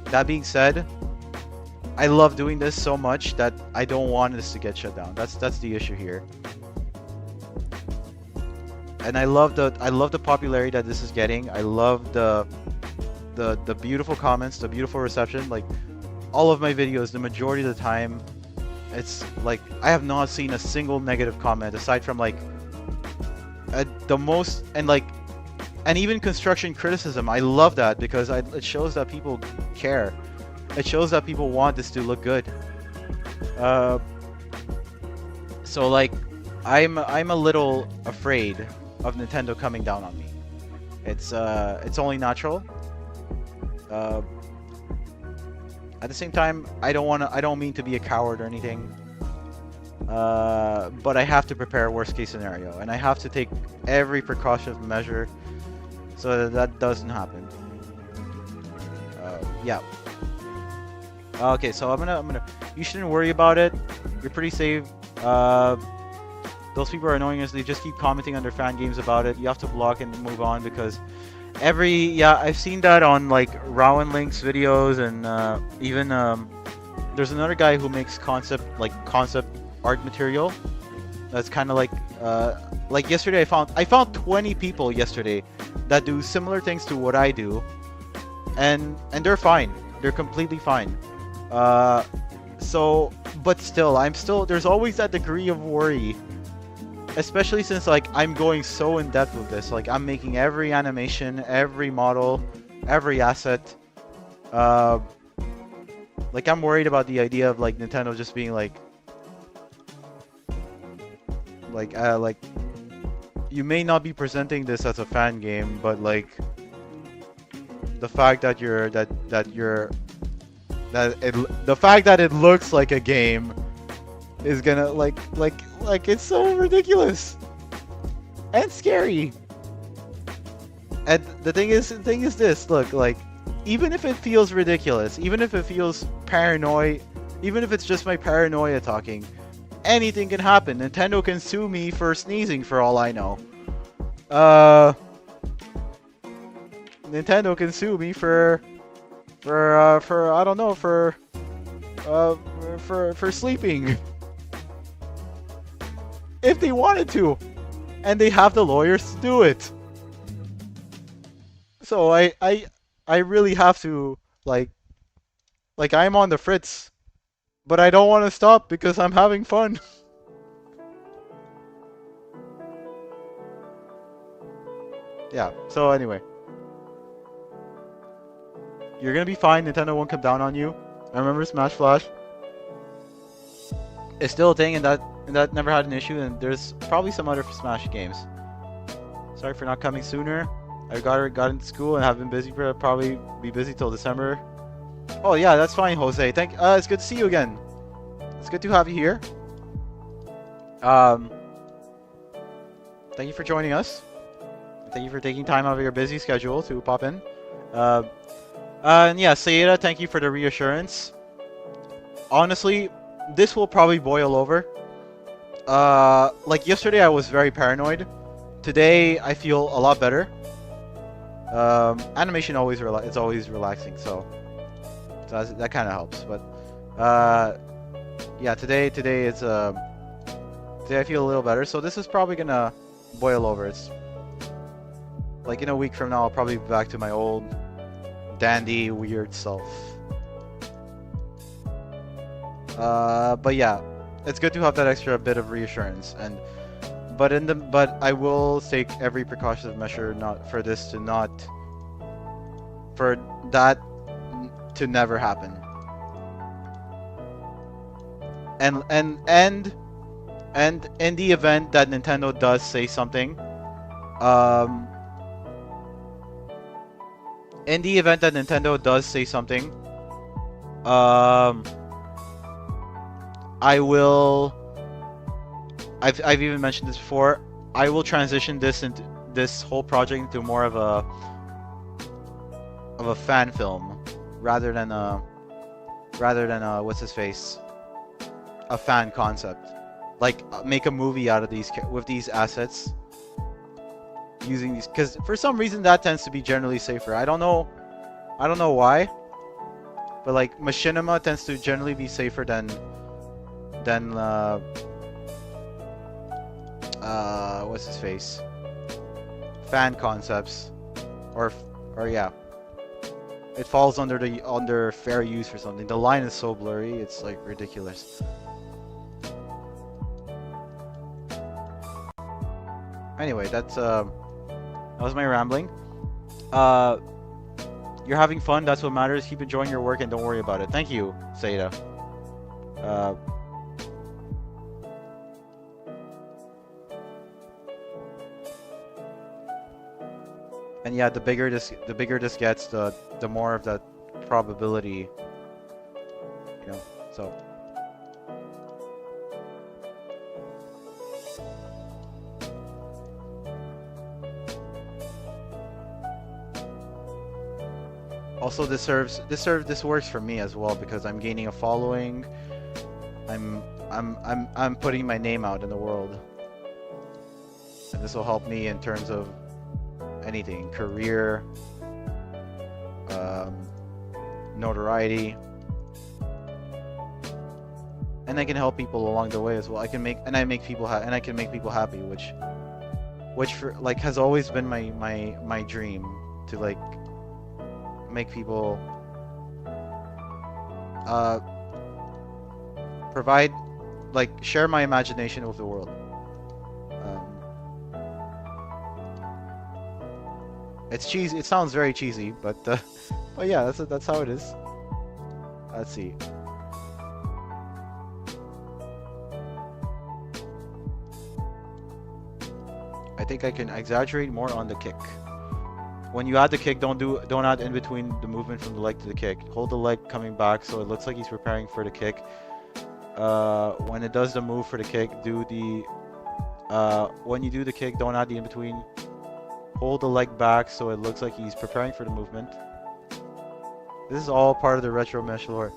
That being said, I love doing this so much that I don't want this to get shut down. That's the issue here. And I love the popularity that this is getting. I love the beautiful comments, the beautiful reception. Like all of my videos, the majority of the time, it's like I have not seen a single negative comment aside from like the most, and even construction criticism. I love that because it shows that people care. It shows that people want this to look good. So like I'm a little afraid of Nintendo coming down on me. It's only natural. Uh, at the same time, I don't mean to be a coward or anything. But I have to prepare a worst case scenario, and I have to take every precautionary measure so that that doesn't happen. Yeah. Okay, so I'm gonna. You shouldn't worry about it. You're pretty safe. Uh, those people are annoying us. They just keep commenting on their fan games about it. You have to block and move on because yeah, I've seen that on like Rowan Link's videos and even there's another guy who makes concept art material. That's kind of like yesterday I found 20 people yesterday that do similar things to what I do, and they're fine. They're completely fine. So, but still, there's always that degree of worry, especially since like I'm going so in depth with this. Like I'm making every animation, every model, every asset. Uh, like I'm worried about the idea of like Nintendo just being like you may not be presenting this as a fan game, but like the fact that the fact that it looks like a game is gonna like it's so ridiculous and scary. And the thing is this, look, like even if it feels ridiculous, even if it feels paranoid, even if it's just my paranoia talking, anything can happen. Nintendo can sue me for sneezing for all I know. Nintendo can sue me for I don't know, for sleeping if they wanted to, and they have the lawyers to do it. So I really have to like I'm on the fritz, but I don't want to stop because I'm having fun. Yeah. So anyway, you're gonna be fine. Nintendo won't come down on you. I remember Smash Flash. It's still a thing, and that never had an issue. And there's probably some other Smash games. Sorry for not coming sooner. I got into school and have been busy for probably be busy till December. Oh yeah, that's fine, Jose. It's good to see you again. It's good to have you here. Um, thank you for joining us. Thank you for taking time out of your busy schedule to pop in. And yeah, Sayeda, thank you for the reassurance. Honestly, this will probably boil over. Like yesterday I was very paranoid. Today I feel a lot better. Animation it's always relaxing, so that kind of helps. But yeah, today I feel a little better. So this is probably gonna boil over. It's like in a week from now I'll probably be back to my old dandy weird self. But yeah, it's good to have that extra bit of reassurance, but I will take every precautionary measure for that to never happen. And in the event that Nintendo does say something, in the event that Nintendo does say something, I will. I've even mentioned this before. I will transition this whole project into more of a fan film, rather than what's his face, a fan concept. Like make a movie out of with these assets, using these, because for some reason that tends to be generally safer. I don't know why, but like machinima tends to generally be safer than what's his face, fan concepts, or yeah, it falls under fair use or something. The line is so blurry, it's like ridiculous. Anyway, that was my rambling. You're having fun, that's what matters. Keep enjoying your work and don't worry about it. Thank you, Seda. And yeah, the bigger this gets, the more of that probability, you know. So also this works for me as well because I'm gaining a following. I'm putting my name out in the world, and this will help me in terms of anything, career, um, notoriety, and I can help people along the way as well. I can make people happy, which for like has always been my dream to like make people uh provide like share my imagination with the world. It's cheesy. It sounds very cheesy, but yeah, that's how it is. Let's see. I think I can exaggerate more on the kick. When you add the kick, don't add in between the movement from the leg to the kick. Hold the leg coming back so it looks like he's preparing for the kick. When it does the move for the kick, when you do the kick, don't add the in between. Hold the leg back so it looks like he's preparing for the movement. This is all part of the retro mesh lore.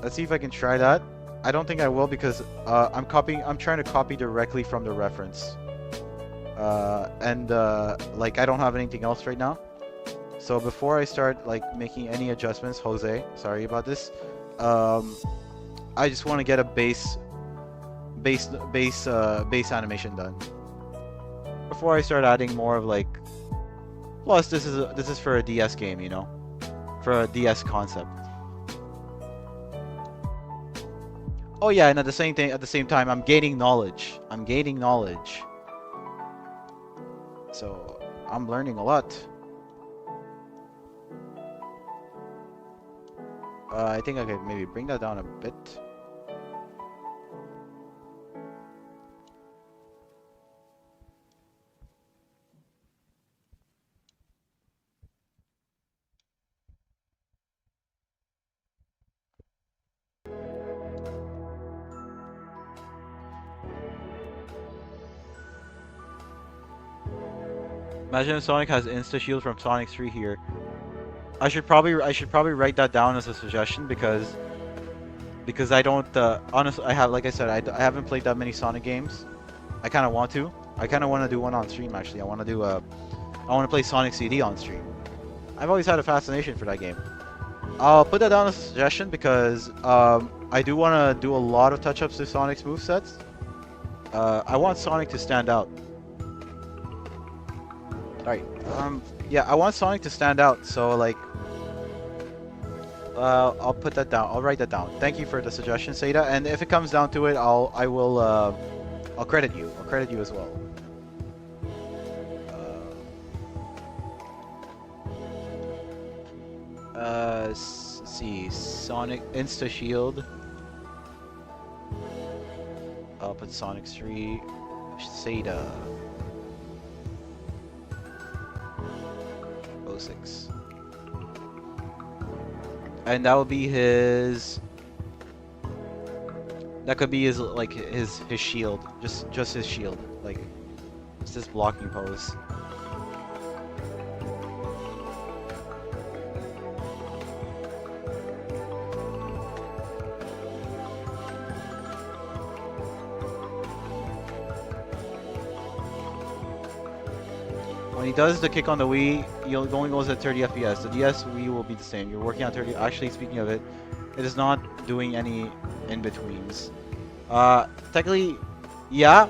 Let's see if I can try that. I don't think I will because I'm trying to copy directly from the reference. Like I don't have anything else right now. So before I start like making any adjustments, Jose, sorry about this. I just want to get a base animation done before I start adding more of like. Plus, this is for a DS game, you know, for a DS concept. Oh yeah, and at the same time, I'm gaining knowledge. So I'm learning a lot. I think I could maybe bring that down a bit. Imagine if Sonic has insta shield from Sonic 3 here. I should probably write that down as a suggestion because I don't honestly I have like I said I haven't played that many Sonic games. I kind of want to. I kind of want to do one on stream actually. I want to play Sonic CD on stream. I've always had a fascination for that game. I'll put that down as a suggestion because I do want to do a lot of touch-ups to Sonic's movesets. I want Sonic to stand out. Alright, yeah, I want Sonic to stand out, so like, I'll put that down. I'll write that down. Thank you for the suggestion, Seda. And if it comes down to it, I'll credit you. I'll credit you as well. Let's see, Sonic Insta Shield. I'll put Sonic 3, Seda. 06. And that would be his. That could be his like his shield, just his shield, like it's this blocking pose. When he does the kick on the Wii, he only goes at 30 FPS. The DS Wii will be the same. You're working on 30. Actually, speaking of it, it is not doing any in-betweens. Technically, yeah.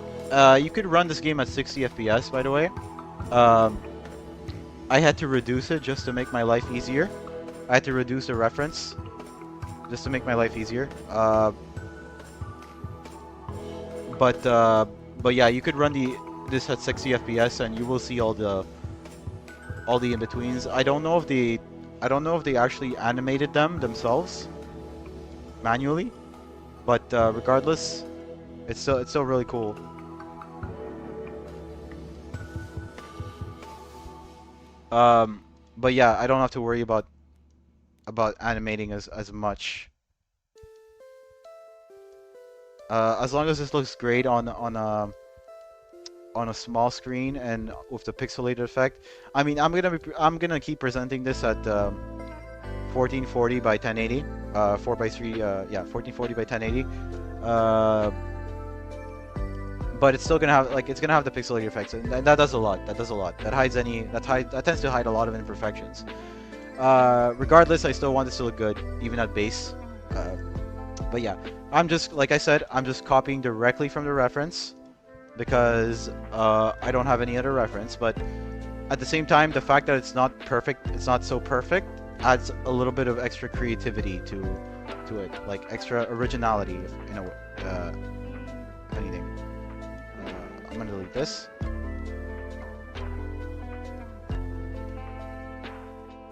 You could run this game at 60 FPS, by the way. I had to reduce it just to make my life easier. I had to reduce the reference just to make my life easier. But yeah, you could run this at 60 FPS and you will see all the in-betweens. I don't know if they actually animated them themselves manually, but regardless, it's still really cool. Um, but yeah, I don't have to worry about animating as much. As long as this looks great on a small screen and with the pixelated effect. I mean, I'm gonna keep presenting this at 1440 by 1080, 4 by 3, yeah, 1440 by 1080. Uh, but it's still gonna have it's gonna have the pixelated effects, and that does a lot. That does a lot. That tends to hide a lot of imperfections. Regardless, I still want this to look good, even at base. But yeah, I'm just like I said, I'm just copying directly from the reference because I don't have any other reference. But at the same time, the fact that it's not perfect, it's not so perfect, adds a little bit of extra creativity to it, like extra originality, if anything. I'm gonna delete this.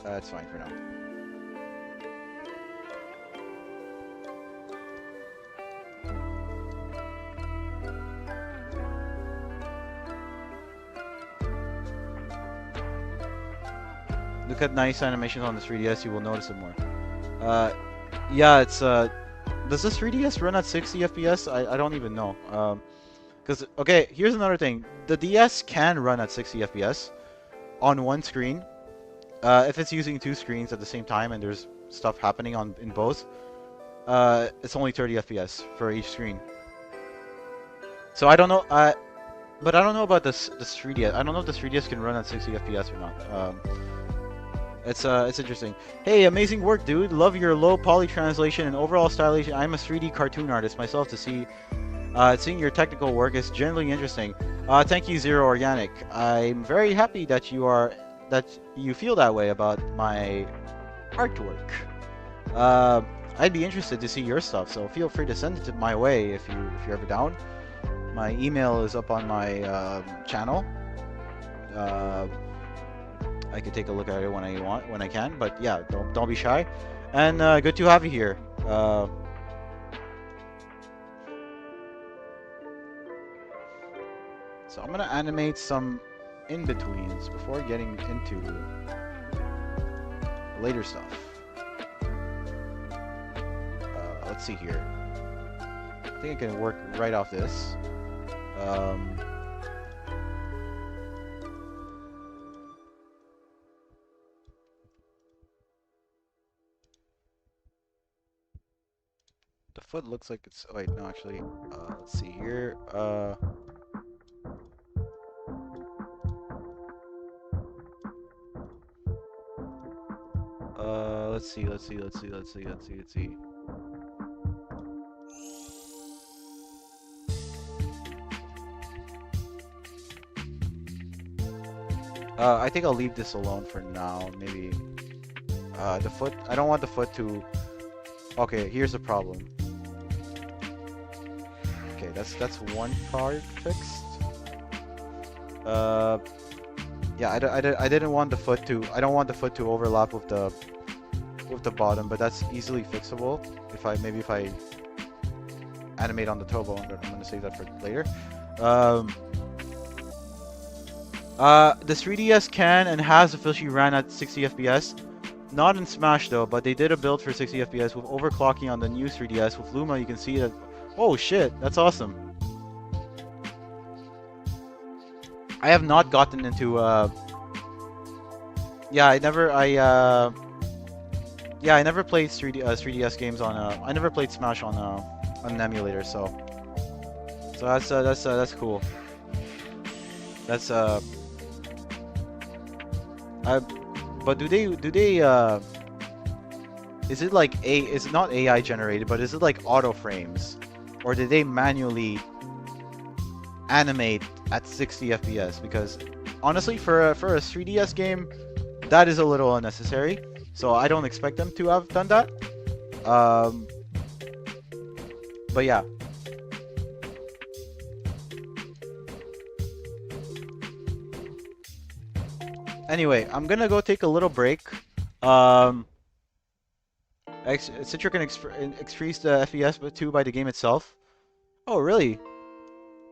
That's fine for now. Look at nice animations on the 3DS, you will notice it more. Yeah, it's does this 3DS run at 60 FPS? I don't even know. Because okay, here's another thing. The DS can run at 60 FPS on one screen. If it's using two screens at the same time and there's stuff happening in both, it's only 30 FPS for each screen. So I don't know. But I don't know about this 3DS. I don't know if the 3DS can run at 60 FPS or not. It's interesting. Hey, amazing work, dude. Love your low poly translation and overall stylization. I'm a 3D cartoon artist myself. Seeing your technical work is generally interesting. Thank you, Zero Organic. I'm very happy that you feel that way about my artwork. I'd be interested to see your stuff, so feel free to send it my way if you're ever down. My email is up on my channel. I could take a look at it when I can. But yeah, don't be shy. And good to have you here. So I'm gonna animate some in-betweens before getting into later stuff. Let's see here. I think I can work right off this. The foot looks like it's... Oh, wait, no, actually. Let's see here. Let's see. I think I'll leave this alone for now. Maybe the foot. I don't want the foot to. Okay, here's the problem. Okay, that's one part fixed. Yeah, I didn't want the foot to. I don't want the foot to overlap with the bottom, but that's easily fixable. If I animate on the toe bone, but I'm gonna save that for later. The 3DS can and has officially ran at 60 FPS. Not in Smash though, but they did a build for 60 FPS with overclocking on the new 3DS. With Luma, you can see that. Oh shit, that's awesome. I have not gotten into. Yeah, I never played 3DS games on. I never played Smash on an emulator, so that's cool. That's but do they is it like is it not AI generated, but is it like auto frames, or did they manually animate at 60 FPS? Because honestly, for a 3DS game, that is a little unnecessary. So I don't expect them to have done that. But yeah. Anyway, I'm gonna go take a little break. Citra can increase the FPS but 2 by the game itself. Oh, really?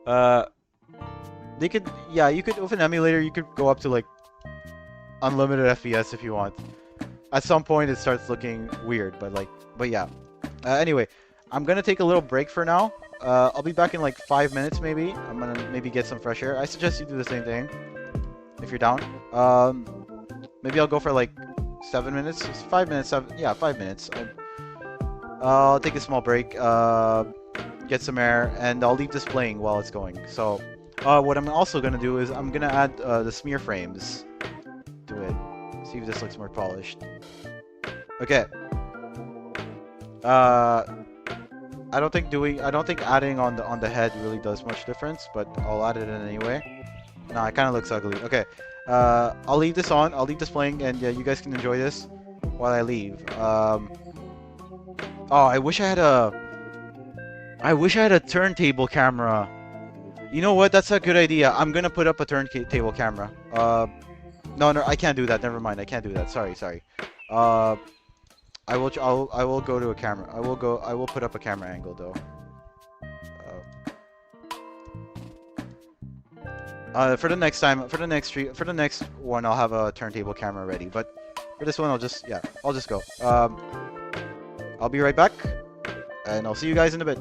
They could, yeah, you could, with an emulator, you could go up to like unlimited FPS if you want. At some point, it starts looking weird, but yeah. Anyway, I'm gonna take a little break for now. I'll be back in like 5 minutes maybe. I'm gonna maybe get some fresh air. I suggest you do the same thing if you're down. Maybe I'll go for like 7 minutes. 5 minutes. Yeah, 5 minutes. I'll take a small break. Get some air, and I'll leave this playing while it's going. So, what I'm also gonna do is I'm gonna add the smear frames to it. See if this looks more polished. Okay. I don't think adding on the head really does much difference, but I'll add it in anyway. Nah, it kind of looks ugly. Okay. I'll leave this on. I'll leave this playing, and you guys can enjoy this while I leave. Oh, I wish I had a turntable camera. You know what? That's a good idea. I'm gonna put up a turntable camera. No, I can't do that. Never mind. I can't do that. Sorry. I will go to a camera. I will put up a camera angle though. For the next time, for the next one, I'll have a turntable camera ready. But for this one, I'll just go. I'll be right back, and I'll see you guys in a bit.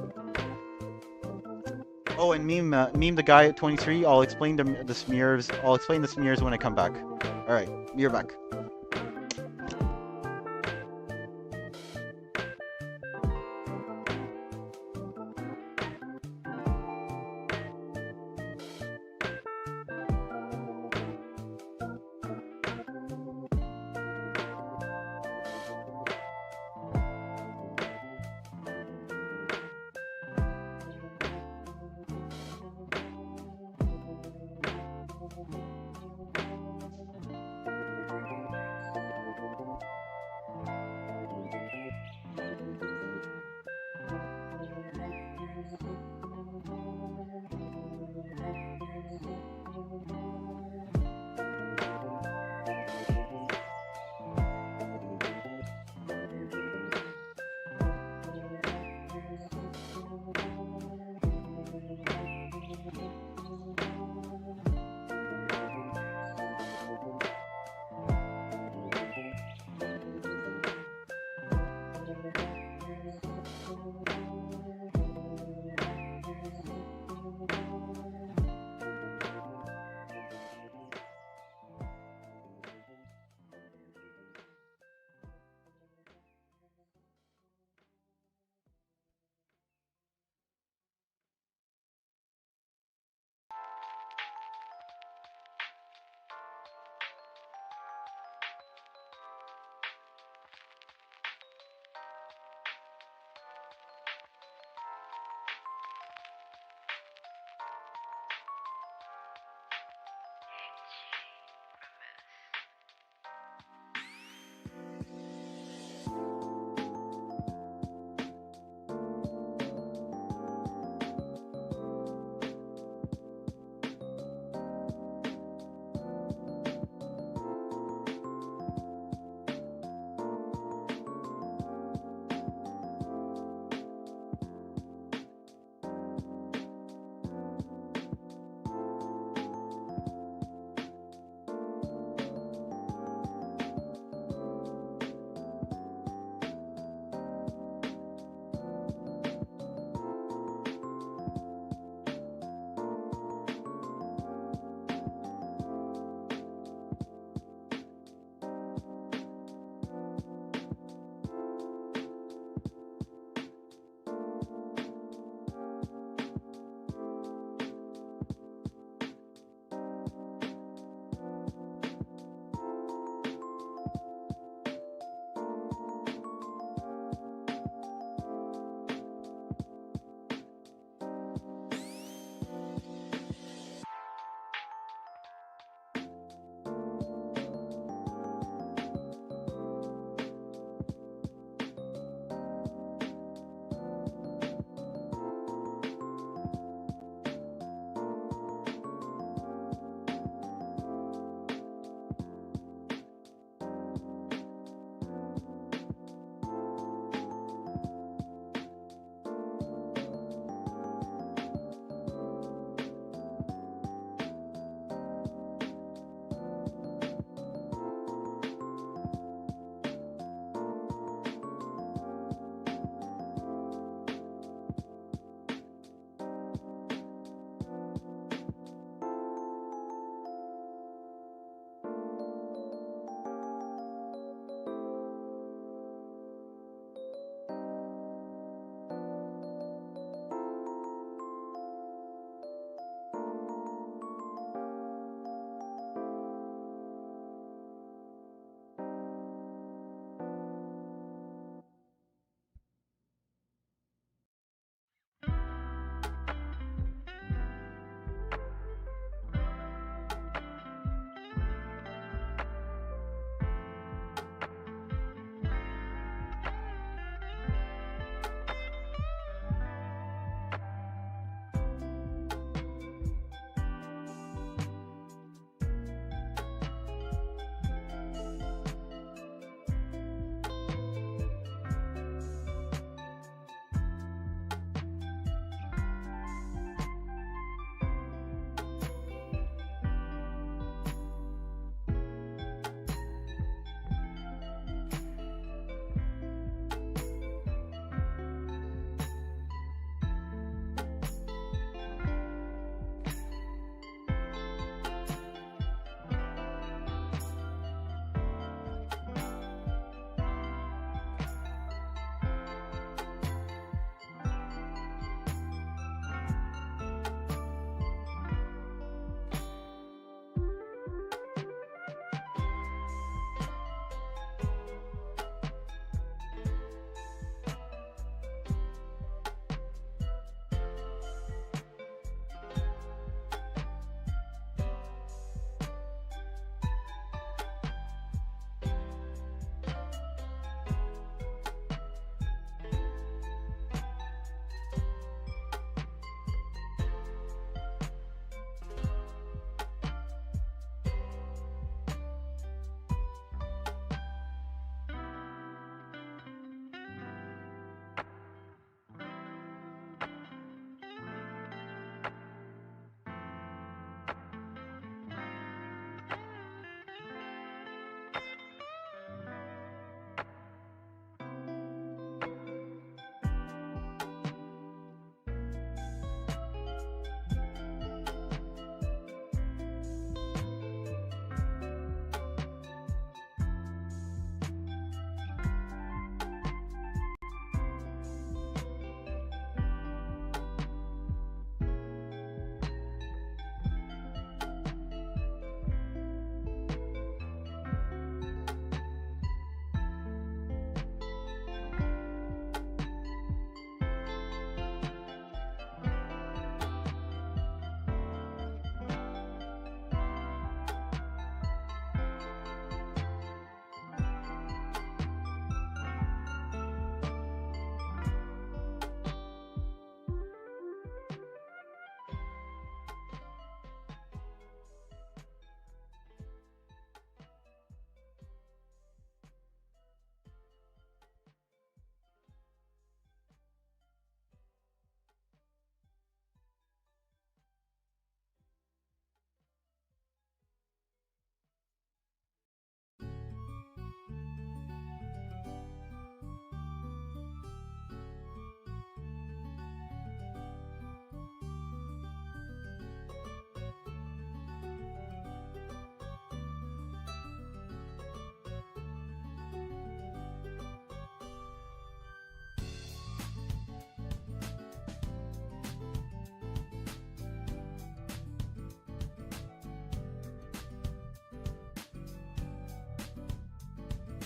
Oh, and meme the guy at 23. I'll explain the smears. I'll explain the smears when I come back. All right, you're back.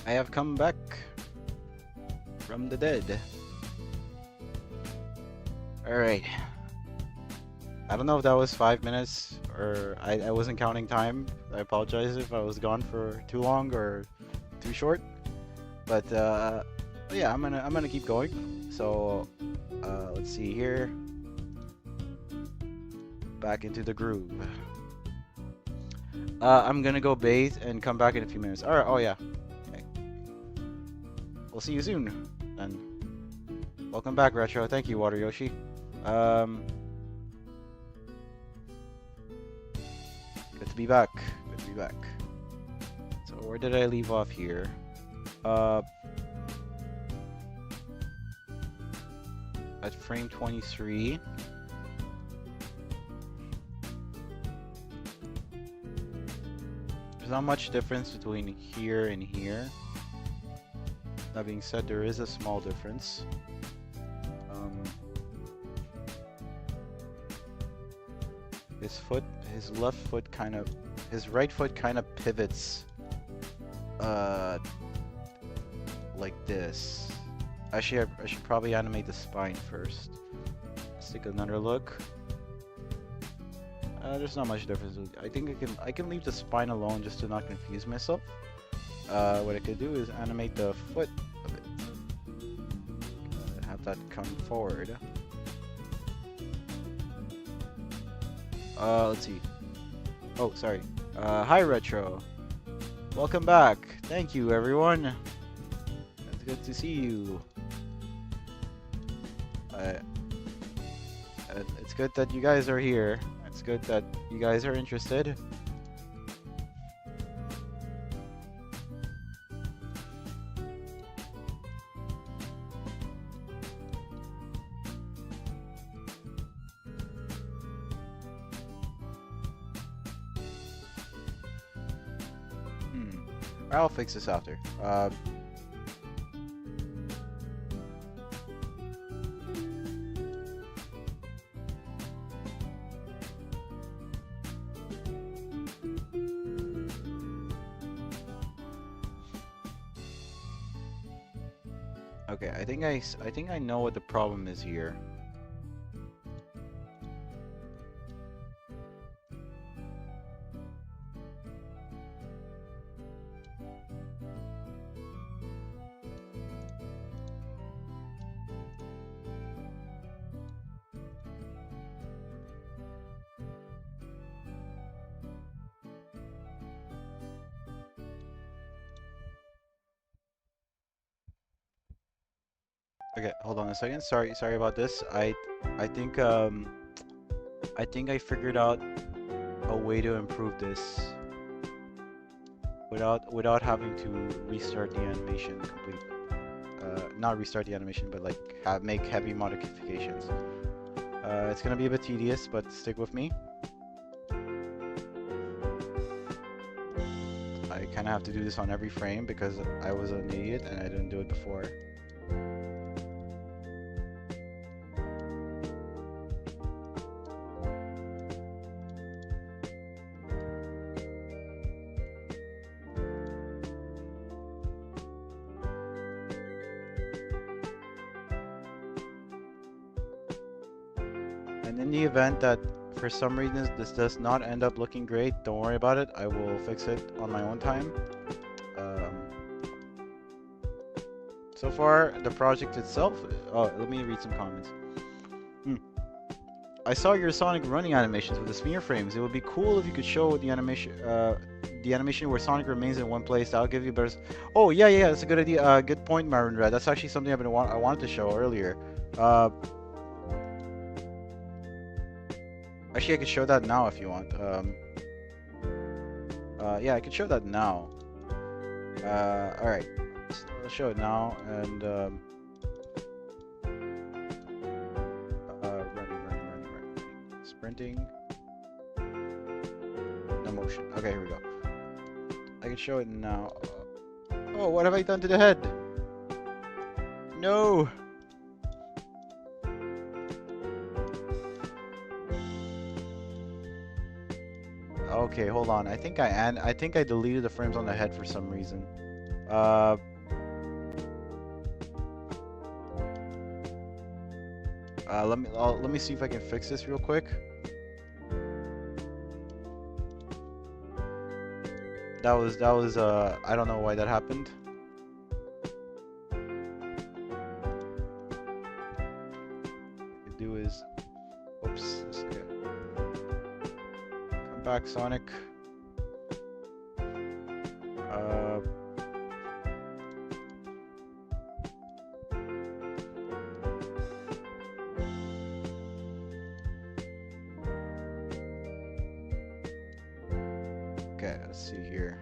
I have come back from the dead. Alright. I don't know if that was 5 minutes or I wasn't counting time. I apologize if I was gone for too long or too short. But yeah, I'm gonna keep going. So let's see here. Back into the groove. I'm gonna go bathe and come back in a few minutes. Alright, oh yeah. Okay. We'll see you soon. And welcome back, Retro. Thank you, Water Yoshi. Good to be back. Good to be back. So where did I leave off here? At frame 23. There's not much difference between here and here. That being said, there is a small difference. His left foot his right foot kind of pivots, like this. Actually, I should probably animate the spine first. Let's take another look. There's not much difference. I think I can leave the spine alone just to not confuse myself. What I could do is animate the foot a bit. Have that come forward. Let's see. Oh, sorry. Hi, Retro. Welcome back. Thank you, everyone. It's good to see you. It's good that you guys are here. It's good that you guys are interested. I'll fix this after. Okay, I think I know what the problem is here. Okay, hold on a second. Sorry about this. I think I figured out a way to improve this without having to restart the animation completely. Not restart the animation, but like make heavy modifications. It's gonna be a bit tedious, but stick with me. I kind of have to do this on every frame because I was an idiot and I didn't do it before. And in the event that for some reason this does not end up looking great, don't worry about it. I will fix it on my own time. So far, the project itself... Oh, let me read some comments. I saw your Sonic running animations with the smear frames. It would be cool if you could show the animation where Sonic remains in one place. That'll give you better... Oh, yeah, that's a good idea. Good point, Maroon Red. That's actually something I wanted to show earlier. Actually, I could show that now if you want. Yeah, I could show that now. Alright. So I'll show it now, and running. Sprinting. No motion. Okay, here we go. I can show it now. Oh, what have I done to the head? No! Okay, hold on. I think I deleted the frames on the head for some reason. Uh, let me see if I can fix this real quick. I don't know why that happened. What I can do is, oops, come back, Sonic. Uh, okay, let's see here.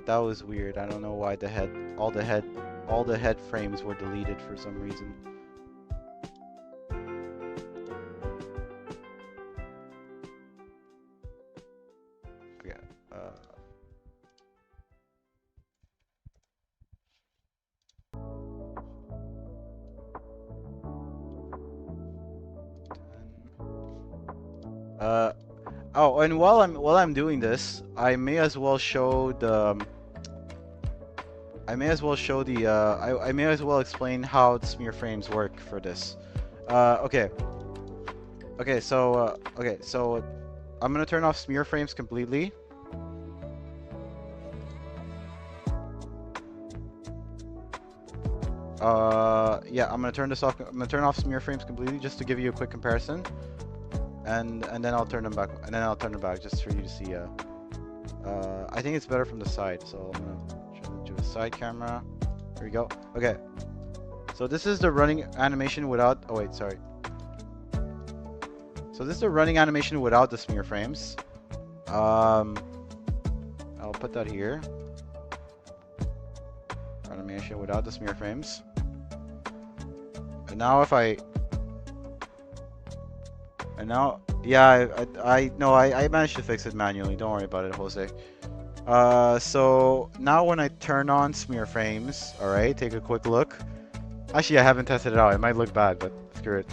That was weird. I don't know why all the head frames were deleted for some reason. Okay. Oh, and while I'm doing this, I may as well show the I may as well show the I may as well explain how the smear frames work for this. Okay. Okay, so I'm gonna turn off smear frames completely. Yeah, I'm gonna turn this off. I'm gonna turn off smear frames completely just to give you a quick comparison, and then I'll turn them back, and then I'll turn them back just for you to see. I think it's better from the side, so I'm gonna turn it to a side camera. Here we go. Okay. So this is the running animation without. Oh wait, sorry. So this is the running animation without the smear frames. I'll put that here. Animation without the smear frames. And now if I... And now... Yeah, I managed to fix it manually. Don't worry about it, Jose. So now when I turn on smear frames, alright, take a quick look. Actually, I haven't tested it out. It might look bad, but screw it.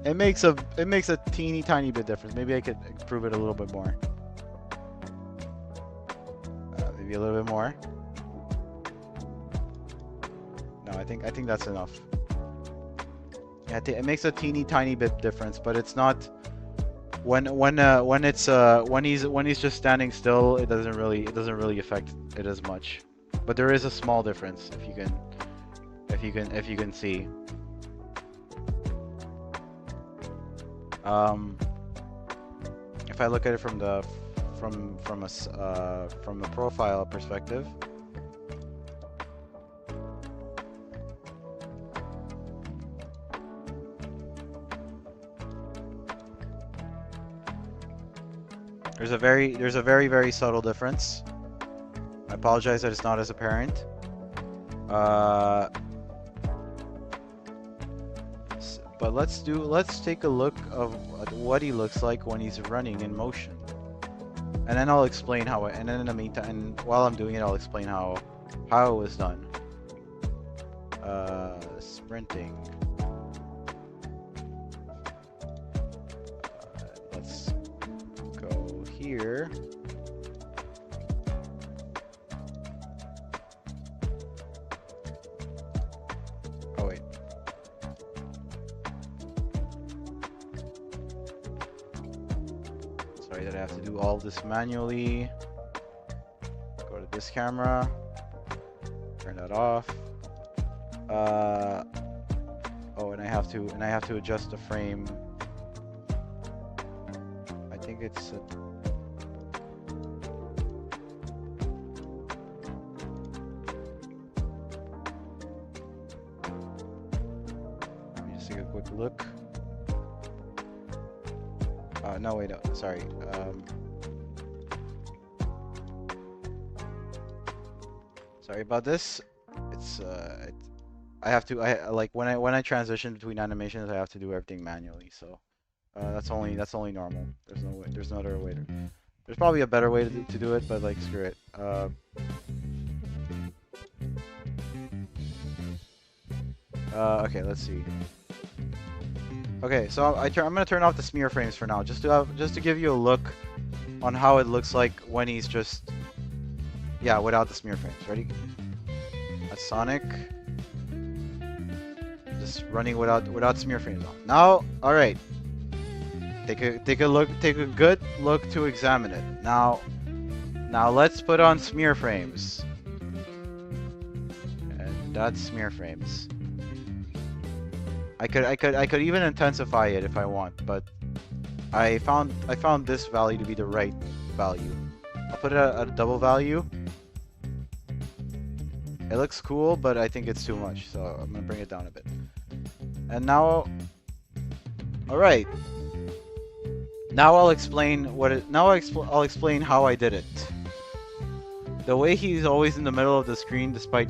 It makes a teeny tiny bit difference. Maybe I could improve it a little bit more. Maybe a little bit more. No, I think that's enough. Yeah, it makes a teeny tiny bit difference, but it's not when he's just standing still. It doesn't really affect it as much. But there is a small difference if you can see. If I look at it from a profile perspective, there's a very subtle difference. I apologize that it's not as apparent. But let's take a look at what he looks like when he's running in motion, and then I'll explain how. And then in the meantime, and while I'm doing it, I'll explain how it was done. Sprinting. Let's go here. Oh wait. Sorry that I have to do all this manually. Go to this camera. Turn that off. Oh, and I have to adjust the frame. I think it's let me just take a quick look. No, wait, no, sorry. Sorry about this. It's like when I transition between animations, I have to do everything manually. So that's only normal. There's no other way to. There's probably a better way to do it, but like screw it. Okay, let's see. Okay, so I'm gonna turn off the smear frames for now, just to give you a look on how it looks like when he's just, yeah, without the smear frames. Ready? That's Sonic. Just running without smear frames on. Now, all right. Take a good look to examine it. Now let's put on smear frames. And that's smear frames. I could even intensify it if I want, but I found this value to be the right value. I'll put it at a double value. It looks cool, but I think it's too much, so I'm gonna bring it down a bit. And now, all right. Now I'll explain what it. Now I'll explain how I did it. The way he's always in the middle of the screen, despite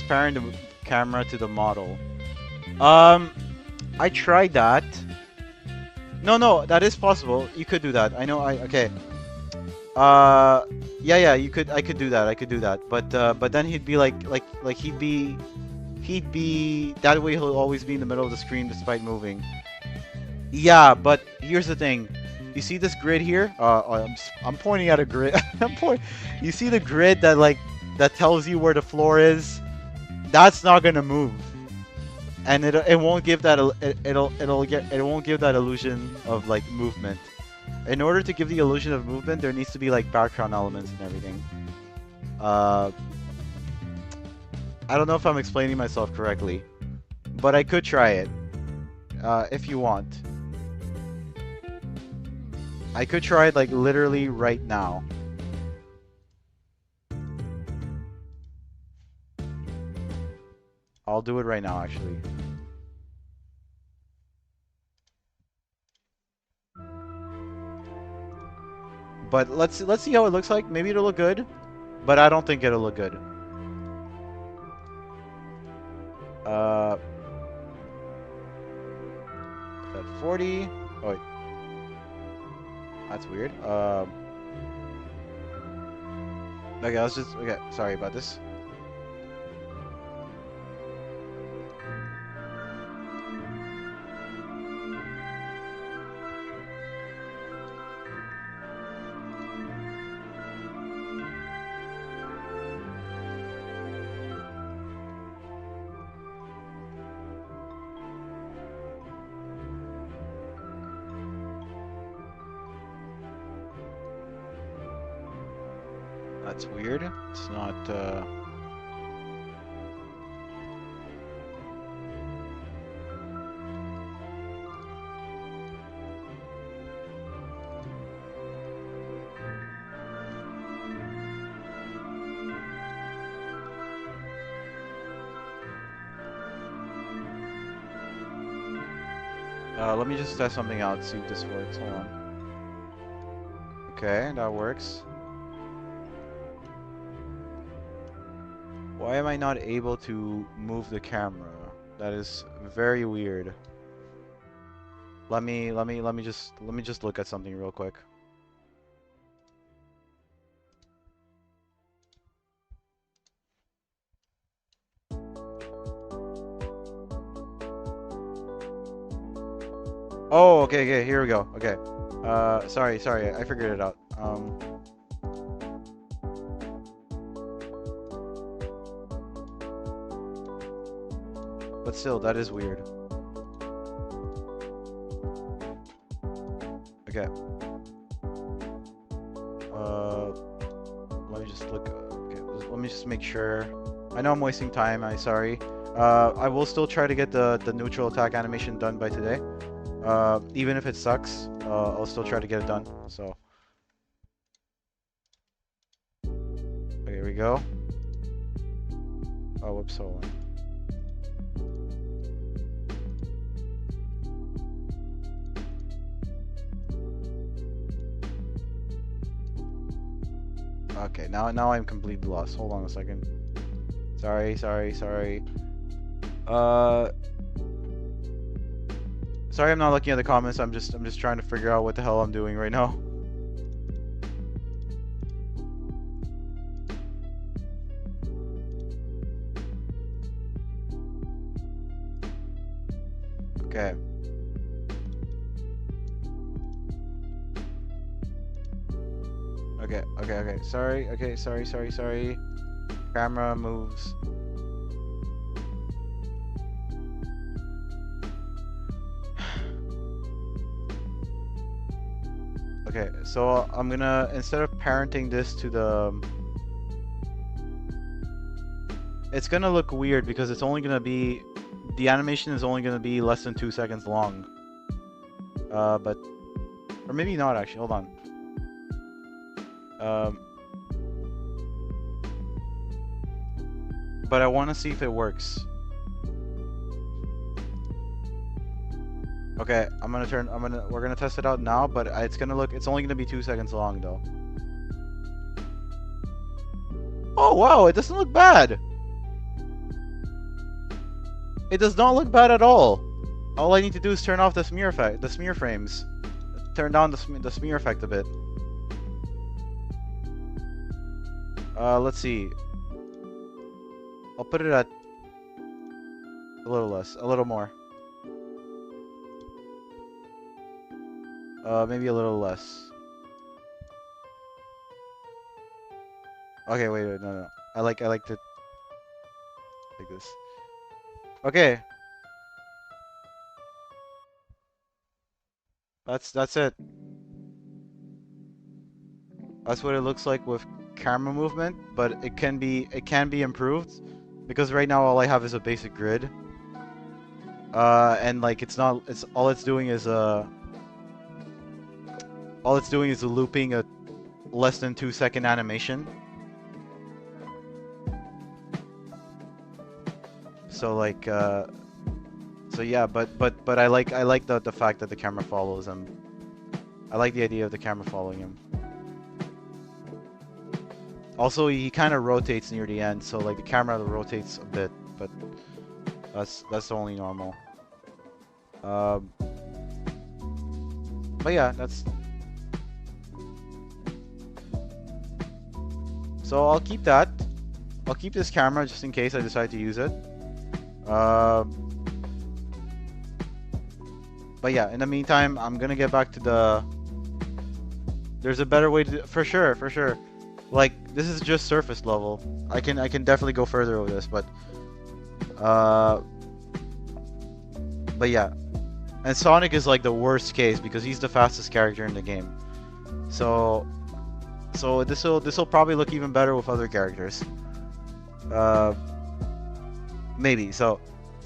pairing the camera to the model. I tried that. No, that is possible. You could do that. I know. Okay. Yeah. You could. I could do that. But then he'd be he'd be that way. He'll always be in the middle of the screen despite moving. Yeah, but here's the thing. You see this grid here? I'm pointing at a grid. You see the grid that tells you where the floor is? That's not gonna move, and it won't give that it won't give that illusion of like movement. In order to give the illusion of movement, there needs to be like background elements and everything. I don't know if I'm explaining myself correctly, but I could try it if you want. I could try it like literally right now. I'll do it right now, actually. But let's see how it looks like. Maybe it'll look good, but I don't think it'll look good. At 40. Oh wait. That's weird. Okay, okay, sorry about this. That's weird. It's not, let me just test something out, see if this works. Hold on. Okay, that works. Why am I not able to move the camera? That is very weird. Let me just look at something real quick. Oh, okay, here we go. Okay. Sorry, I figured it out. But still, that is weird. Okay. Let me just look. Okay, let me just make sure. I know I'm wasting time. I'm sorry. I will still try to get the neutral attack animation done by today. Even if it sucks, I'll still try to get it done. So. Okay, here we go. Oh, whoops, hold on. Okay, now I'm completely lost. Hold on a second. Sorry. Sorry I'm not looking at the comments. I'm just trying to figure out what the hell I'm doing right now. Okay. Okay. Sorry. Okay, sorry. Camera moves. Okay, so I'm gonna, instead of parenting this to the... It's gonna look weird because it's only gonna be... The animation is only gonna be less than 2 seconds long. But... Or maybe not actually, hold on. But I wanna see if it works. Okay, we're gonna test it out now, but it's only gonna be 2 seconds long though. Oh wow, it doesn't look bad! It does not look bad at all! All I need to do is turn off the smear frames. Turn down the smear effect a bit. Let's see. I'll put it at a little less, a little more. Maybe a little less. Okay, wait, no. I like to like this. Okay. That's it. That's what it looks like with camera movement, but it can be improved because right now all I have is a basic grid. And like all it's doing is looping a less than 2 second animation. So like so yeah, but I like the fact that the camera follows him. I like the idea of the camera following him. Also, he kind of rotates near the end, so like the camera rotates a bit, but that's only normal. But yeah, that's... So I'll keep that. I'll keep this camera just in case I decide to use it. But yeah, in the meantime, I'm gonna get back to the... There's a better way to... For sure. Like, this is just surface level. I can definitely go further with this, but yeah. And Sonic is like the worst case because he's the fastest character in the game. So this will probably look even better with other characters. Maybe. So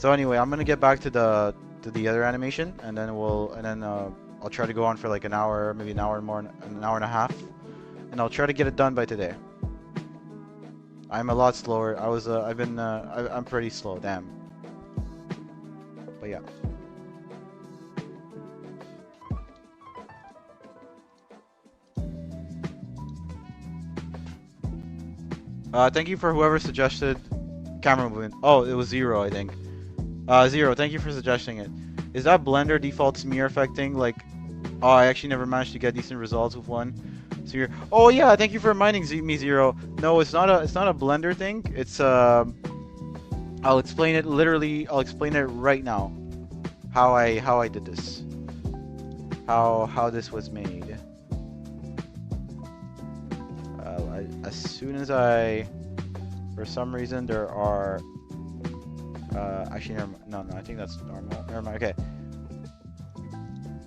anyway, I'm gonna get back to the other animation, and then I'll try to go on for like an hour, maybe an hour and a half, and I'll try to get it done by today. I'm a lot slower. I'm pretty slow, damn. But yeah. Thank you for whoever suggested camera movement. Oh, it was Zero, I think. Zero, thank you for suggesting it. Is that Blender default smear affecting? Like, oh, I actually never managed to get decent results with one. So you're... Oh yeah, thank you for reminding me, Zero. No, it's not a Blender thing. It's I'll explain it literally. I'll explain it right now. How I did this. How this was made. As soon as for some reason there are, actually no, I think that's normal. Never mind. Okay.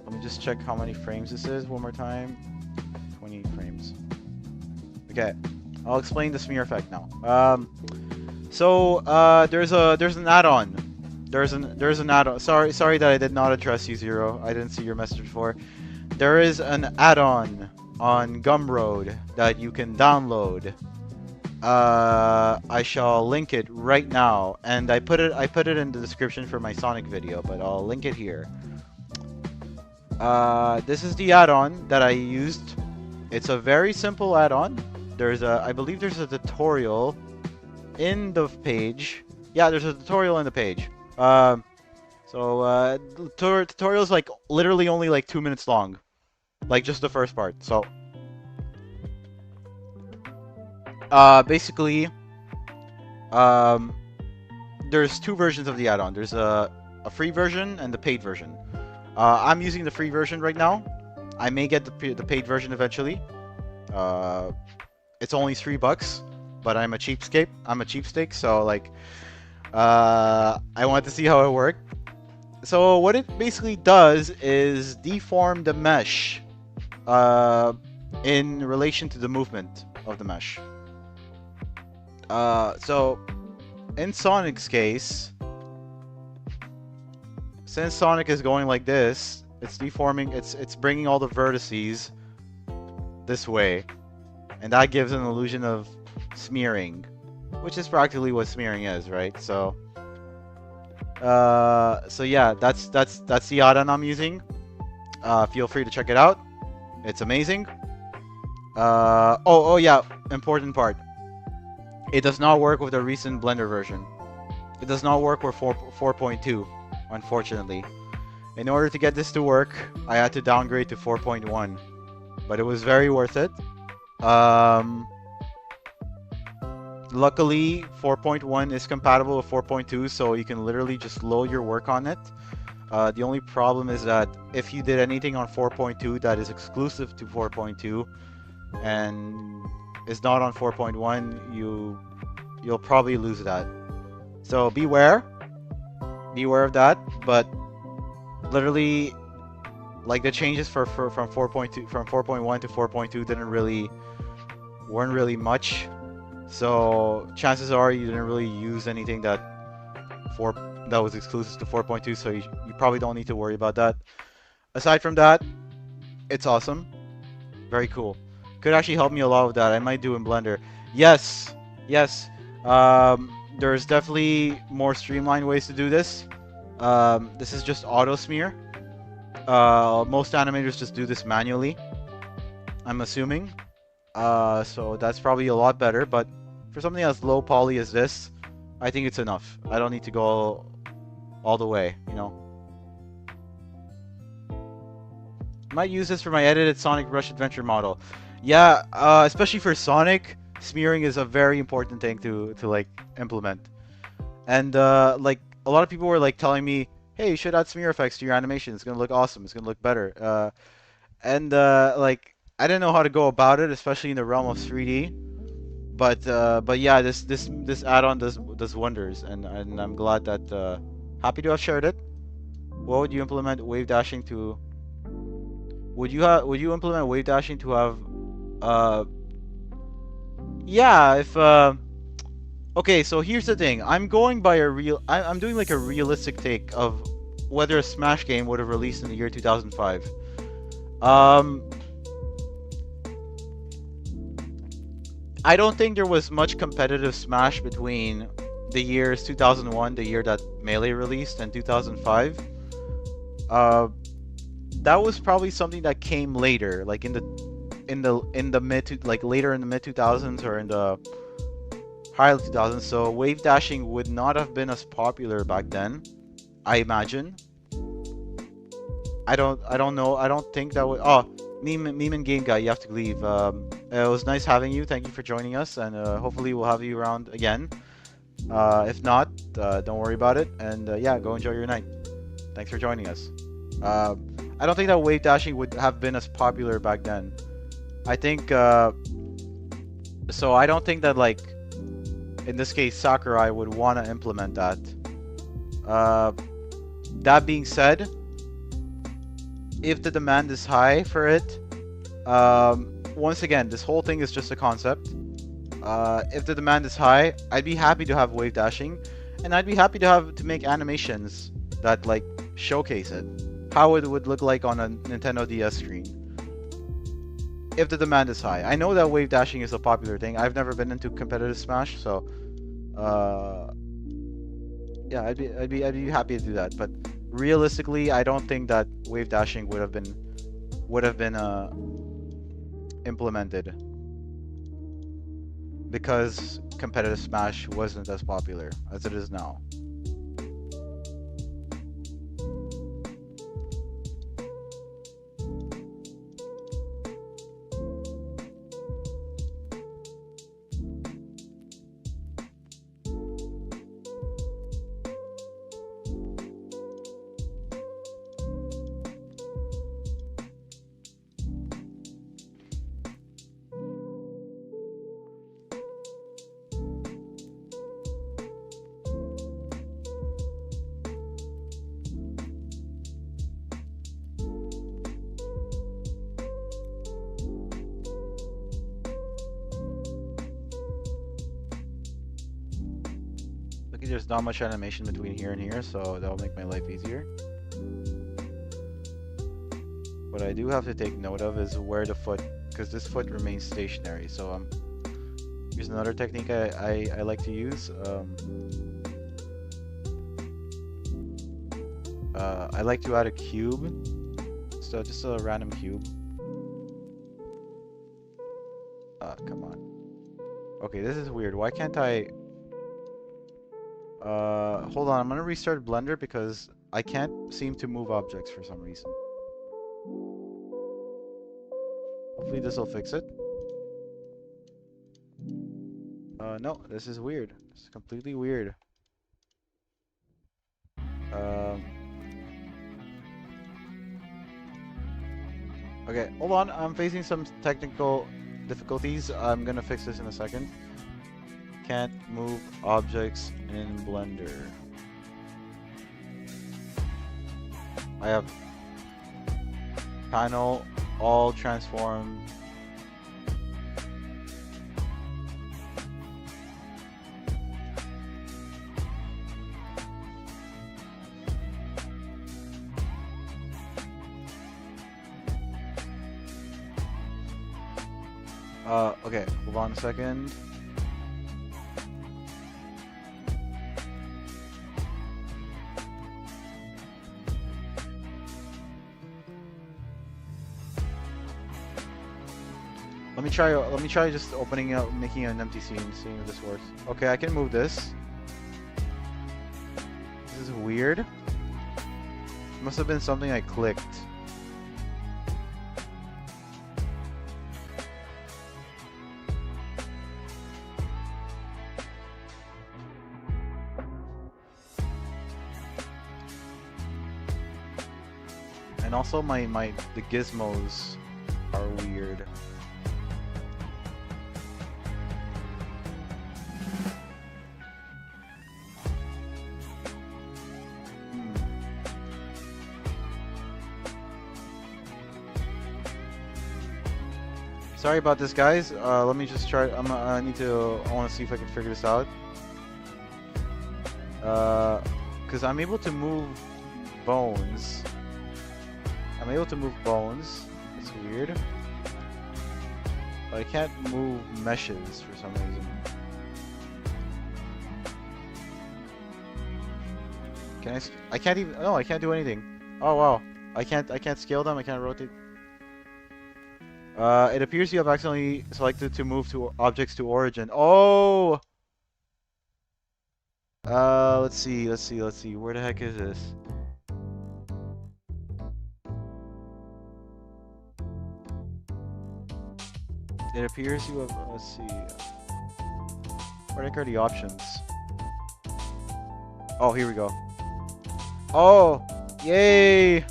Let me just check how many frames this is one more time. 20 frames. Okay. I'll explain the smear effect now. There's an add-on. There's an add-on. Sorry that I did not address you, Zero. I didn't see your message before. There is an add-on on Gumroad that you can download. I shall link it right now, and I put it in the description for my Sonic video, but I'll link it here. This is the add-on that I used. It's a very simple add-on. I believe there's a tutorial in the page. Yeah, there's a tutorial in the page. Tutorial is like literally only like 2 minutes long. Like just the first part. So basically there's two versions of the add-on. There's a free version and the paid version. I'm using the free version right now. I may get the paid version eventually. It's only $3, but I'm a cheapskate. I'm a cheapstake, so like, I want to see how it worked. So what it basically does is deform the mesh in relation to the movement of the mesh. So in Sonic's case, since Sonic is going like this, it's deforming, it's bringing all the vertices this way, and that gives an illusion of smearing, which is practically what smearing is, right? So yeah, that's the add-on I'm using. Feel free to check it out. It's amazing. Oh yeah, important part. It does not work with the recent Blender version. It does not work with 4.2, unfortunately. In order to get this to work, I had to downgrade to 4.1, but it was very worth it. Luckily, 4.1 is compatible with 4.2, so you can literally just load your work on it. The only problem is that if you did anything on 4.2 that is exclusive to 4.2 and is not on 4.1, you'll probably lose that. So beware of that. But literally, like, the changes from 4.1 to 4.2 weren't really much. So chances are you didn't really use anything that was exclusive to 4.2, so you probably don't need to worry about that. Aside from that, it's awesome. Very cool. Could actually help me a lot with that. I might do in Blender. Yes. There's definitely more streamlined ways to do this. This is just auto smear. Most animators just do this manually, I'm assuming. So that's probably a lot better, but for something as low poly as this, I think it's enough. I don't need to go all the way, you know. Might use this for my edited Sonic Rush Adventure model. Yeah, especially for Sonic, smearing is a very important thing to like implement. And like, a lot of people were like telling me, hey, you should add smear effects to your animation. It's gonna look awesome. It's gonna look better. And like, I didn't know how to go about it, especially in the realm of 3D. But yeah, this add-on does wonders, and I'm glad that happy to have shared it. What would you implement wave dashing to? Would you implement wave dashing to have? Yeah, if okay, so here's the thing. I'm going by I'm doing like a realistic take of whether a Smash game would have released in the year 2005. I don't think there was much competitive Smash between the years 2001, the year that Melee released, and 2005. That was probably something that came later, like in the later in the mid 2000s or in the high 2000s. So wave dashing would not have been as popular back then, I imagine. I don't know. I don't think that would. Oh, meme and game guy, you have to leave. It was nice having you. Thank you for joining us, and hopefully we'll have you around again. If not, don't worry about it, and yeah, go enjoy your night. Thanks for joining us. I don't think that wave dashing would have been as popular back then. I think so. I don't think that, like, in this case, Sakurai would want to implement that. That being said, if the demand is high for it, once again, this whole thing is just a concept. If the demand is high, I'd be happy to have wave dashing, and I'd be happy to make animations that like showcase it, how it would look like on a Nintendo DS screen. If the demand is high, I know that wave dashing is a popular thing. I've never been into competitive Smash, so yeah, I'd be happy to do that. But realistically, I don't think that wave dashing would have been implemented because competitive Smash wasn't as popular as it is now. basically there's not much animation between here and here, so that'll make my life easier. What I do have to take note of is where the foot, because this foot remains stationary. So here's another technique I like to use. I like to add a cube, so just a random cube. Come on. Okay, this is weird. Why can't I? Hold on. I'm gonna restart Blender because I can't seem to move objects for some reason. Hopefully this will fix it. No, this is weird. It's completely weird. Okay, hold on. I'm facing some technical difficulties. I'm gonna fix this in a second. Can't move objects in Blender. I have panel all transform. Okay, hold on a second. Let me try just opening up, making an empty scene, seeing if this works. Okay, I can move this. This is weird. Must have been something I clicked. And also the gizmos are weird. Sorry about this, guys. Let me just try. I want to see if I can figure this out. Because I'm able to move bones. I'm able to move bones. It's weird. But I can't move meshes for some reason. Can I can't even. No, I can't do anything. Oh wow. I can't scale them. I can't rotate. It appears you have accidentally selected to move to objects to origin. Oh! Let's see. Where the heck is this? It appears you have, let's see. Where the heck are the options? Oh, here we go. Oh! Yay!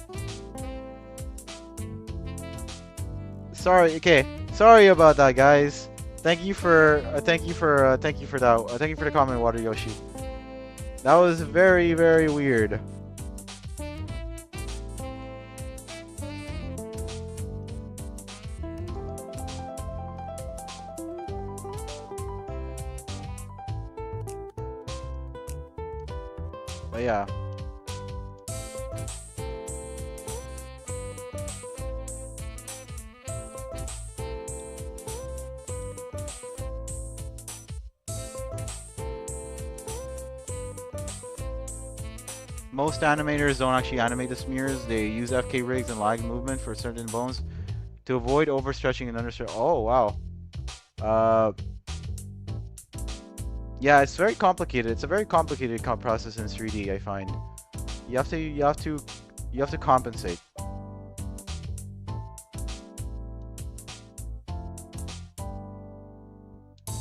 Sorry. Okay. Sorry about that, guys. Thank you for that. Thank you for the comment, Water Yoshi. That was very, very weird. But yeah. Most animators don't actually animate the smears. They use FK rigs and lag movement for certain bones to avoid overstretching and understretching. Oh wow. Yeah, it's very complicated. It's a very complicated process in 3D. I find you have to compensate.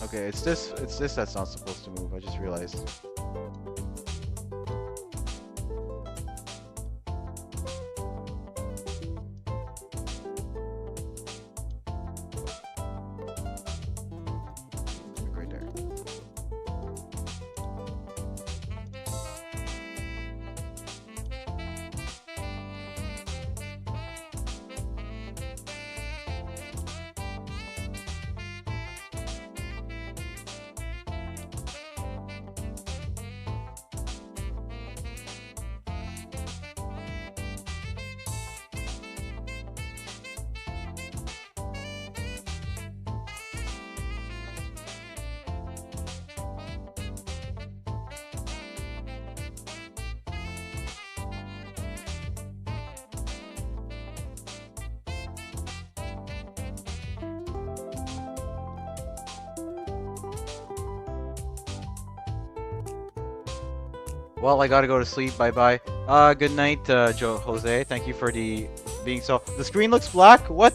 Okay, it's this that's not supposed to move. I just realized. Right there. Well, I gotta go to sleep. Bye bye. Good night, Jose. Thank you for the being so. The screen looks black. What?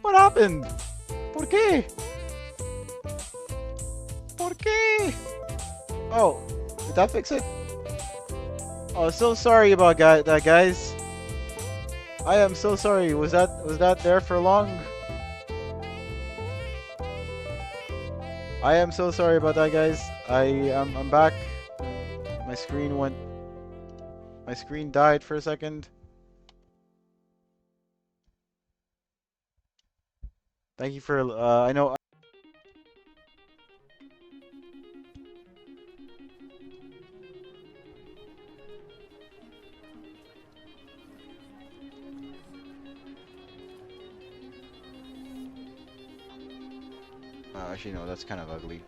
What happened? ¿Por qué? ¿Por qué? Oh, did that fix it? Oh, so sorry about that, guys. I am so sorry. Was that there for long? I am so sorry about that, guys. I'm back. My screen went. My screen died for a second. Thank you for. I know. Actually, no. That's kind of ugly.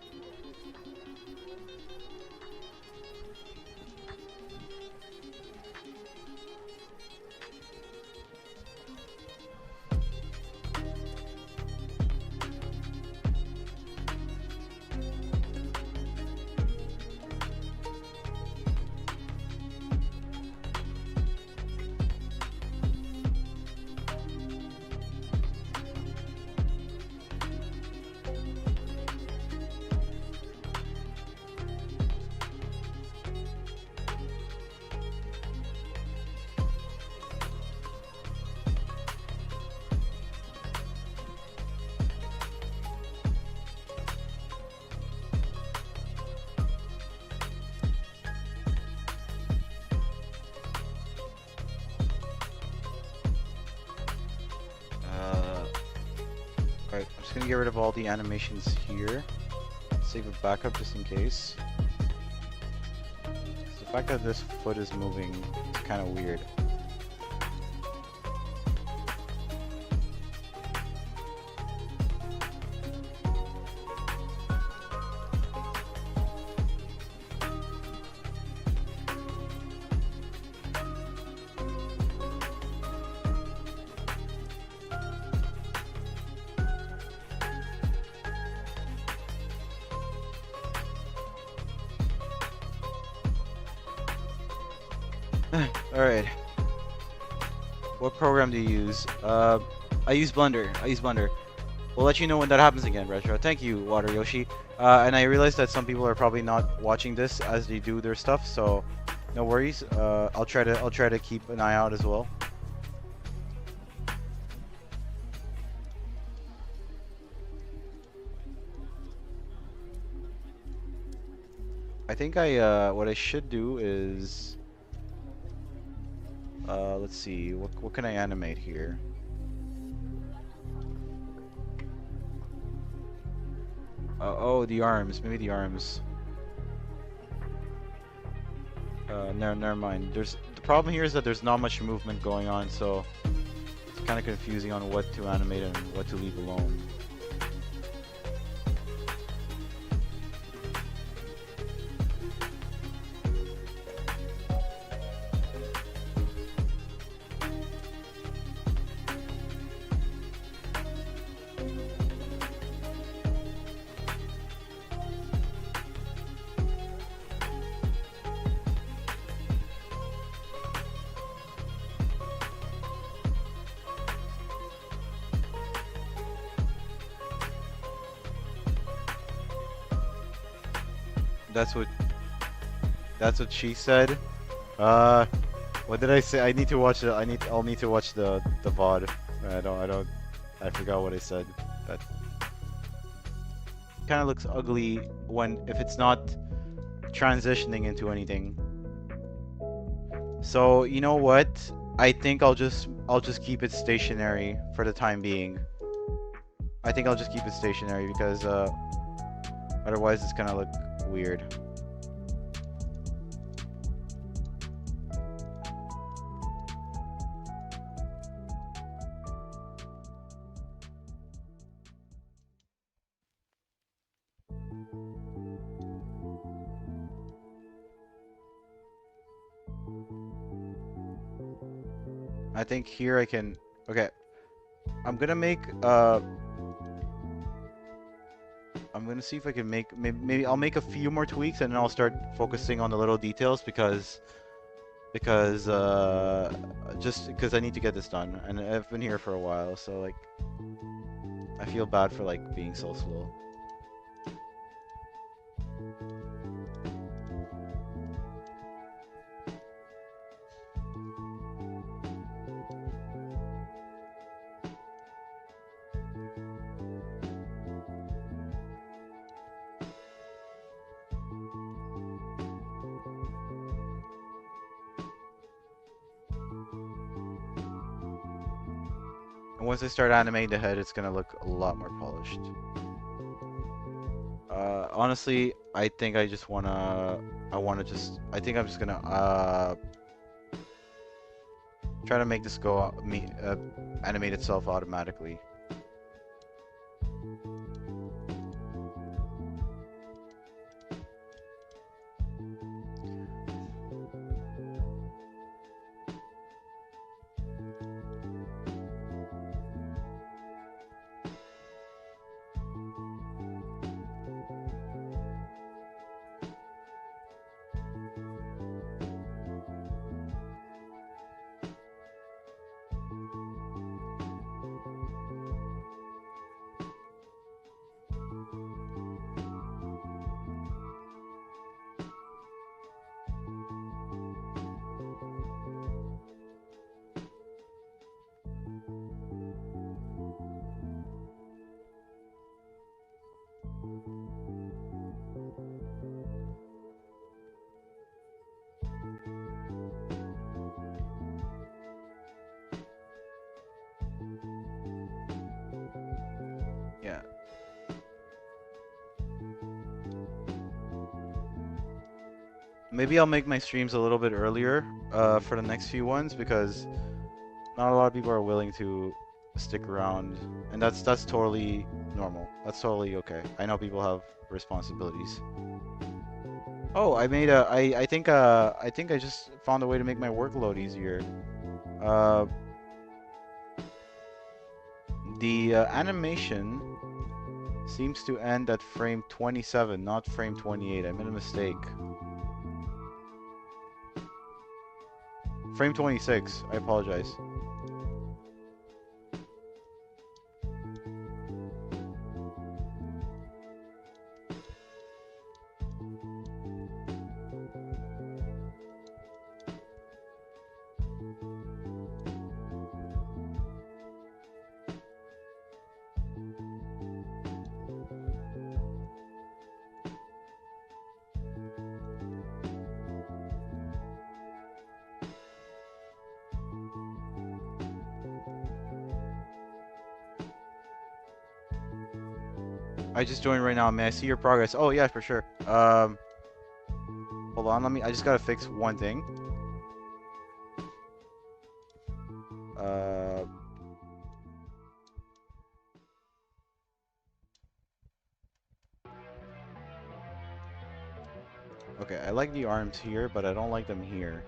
Alright, I'm just gonna get rid of all the animations here. Save a backup just in case. 'Cause the fact that this foot is moving is kind of weird. Alright. What program do you use? I use Blender. I use Blender. We'll let you know when that happens again, Retro. Thank you, Water Yoshi. And I realize that some people are probably not watching this as they do their stuff, so no worries. I'll try to keep an eye out as well. I think what I should do is let's see, what can I animate here? Oh, the arms, maybe the arms. Never mind. The problem here is that there's not much movement going on, so it's kind of confusing on what to animate and what to leave alone. That's what that's what she said. Uh, what did I say? I need to watch the. I'll need to watch the VOD. I forgot what I said. That kind of looks ugly if it's not transitioning into anything. So you know what? I think I'll just keep it stationary for the time being. I think I'll just keep it stationary because otherwise it's gonna look weird. I think here I can. Okay, I'm gonna make I'm gonna see if I can make maybe I'll make a few more tweaks and then I'll start focusing on the little details because just because I need to get this done and I've been here for a while, so like I feel bad for like being so slow. And once I start animating the head, it's gonna look a lot more polished. Honestly, I think I just I think I'm just gonna try to make this go animate itself automatically. Yeah. Maybe I'll make my streams a little bit earlier for the next few ones because not a lot of people are willing to stick around, and that's totally normal. That's totally okay. I know people have responsibilities. Oh, I think I just found a way to make my workload easier. Uh, the animation seems to end at frame 27, not frame 28. I made a mistake. Frame 26. I apologize. I just joined right now. May I see your progress? Oh yeah, for sure. Hold on. I just gotta fix one thing. Uh, okay. I like the arms here, but I don't like them here.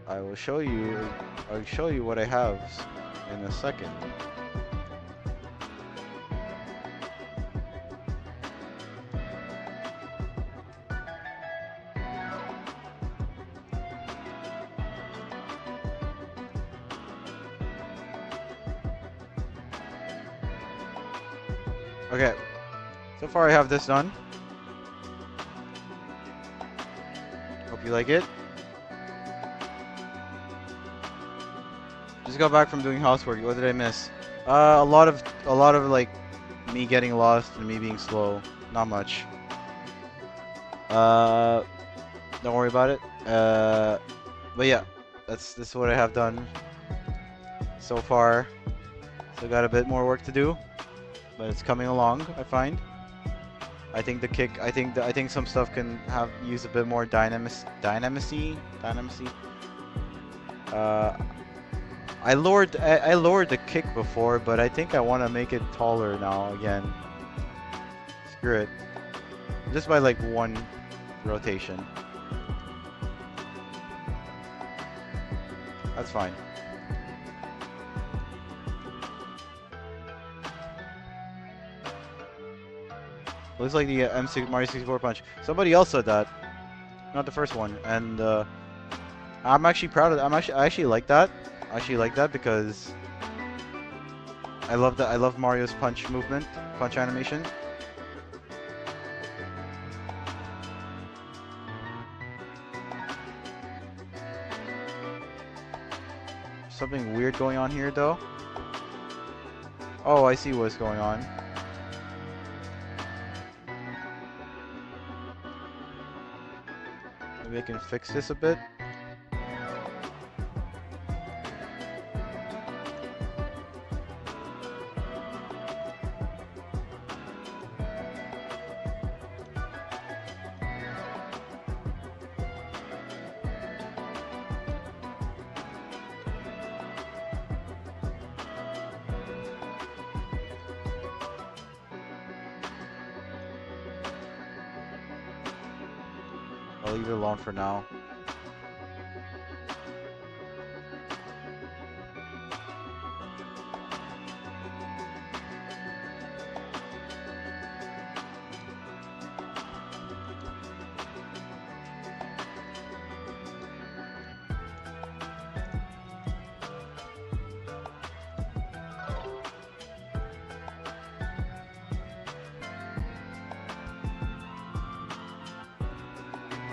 I will show you. I'll show you what I have in a second. Okay. So far, I have this done. Hope you like it. Just got back from doing housework. What did I miss? A lot of like me getting lost and me being slow. Not much. Don't worry about it. But yeah, this is what I have done so far. Still got a bit more work to do, but it's coming along. I find. I think the kick. I think some stuff can use a bit more dynamicy. I lowered the kick before, but I think I want to make it taller now again. Screw it. Just by like one rotation. That's fine. Looks like the M6 Mario 64 punch. Somebody else said that, not the first one, and I'm actually proud of. I actually like that. I actually like that because I love that. I love Mario's punch movement, punch animation. Something weird going on here, though. Oh, I see what's going on. Maybe I can fix this a bit. I'll leave it alone for now.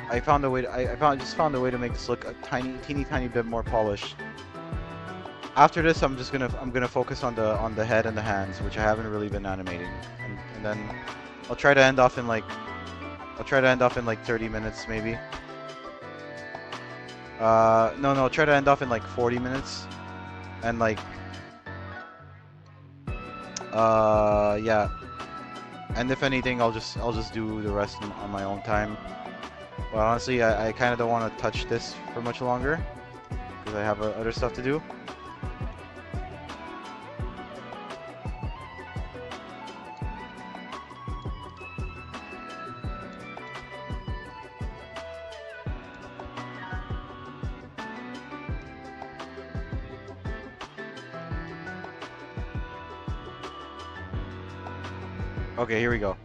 I found a way. Just found a way to make this look a teeny tiny bit more polished. After this, I'm gonna focus on the head and the hands, which I haven't really been animating, and then I'll try to end off in like 30 minutes maybe. No, try to end off in like 40 minutes, and like yeah. And if anything, I'll just do the rest on my own time. But honestly, I kind of don't want to touch this for much longer because I have other stuff to do. Okay, here we go.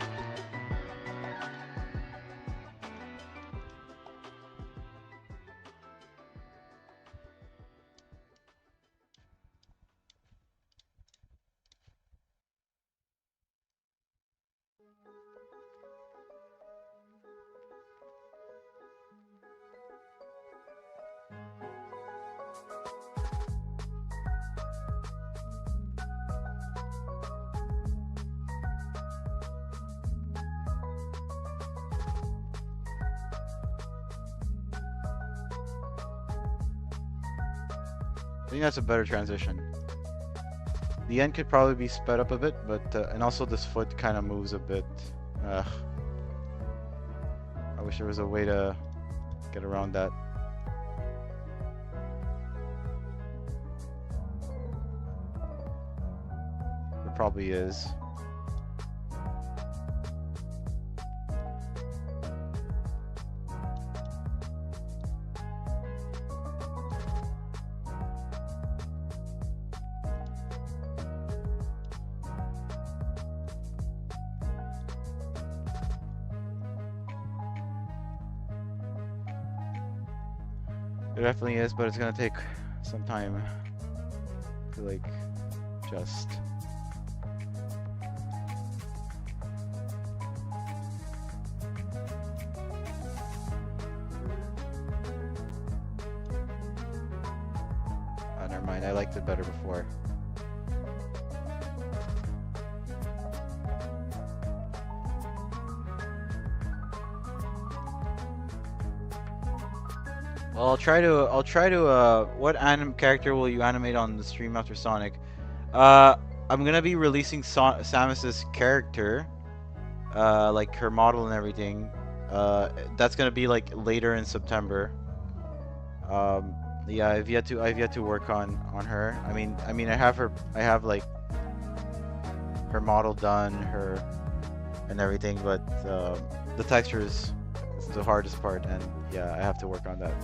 I think that's a better transition. The end could probably be sped up a bit, but and also this foot kind of moves a bit. I wish there was a way to get around that. There probably is. There definitely is, but it's gonna take some time to like just never mind, I liked it better before. Well, I'll try to what character will you animate on the stream after Sonic? I'm gonna be releasing Samus's character, like her model and everything. That's gonna be like later in September. Yeah, I've yet to work on her. I mean I have like her model done, her and everything, but the texture is the hardest part, and yeah, I have to work on that.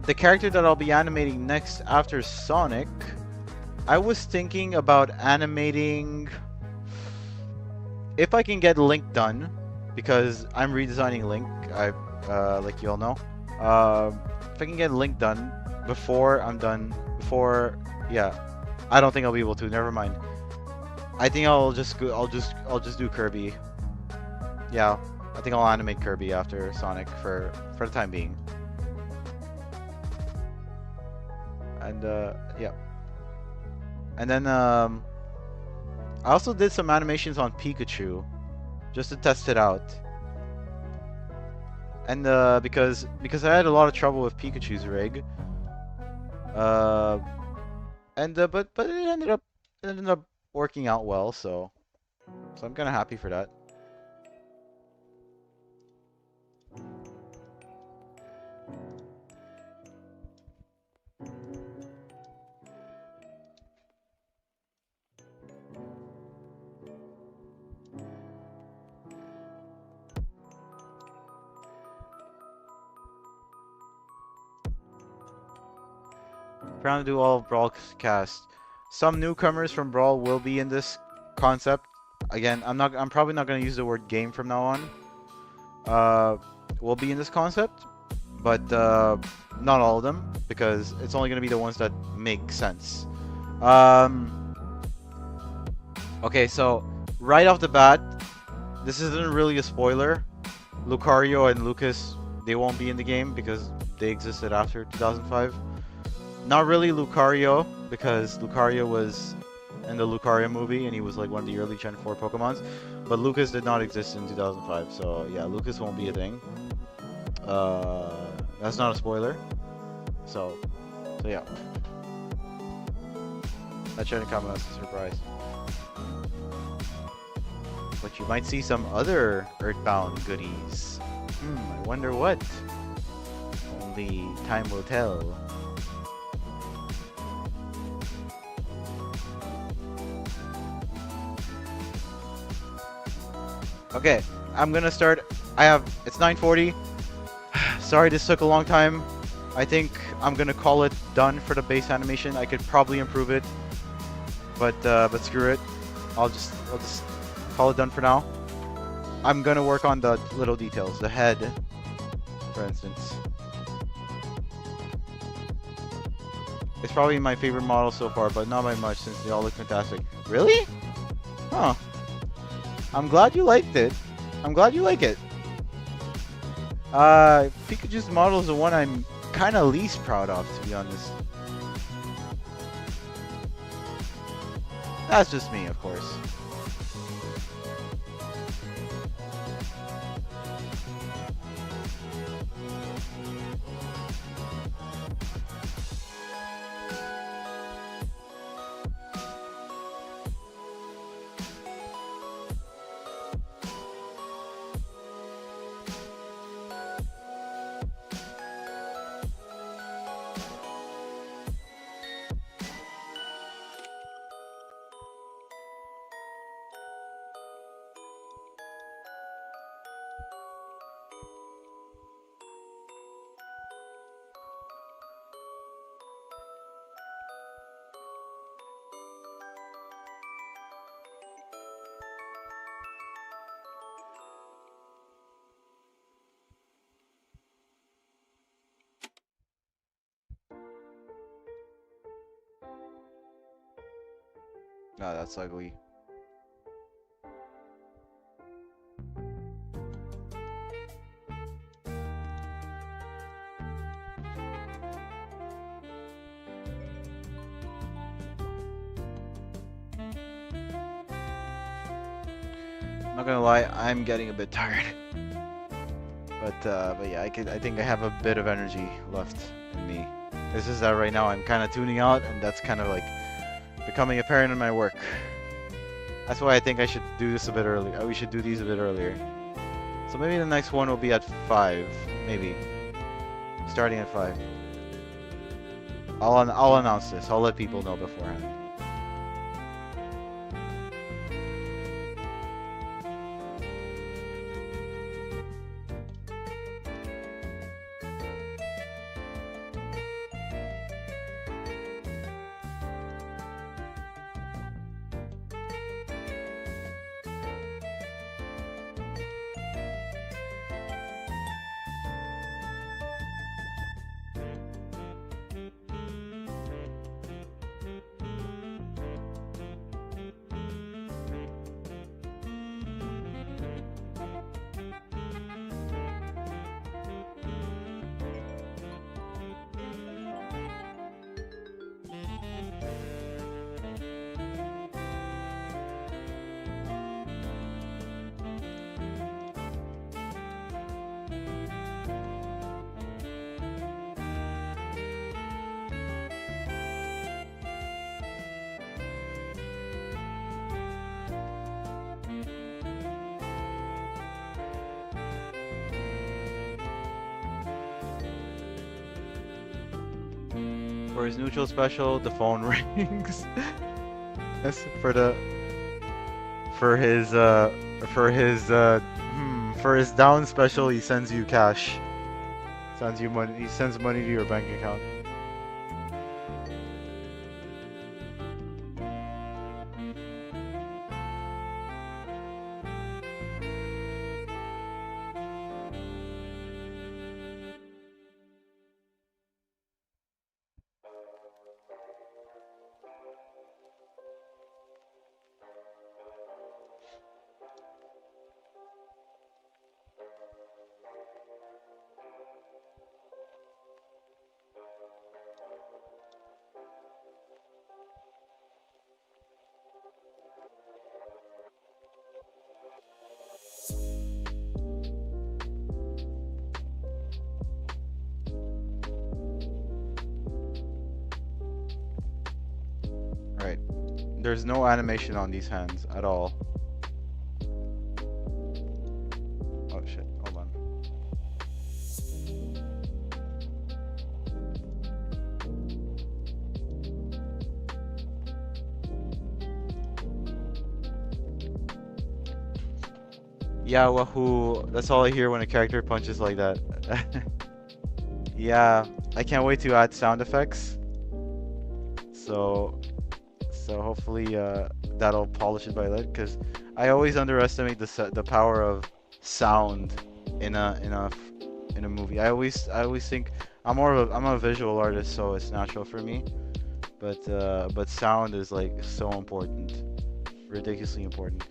The character that I'll be animating next after Sonic, I was thinking about animating if I can get Link done, because I'm redesigning Link, like you all know. If I can get Link done before I'm done, yeah, I don't think I'll be able to. Never mind. I think I'll just go. I'll just do Kirby. Yeah, I think I'll animate Kirby after Sonic for the time being. And yeah, and then I also did some animations on Pikachu, just to test it out. And because I had a lot of trouble with Pikachu's rig, uh, and but it ended up working out well, so I'm kind of happy for that. Trying to do all of Brawl's cast. Some newcomers from Brawl will be in this concept. Again, I'm probably not gonna use the word game from now on. Will be in this concept, but not all of them, because it's only gonna be the ones that make sense. Okay, so right off the bat, this isn't really a spoiler. Lucario and Lucas, they won't be in the game because they existed after 2005. Not really Lucario, because Lucario was in the Lucario movie and he was like one of the early Gen 4 Pokemons. But Lucas did not exist in 2005, so yeah, Lucas won't be a thing. That's not a spoiler. So yeah. That shouldn't come as a surprise. But you might see some other Earthbound goodies. I wonder what. Only time will tell. Okay, I'm gonna start. It's 9:40. Sorry this took a long time. I think I'm gonna call it done for the base animation. I could probably improve it, but screw it. I'll just call it done for now. I'm gonna work on the little details, the head, for instance. It's probably my favorite model so far, but not by much since they all look fantastic. Really? Huh. I'm glad you liked it. I'm glad you like it. Pikachu's model is the one I'm kind of least proud of, to be honest. That's just me, of course. No, that's ugly. Not gonna lie, I'm getting a bit tired. But yeah, I think I have a bit of energy left in me. It's just that right now I'm kind of tuning out, and that's kind of like becoming apparent in my work. That's why I think I should do this a bit early. We should do these a bit earlier. So maybe the next one will be at 5, maybe. Starting at 5. I'll announce this. I'll let people know beforehand. For his neutral special, the phone rings. Yes, for his for his down special, he sends you cash. Sends you money. He sends money to your bank account. Right. There's no animation on these hands at all. Oh shit. Hold on. Yeah, wahoo. That's all I hear when a character punches like that. Yeah, I can't wait to add sound effects. So, so hopefully that'll polish it by that. Because I always underestimate the power of sound in a movie. I always think I'm a visual artist, so it's natural for me. But sound is like so important, ridiculously important.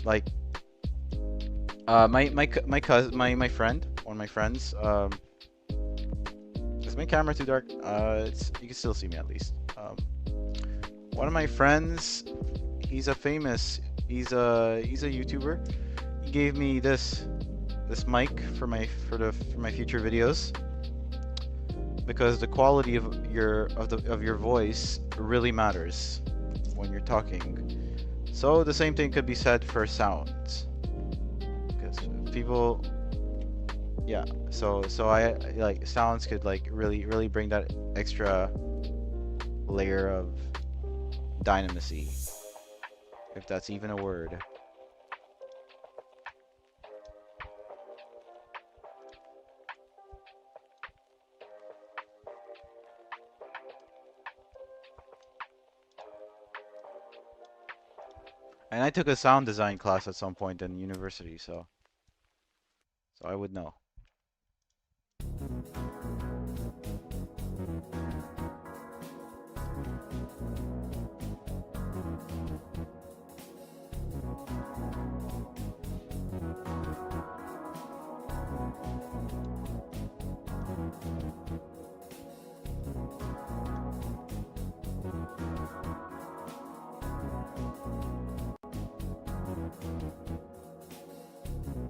Like my friend, one of my friends. Is my camera too dark? You can still see me at least. One of my friends, he's a YouTuber. He gave me this mic for my future videos because the quality of your voice really matters when you're talking. So the same thing could be said for sounds, because people, yeah. So I like sounds could like really bring that extra layer of dynamacy, if that's even a word. And I took a sound design class at some point in university, so I would know.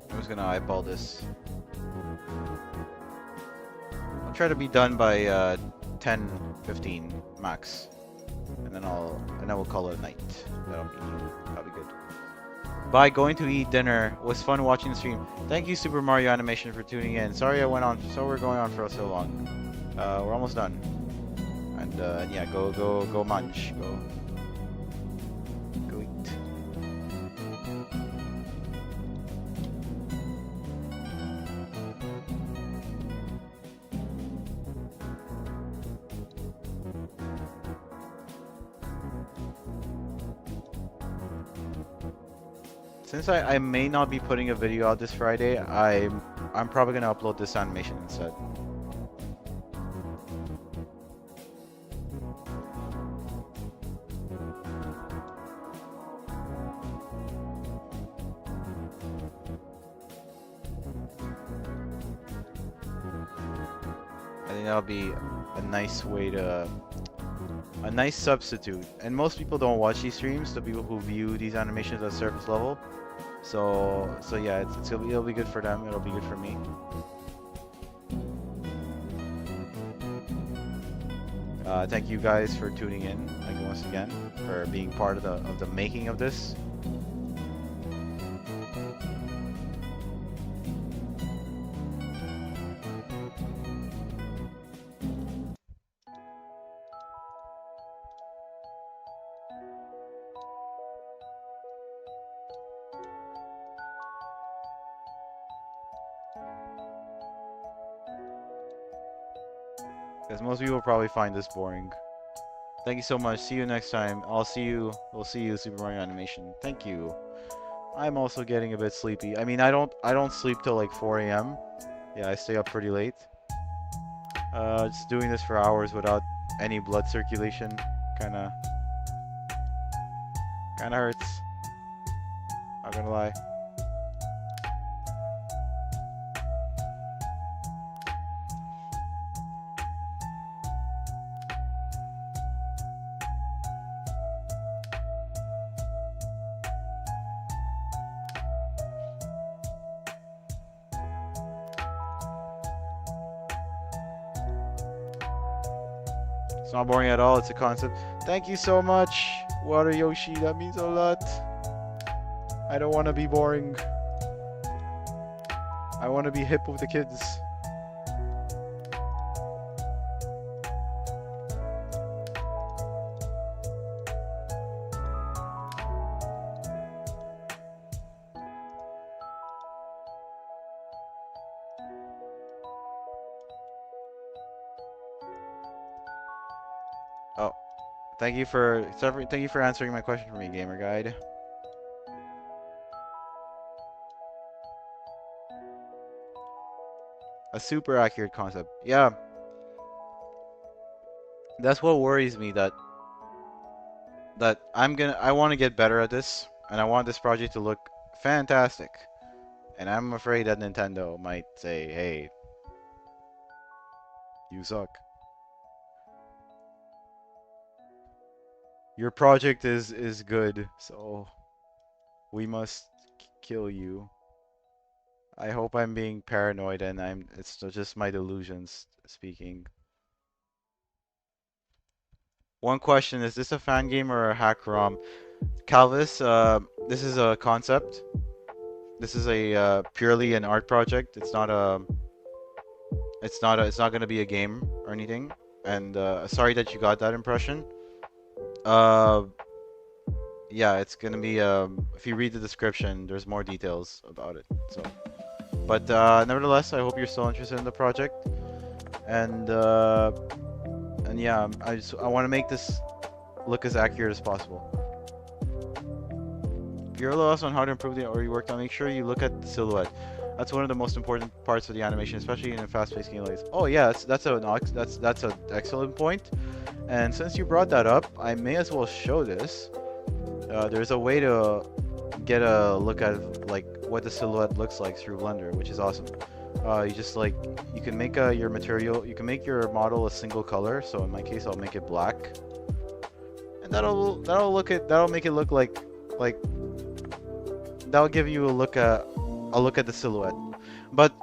I'm just gonna eyeball this. I'll try to be done by 10:15 max, and then we'll call it a night. That'll be good. Bye. Going to eat dinner. Was fun watching the stream. Thank you, Super Mario Animation, for tuning in. Sorry I went on. So we're going on for so long. We're almost done. And yeah, go munch. Go eat. Since I may not be putting a video out this Friday, I'm probably gonna upload this animation instead. I think that'll be a nice way to a nice substitute. And most people don't watch these streams, the people who view these animations at surface level. So yeah, it'll be good for them. It'll be good for me. Thank you guys for tuning in, like once again, for being part of the making of this. Because most people probably find this boring. Thank you so much. See you next time. We'll see you, Super Mario Animation. Thank you. I'm also getting a bit sleepy. I mean, I don't sleep till like 4 a.m. Yeah, I stay up pretty late. Just doing this for hours without any blood circulation, kinda, kinda hurts. Not gonna lie. It's not boring at all. It's a concept. Thank you so much, Water Yoshi. That means a lot. I don't want to be boring. I want to be hip with the kids. Oh, thank you for answering my question for me, Gamer Guide. A super accurate concept. Yeah, that's what worries me. That I want to get better at this, and I want this project to look fantastic. And I'm afraid that Nintendo might say, "Hey, you suck. Your project is good, so we must kill you." I hope I'm being paranoid and it's just my delusions speaking. One question, is this a fan game or a hack ROM? Calvis, this is a concept. This is a purely an art project. It's not gonna be a game or anything. And sorry that you got that impression. Uh, yeah, it's gonna be if you read the description, there's more details about it. So, but nevertheless, I hope you're still interested in the project. And yeah, I want to make this look as accurate as possible. If you're a little lost on how to improve the or you worked on, make sure you look at the silhouette. That's one of the most important parts of the animation, especially in a fast-paced game like this. Oh yeah, that's an excellent point. And since you brought that up, I may as well show this. There's a way to get a look at like what the silhouette looks like through Blender, which is awesome. You just like you can make your material, you can make your model a single color. So in my case, I'll make it black, and that'll make it look like that'll give you a look at the silhouette. But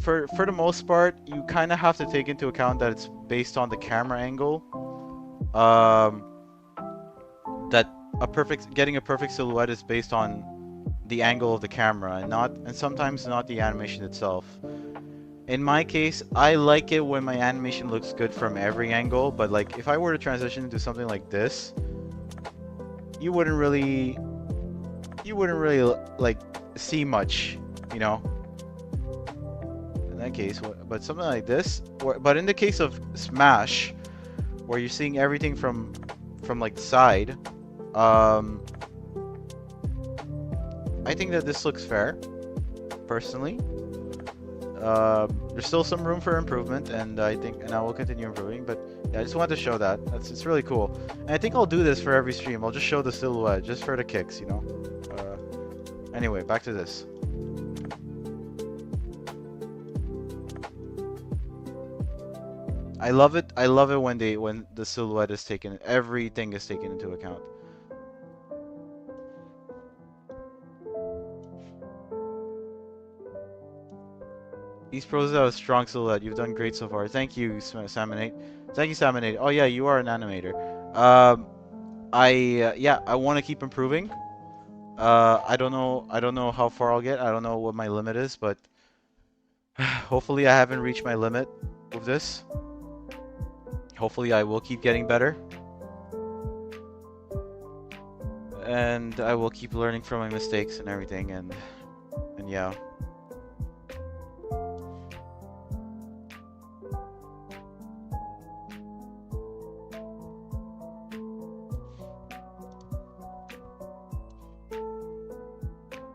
for the most part, you kind of have to take into account that it's based on the camera angle. That getting a perfect silhouette is based on the angle of the camera and sometimes not the animation itself. In my case, I like it when my animation looks good from every angle, but like if I were to transition into something like this, you wouldn't really like see much, you know. In that case, but something like this, but in the case of Smash, where you're seeing everything from like the side, I think that this looks fair, personally. There's still some room for improvement, and I will continue improving. But yeah, I just wanted to show that. It's really cool, and I think I'll do this for every stream. I'll just show the silhouette, just for the kicks, you know. Anyway, back to this. I love it. I love it when the silhouette is taken, everything is taken into account. These pros have a strong silhouette. You've done great so far. Thank you, Salmonate. Thank you, Salmonate. Oh yeah, you are an animator. Yeah, I want to keep improving. I don't know how far I'll get. I don't know what my limit is, but hopefully I haven't reached my limit with this. Hopefully I will keep getting better. And I will keep learning from my mistakes and everything, and yeah.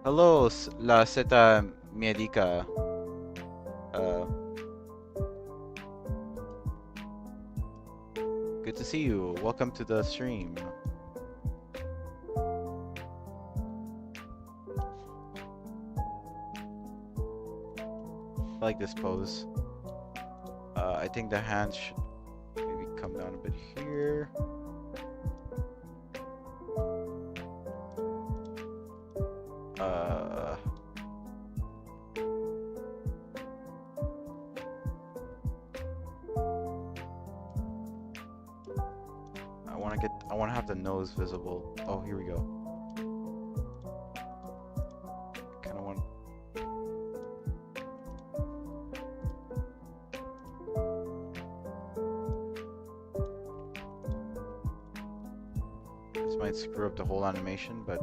Hello, la Zeta Miedica. Uh, Good to see you. Welcome to the stream. I like this pose. I think the hands should maybe come down a bit here. Uh, I want to have the nose visible. Oh, here we go. Kind of want. This might screw up the whole animation, but.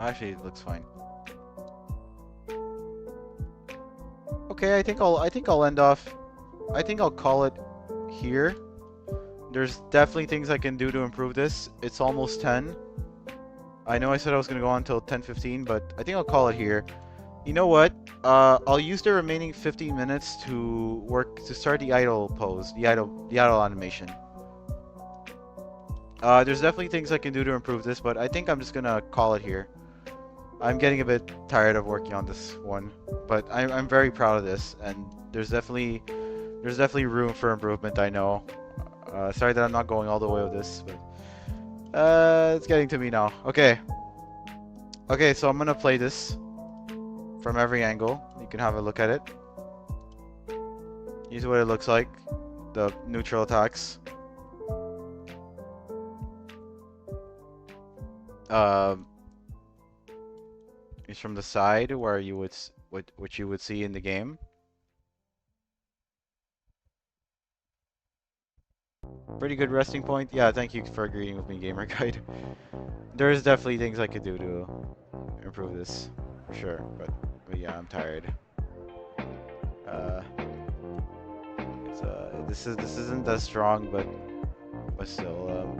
Actually, it looks fine. Okay, I think I'll end off. I think I'll call it here. There's definitely things I can do to improve this. It's almost 10. I know I said I was gonna go on until 10:15, but I think I'll call it here. You know what? I'll use the remaining 15 minutes to start the idle pose, the idle animation. There's definitely things I can do to improve this, but I think I'm just gonna call it here. I'm getting a bit tired of working on this one, but I'm very proud of this, and there's definitely room for improvement. I know. Sorry that I'm not going all the way with this, but it's getting to me now. Okay. Okay, so I'm gonna play this from every angle. You can have a look at it. Here's what it looks like. The neutral attacks. Is from the side where you would what you would see in the game. Pretty good resting point. Yeah, thank you for agreeing with me, Gamer Guide. There's definitely things I could do to improve this, for sure. But yeah, I'm tired. This isn't that strong, but still.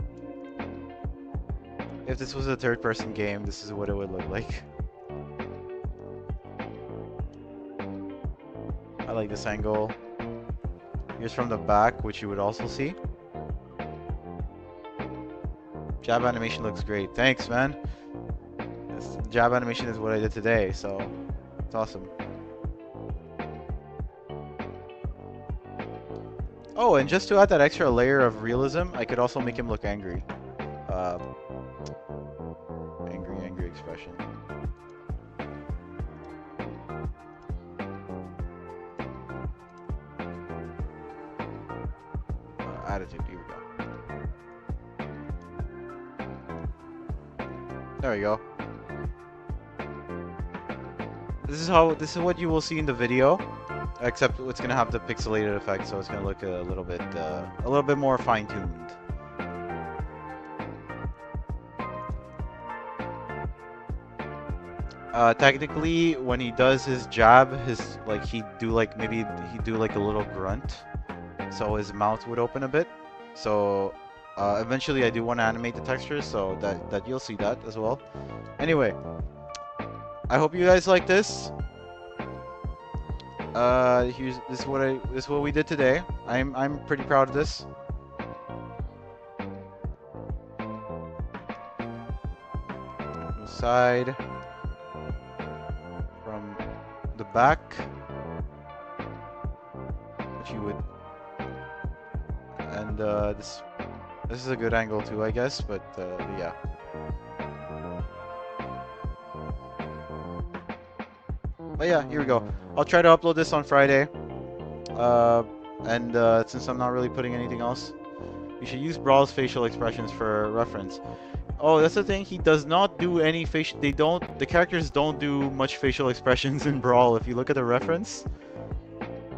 If this was a third-person game, this is what it would look like. I like this angle. Here's from the back, which you would also see. Jab animation looks great. Thanks, man. This jab animation is what I did today, so it's awesome. Oh, and just to add that extra layer of realism, I could also make him look angry. Angry expression. Attitude, here we go. There we go. This is what you will see in the video, except it's gonna have the pixelated effect, so it's gonna look a little bit more fine-tuned. Technically, when he does his jab, maybe he'd do like a little grunt, so his mouth would open a bit. So eventually, I do want to animate the textures, so that you'll see that as well. Anyway, I hope you guys like this. This is what we did today. I'm pretty proud of this. From the side, from the back, which you would, and this is a good angle too, I guess. But yeah. But yeah, here we go. I'll try to upload this on Friday. Since I'm not really putting anything else, you should use Brawl's facial expressions for reference. Oh, that's the thing. He does not do any facial. The characters don't do much facial expressions in Brawl. If you look at the reference,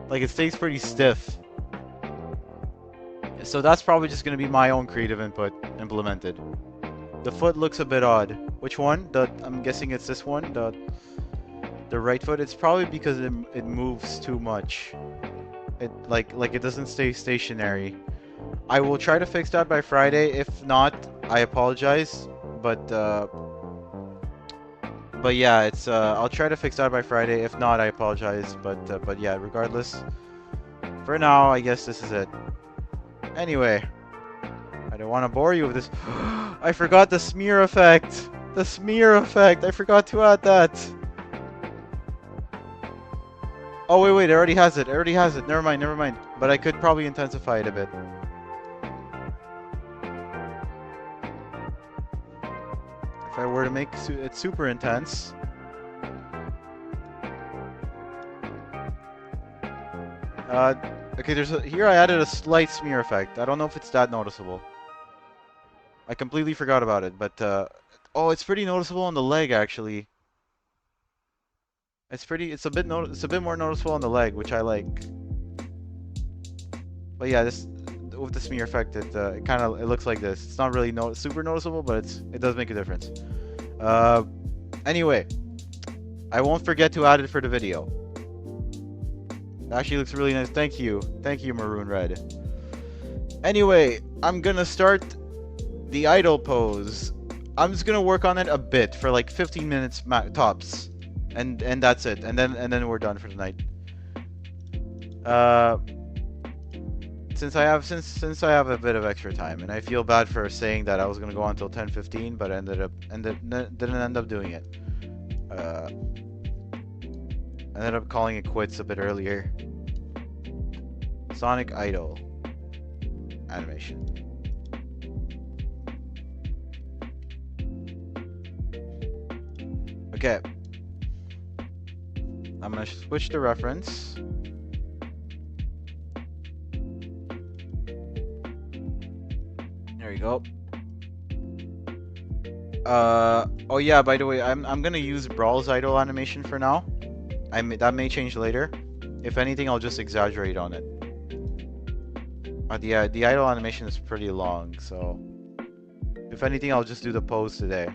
like it stays pretty stiff. So that's probably just gonna be my own creative input implemented. The foot looks a bit odd. Which one? I'm guessing it's this one. The right foot. It's probably because it moves too much. Like it doesn't stay stationary. I will try to fix that by Friday. If not, I apologize. But yeah, it's I'll try to fix that by Friday. If not, I apologize. But yeah, regardless, for now, I guess this is it. Anyway, I don't want to bore you with this. I forgot the smear effect. The smear effect. I forgot to add that. Oh wait, it already has it. It already has it. Never mind, never mind. But I could probably intensify it a bit. If I were to make it super intense. Okay, here I added a slight smear effect. I don't know if it's that noticeable. I completely forgot about it, but oh, it's pretty noticeable on the leg actually. It's a bit more noticeable on the leg, which I like. But yeah, this with the smear effect, it looks like this. It's not really super noticeable, but it does make a difference. Anyway, I won't forget to add it for the video. It actually looks really nice. Thank you, Maroon Red. Anyway, I'm gonna start the idle pose. I'm just gonna work on it a bit for like 15 minutes tops, and that's it. And then we're done for the night. Since I have a bit of extra time, and I feel bad for saying that I was gonna go on until 10:15, but I didn't end up doing it. I ended up calling it quits a bit earlier. Sonic Idol animation. Okay. I'm gonna switch the reference. There you go. Oh yeah, by the way, I'm gonna use Brawl's idle animation for now. That may change later. If anything, I'll just exaggerate on it. The idle animation is pretty long, so if anything, I'll just do the pose today.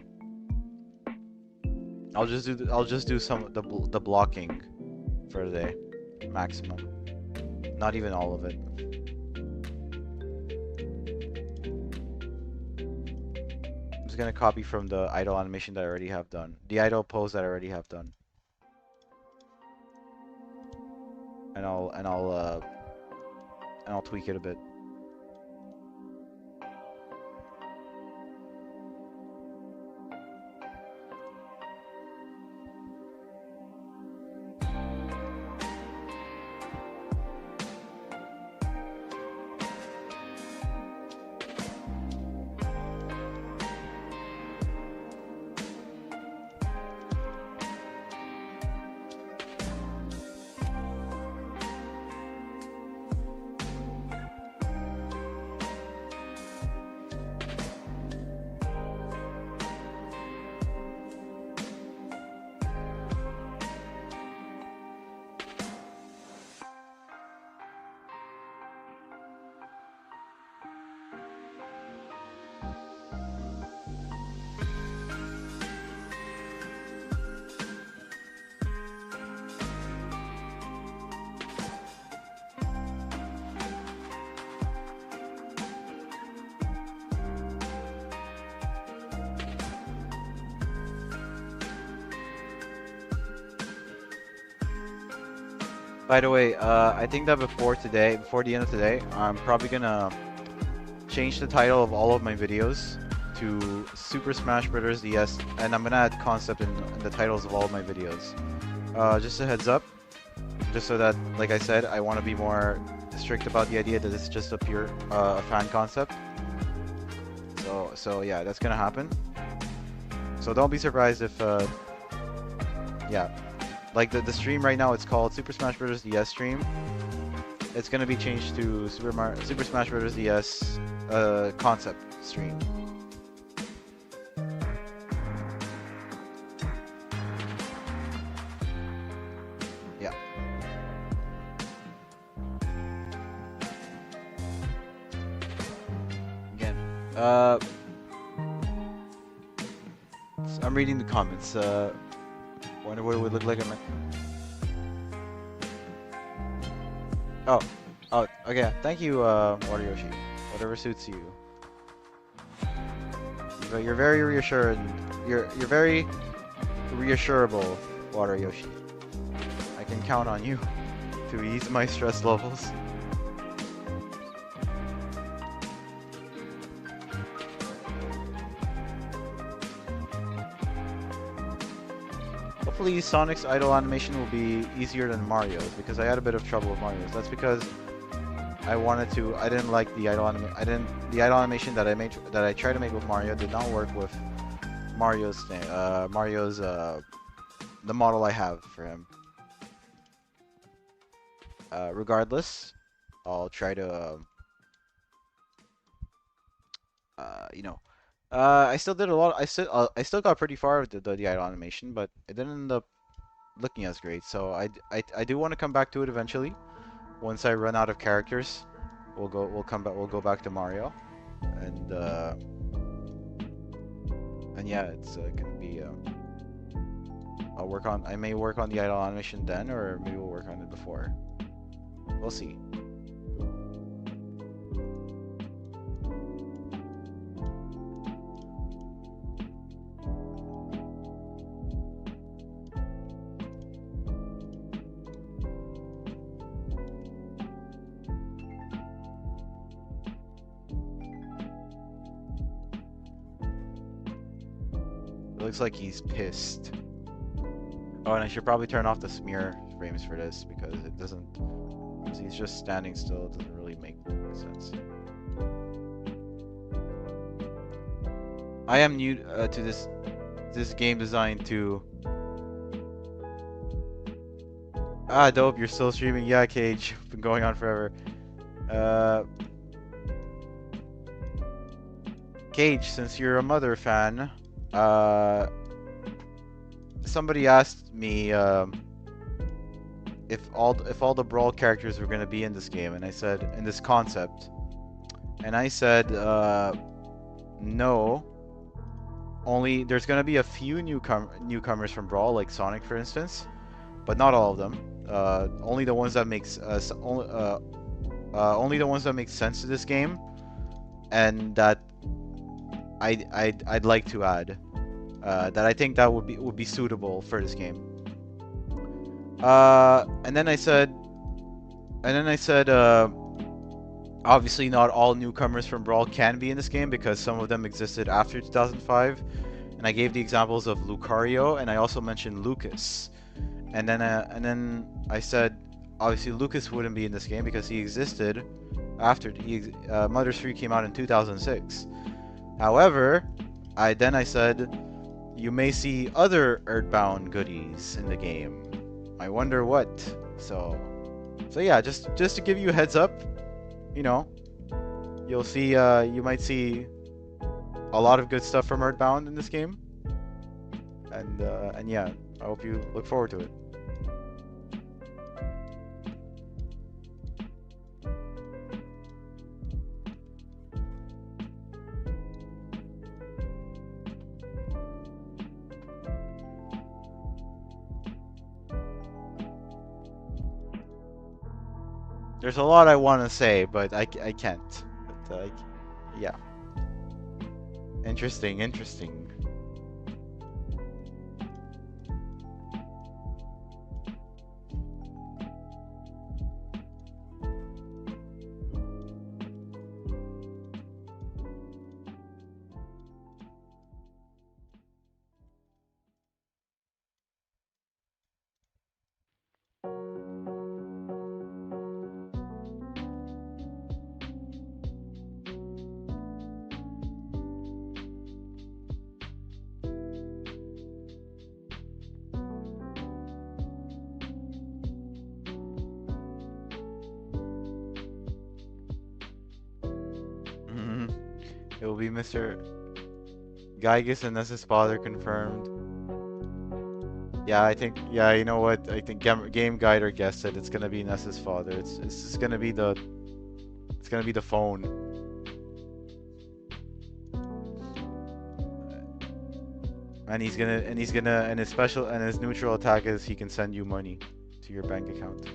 I'll just do some the blocking for today, maximum. Not even all of it. I'm just gonna copy from the idle animation that I already have done, the idle pose that I already have done, and I'll tweak it a bit. By the way, I think that before the end of today, I'm probably gonna change the title of all of my videos to Super Smash Bros. DS, and I'm gonna add concept in the titles of all of my videos. Just a heads up, just so that, like I said, I want to be more strict about the idea that it's just a pure fan concept. So yeah, that's gonna happen. So don't be surprised if, yeah. Like the stream right now, it's called Super Smash Bros. DS stream. It's gonna be changed to Super Smash Bros. DS concept stream. Yeah. Again, I'm reading the comments. Wonder what it would look like on my... Oh, oh, okay. Thank you, Water Yoshi. Whatever suits you. You're very reassuring. You're very reassurable, Water Yoshi. I can count on you to ease my stress levels. Hopefully Sonic's idle animation will be easier than Mario's, because I had a bit of trouble with Mario's. That's because I didn't like the the idle animation that I tried to make with Mario did not work with Mario's thing, the model I have for him. Regardless, I'll try to, you know, I still did a lot. I still got pretty far with the idle animation, but it didn't end up looking as great. So I do want to come back to it eventually. Once I run out of characters, we'll go back to Mario, and yeah, it's gonna be. I may work on the idle animation then, or maybe we'll work on it before. We'll see. It looks like he's pissed. Oh, and I should probably turn off the smear frames for this because it doesn't. Because he's just standing still, it doesn't really make sense. I am new to this game design too. Ah, dope! You're still streaming. Yeah, Cage. Been going on forever. Uh, Cage, since you're a Mother fan, somebody asked me if all the Brawl characters were gonna be in this game, and I said in this concept, and I said no. Only there's gonna be a few newcomers from Brawl, like Sonic, for instance, but not all of them. Only the ones that only the ones that make sense to this game, and that I'd like to add. That I think that would be suitable for this game. And then I said, obviously not all newcomers from Brawl can be in this game because some of them existed after 2005. And I gave the examples of Lucario, and I also mentioned Lucas. And then I said, obviously Lucas wouldn't be in this game because he existed after Mother's 3 came out in 2006. However, I said, you may see other Earthbound goodies in the game. I wonder what. So yeah, just to give you a heads up, you know, you'll see, you might see a lot of good stuff from Earthbound in this game, and yeah, I hope you look forward to it. There's a lot I want to say, but I can't. But, yeah. Interesting, interesting. It will be Mr. Gygus and Ness's father confirmed. Yeah, I think. Yeah, you know what? I think Game Guider guessed it. It's gonna be Ness's father. It's just gonna be the. It's gonna be the phone. And his neutral attack is he can send you money to your bank account.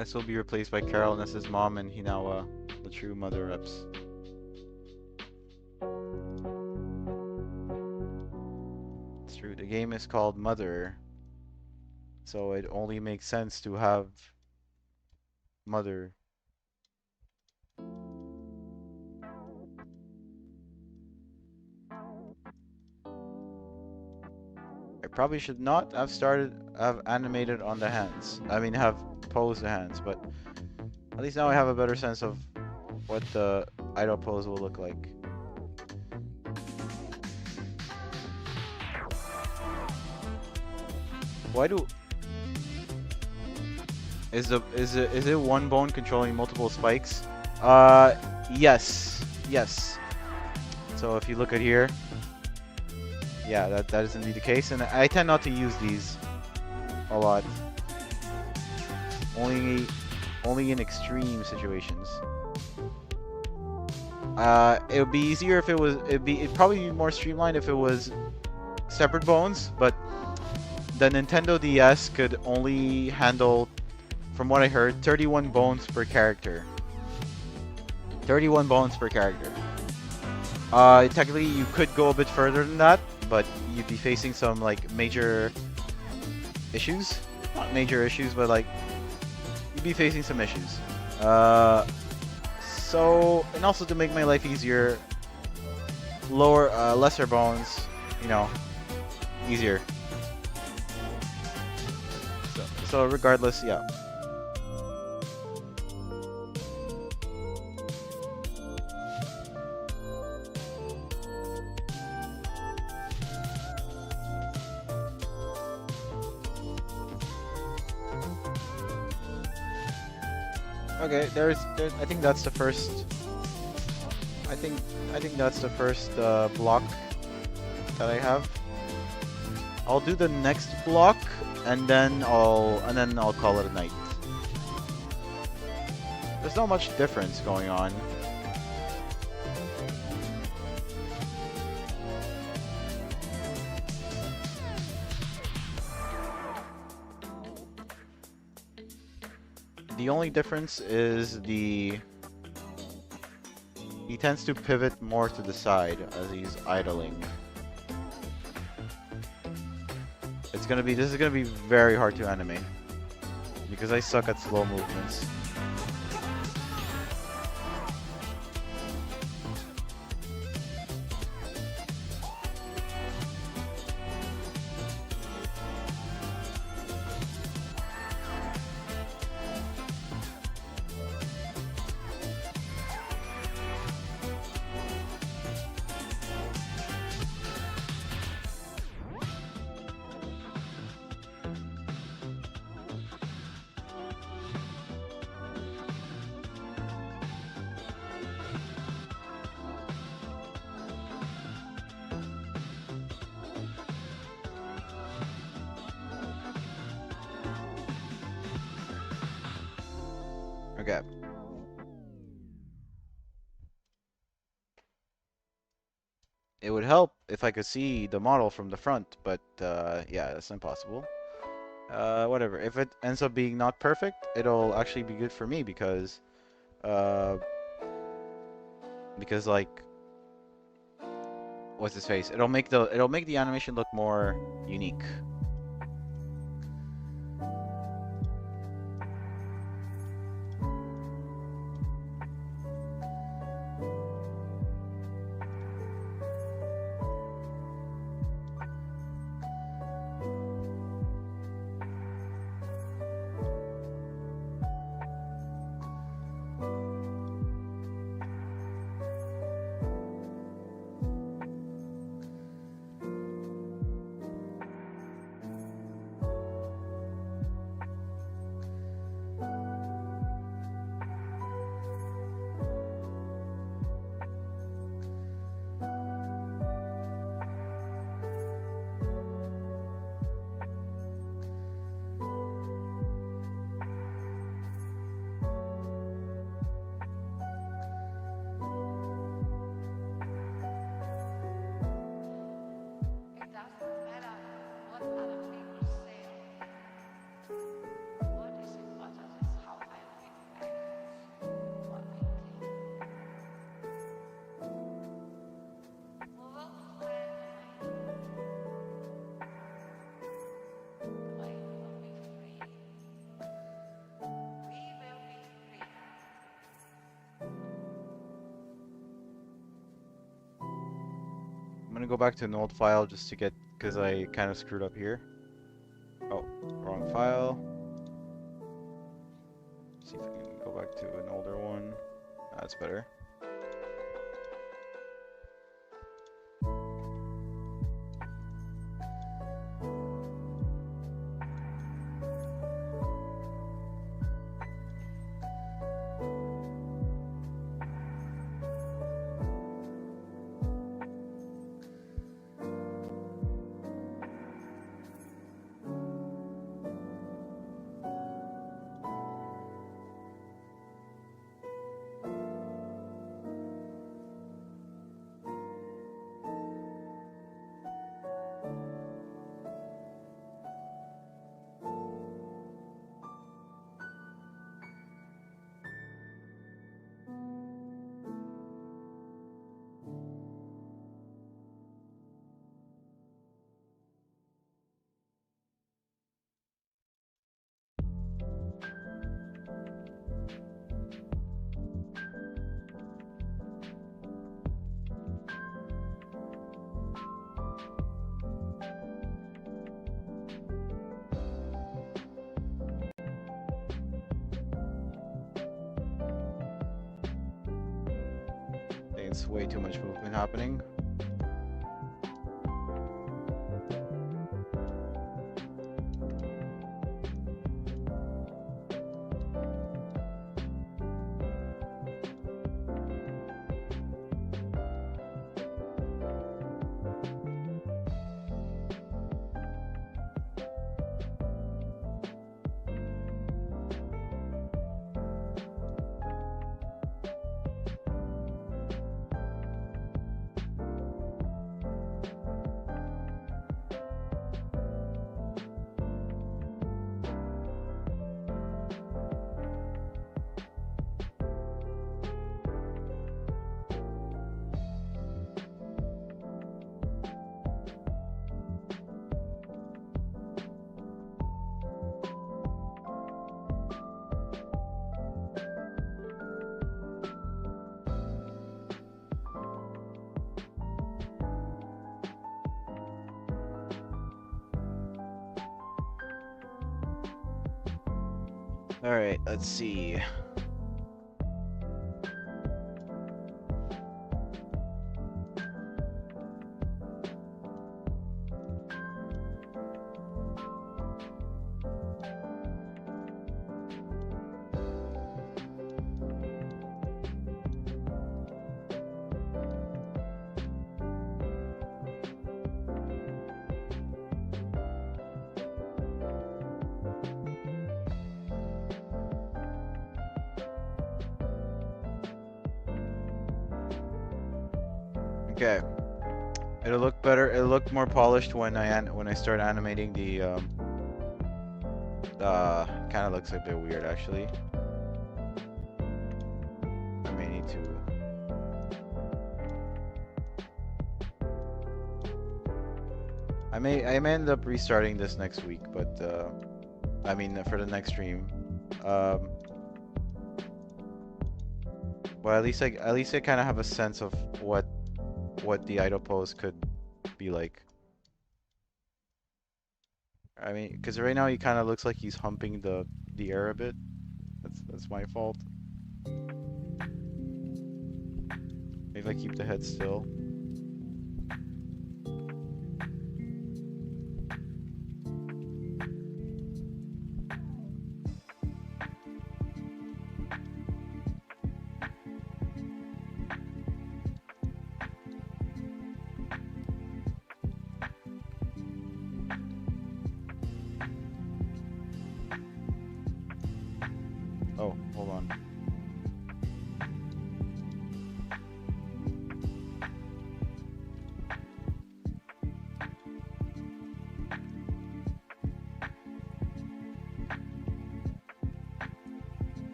Ness will be replaced by Carol, Ness's mom, and Hinawa, the true mother reps. It's true. The game is called Mother, so it only makes sense to have Mother. I probably should not have animated on the hands. I mean, have posed the hands, but at least now I have a better sense of what the idle pose will look like. Why do is it one bone controlling multiple spikes? Yes, yes. So if you look at here, yeah, that is indeed the case, and I tend not to use these a lot. Only in extreme situations. It would be easier if it was. It'd probably be more streamlined if it was separate bones, but the Nintendo DS could only handle, from what I heard, 31 bones per character. 31 bones per character. Technically, you could go a bit further than that, but you'd be facing some like major issues. Not major issues, but like you'd be facing some issues. So, and also to make my life easier, lesser bones, you know, easier. So regardless, yeah. Okay, I think that's the first. I think that's the first block that I have. I'll do the next block, and then I'll call it a night. There's not much difference going on. The only difference is he tends to pivot more to the side as he's idling. This is gonna be very hard to animate because I suck at slow movements. Okay. It would help if I could see the model from the front, but yeah, that's impossible. Whatever. If it ends up being not perfect, it'll actually be good for me uh, because like, what's his face? It'll make the animation look more unique. gonna go back to an old file just to get, because I kind of screwed up here. Oh, wrong file. See if I can go back to an older one. That's better. I think it's way too much movement happening. Alright, let's see. Okay. It'll look better. It'll look more polished when I start animating the kind of looks a bit weird actually. I may need to. I may end up restarting this next week, but I mean for the next stream. But at least I kind of have a sense of what the idle pose could be like. I mean, because right now he kind of looks like he's humping the air a bit. That's my fault. Maybe I keep the head still. Oh, hold on.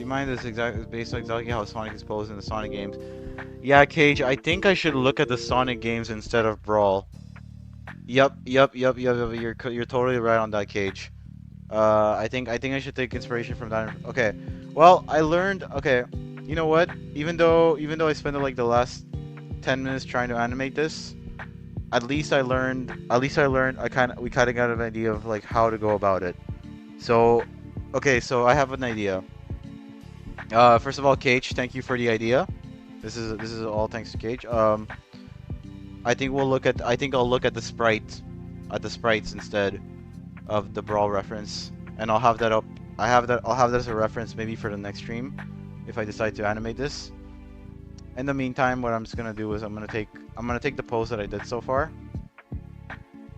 mind is based on exactly how Sonic is posed in the Sonic games. Yeah, Cage, I think I should look at the Sonic games instead of Brawl. Yep. You're totally right on that, Cage. I think I should take inspiration from that. Okay. Well, I learned. Okay. You know what? Even though I spent like the last 10 minutes trying to animate this, at least I learned. At least I learned. We kind of got an idea of like how to go about it. So, okay. So I have an idea. First of all, Cage, thank you for the idea. This is all thanks to Cage. I think I'll look at the sprites instead of the Brawl reference, and I'll have that up. I'll have that as a reference maybe for the next stream, if I decide to animate this. In the meantime, what I'm just gonna do is I'm gonna take the pose that I did so far.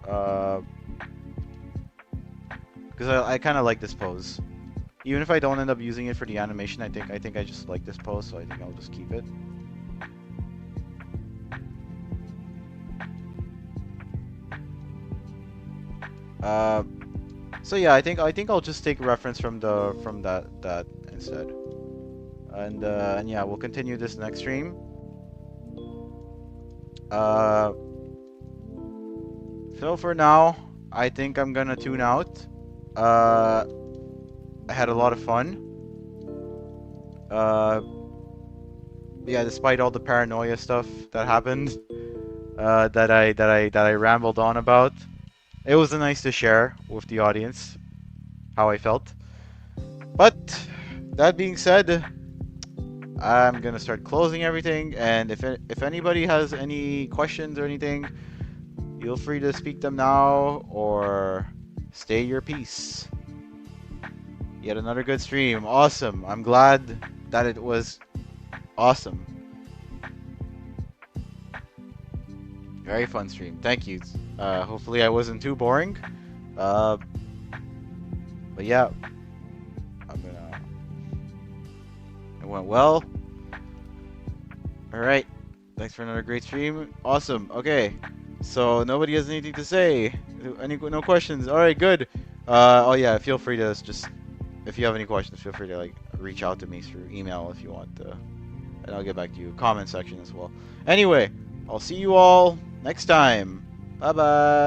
Because I kind of like this pose. Even if I don't end up using it for the animation, I think I just like this pose, so I think I'll just keep it. So yeah, I think I'll just take reference from that instead. And yeah, we'll continue this next stream. So for now, I think I'm gonna tune out. I had a lot of fun. Yeah, despite all the paranoia stuff that happened, that I rambled on about, it was nice to share with the audience how I felt. But that being said, I'm gonna start closing everything, and if anybody has any questions or anything, feel free to speak them now or stay your peace. Yet another good stream. Awesome. I'm glad that it was awesome. Very fun stream. Thank you. Hopefully I wasn't too boring. But yeah, it went well. All right. Thanks for another great stream. Awesome. Okay. So nobody has anything to say. No questions. All right. Good. Oh yeah. Feel free to just, if you have any questions, feel free to like reach out to me through email if you want to, and I'll get back to you. Comment section as well. Anyway, I'll see you all next time. Bye bye.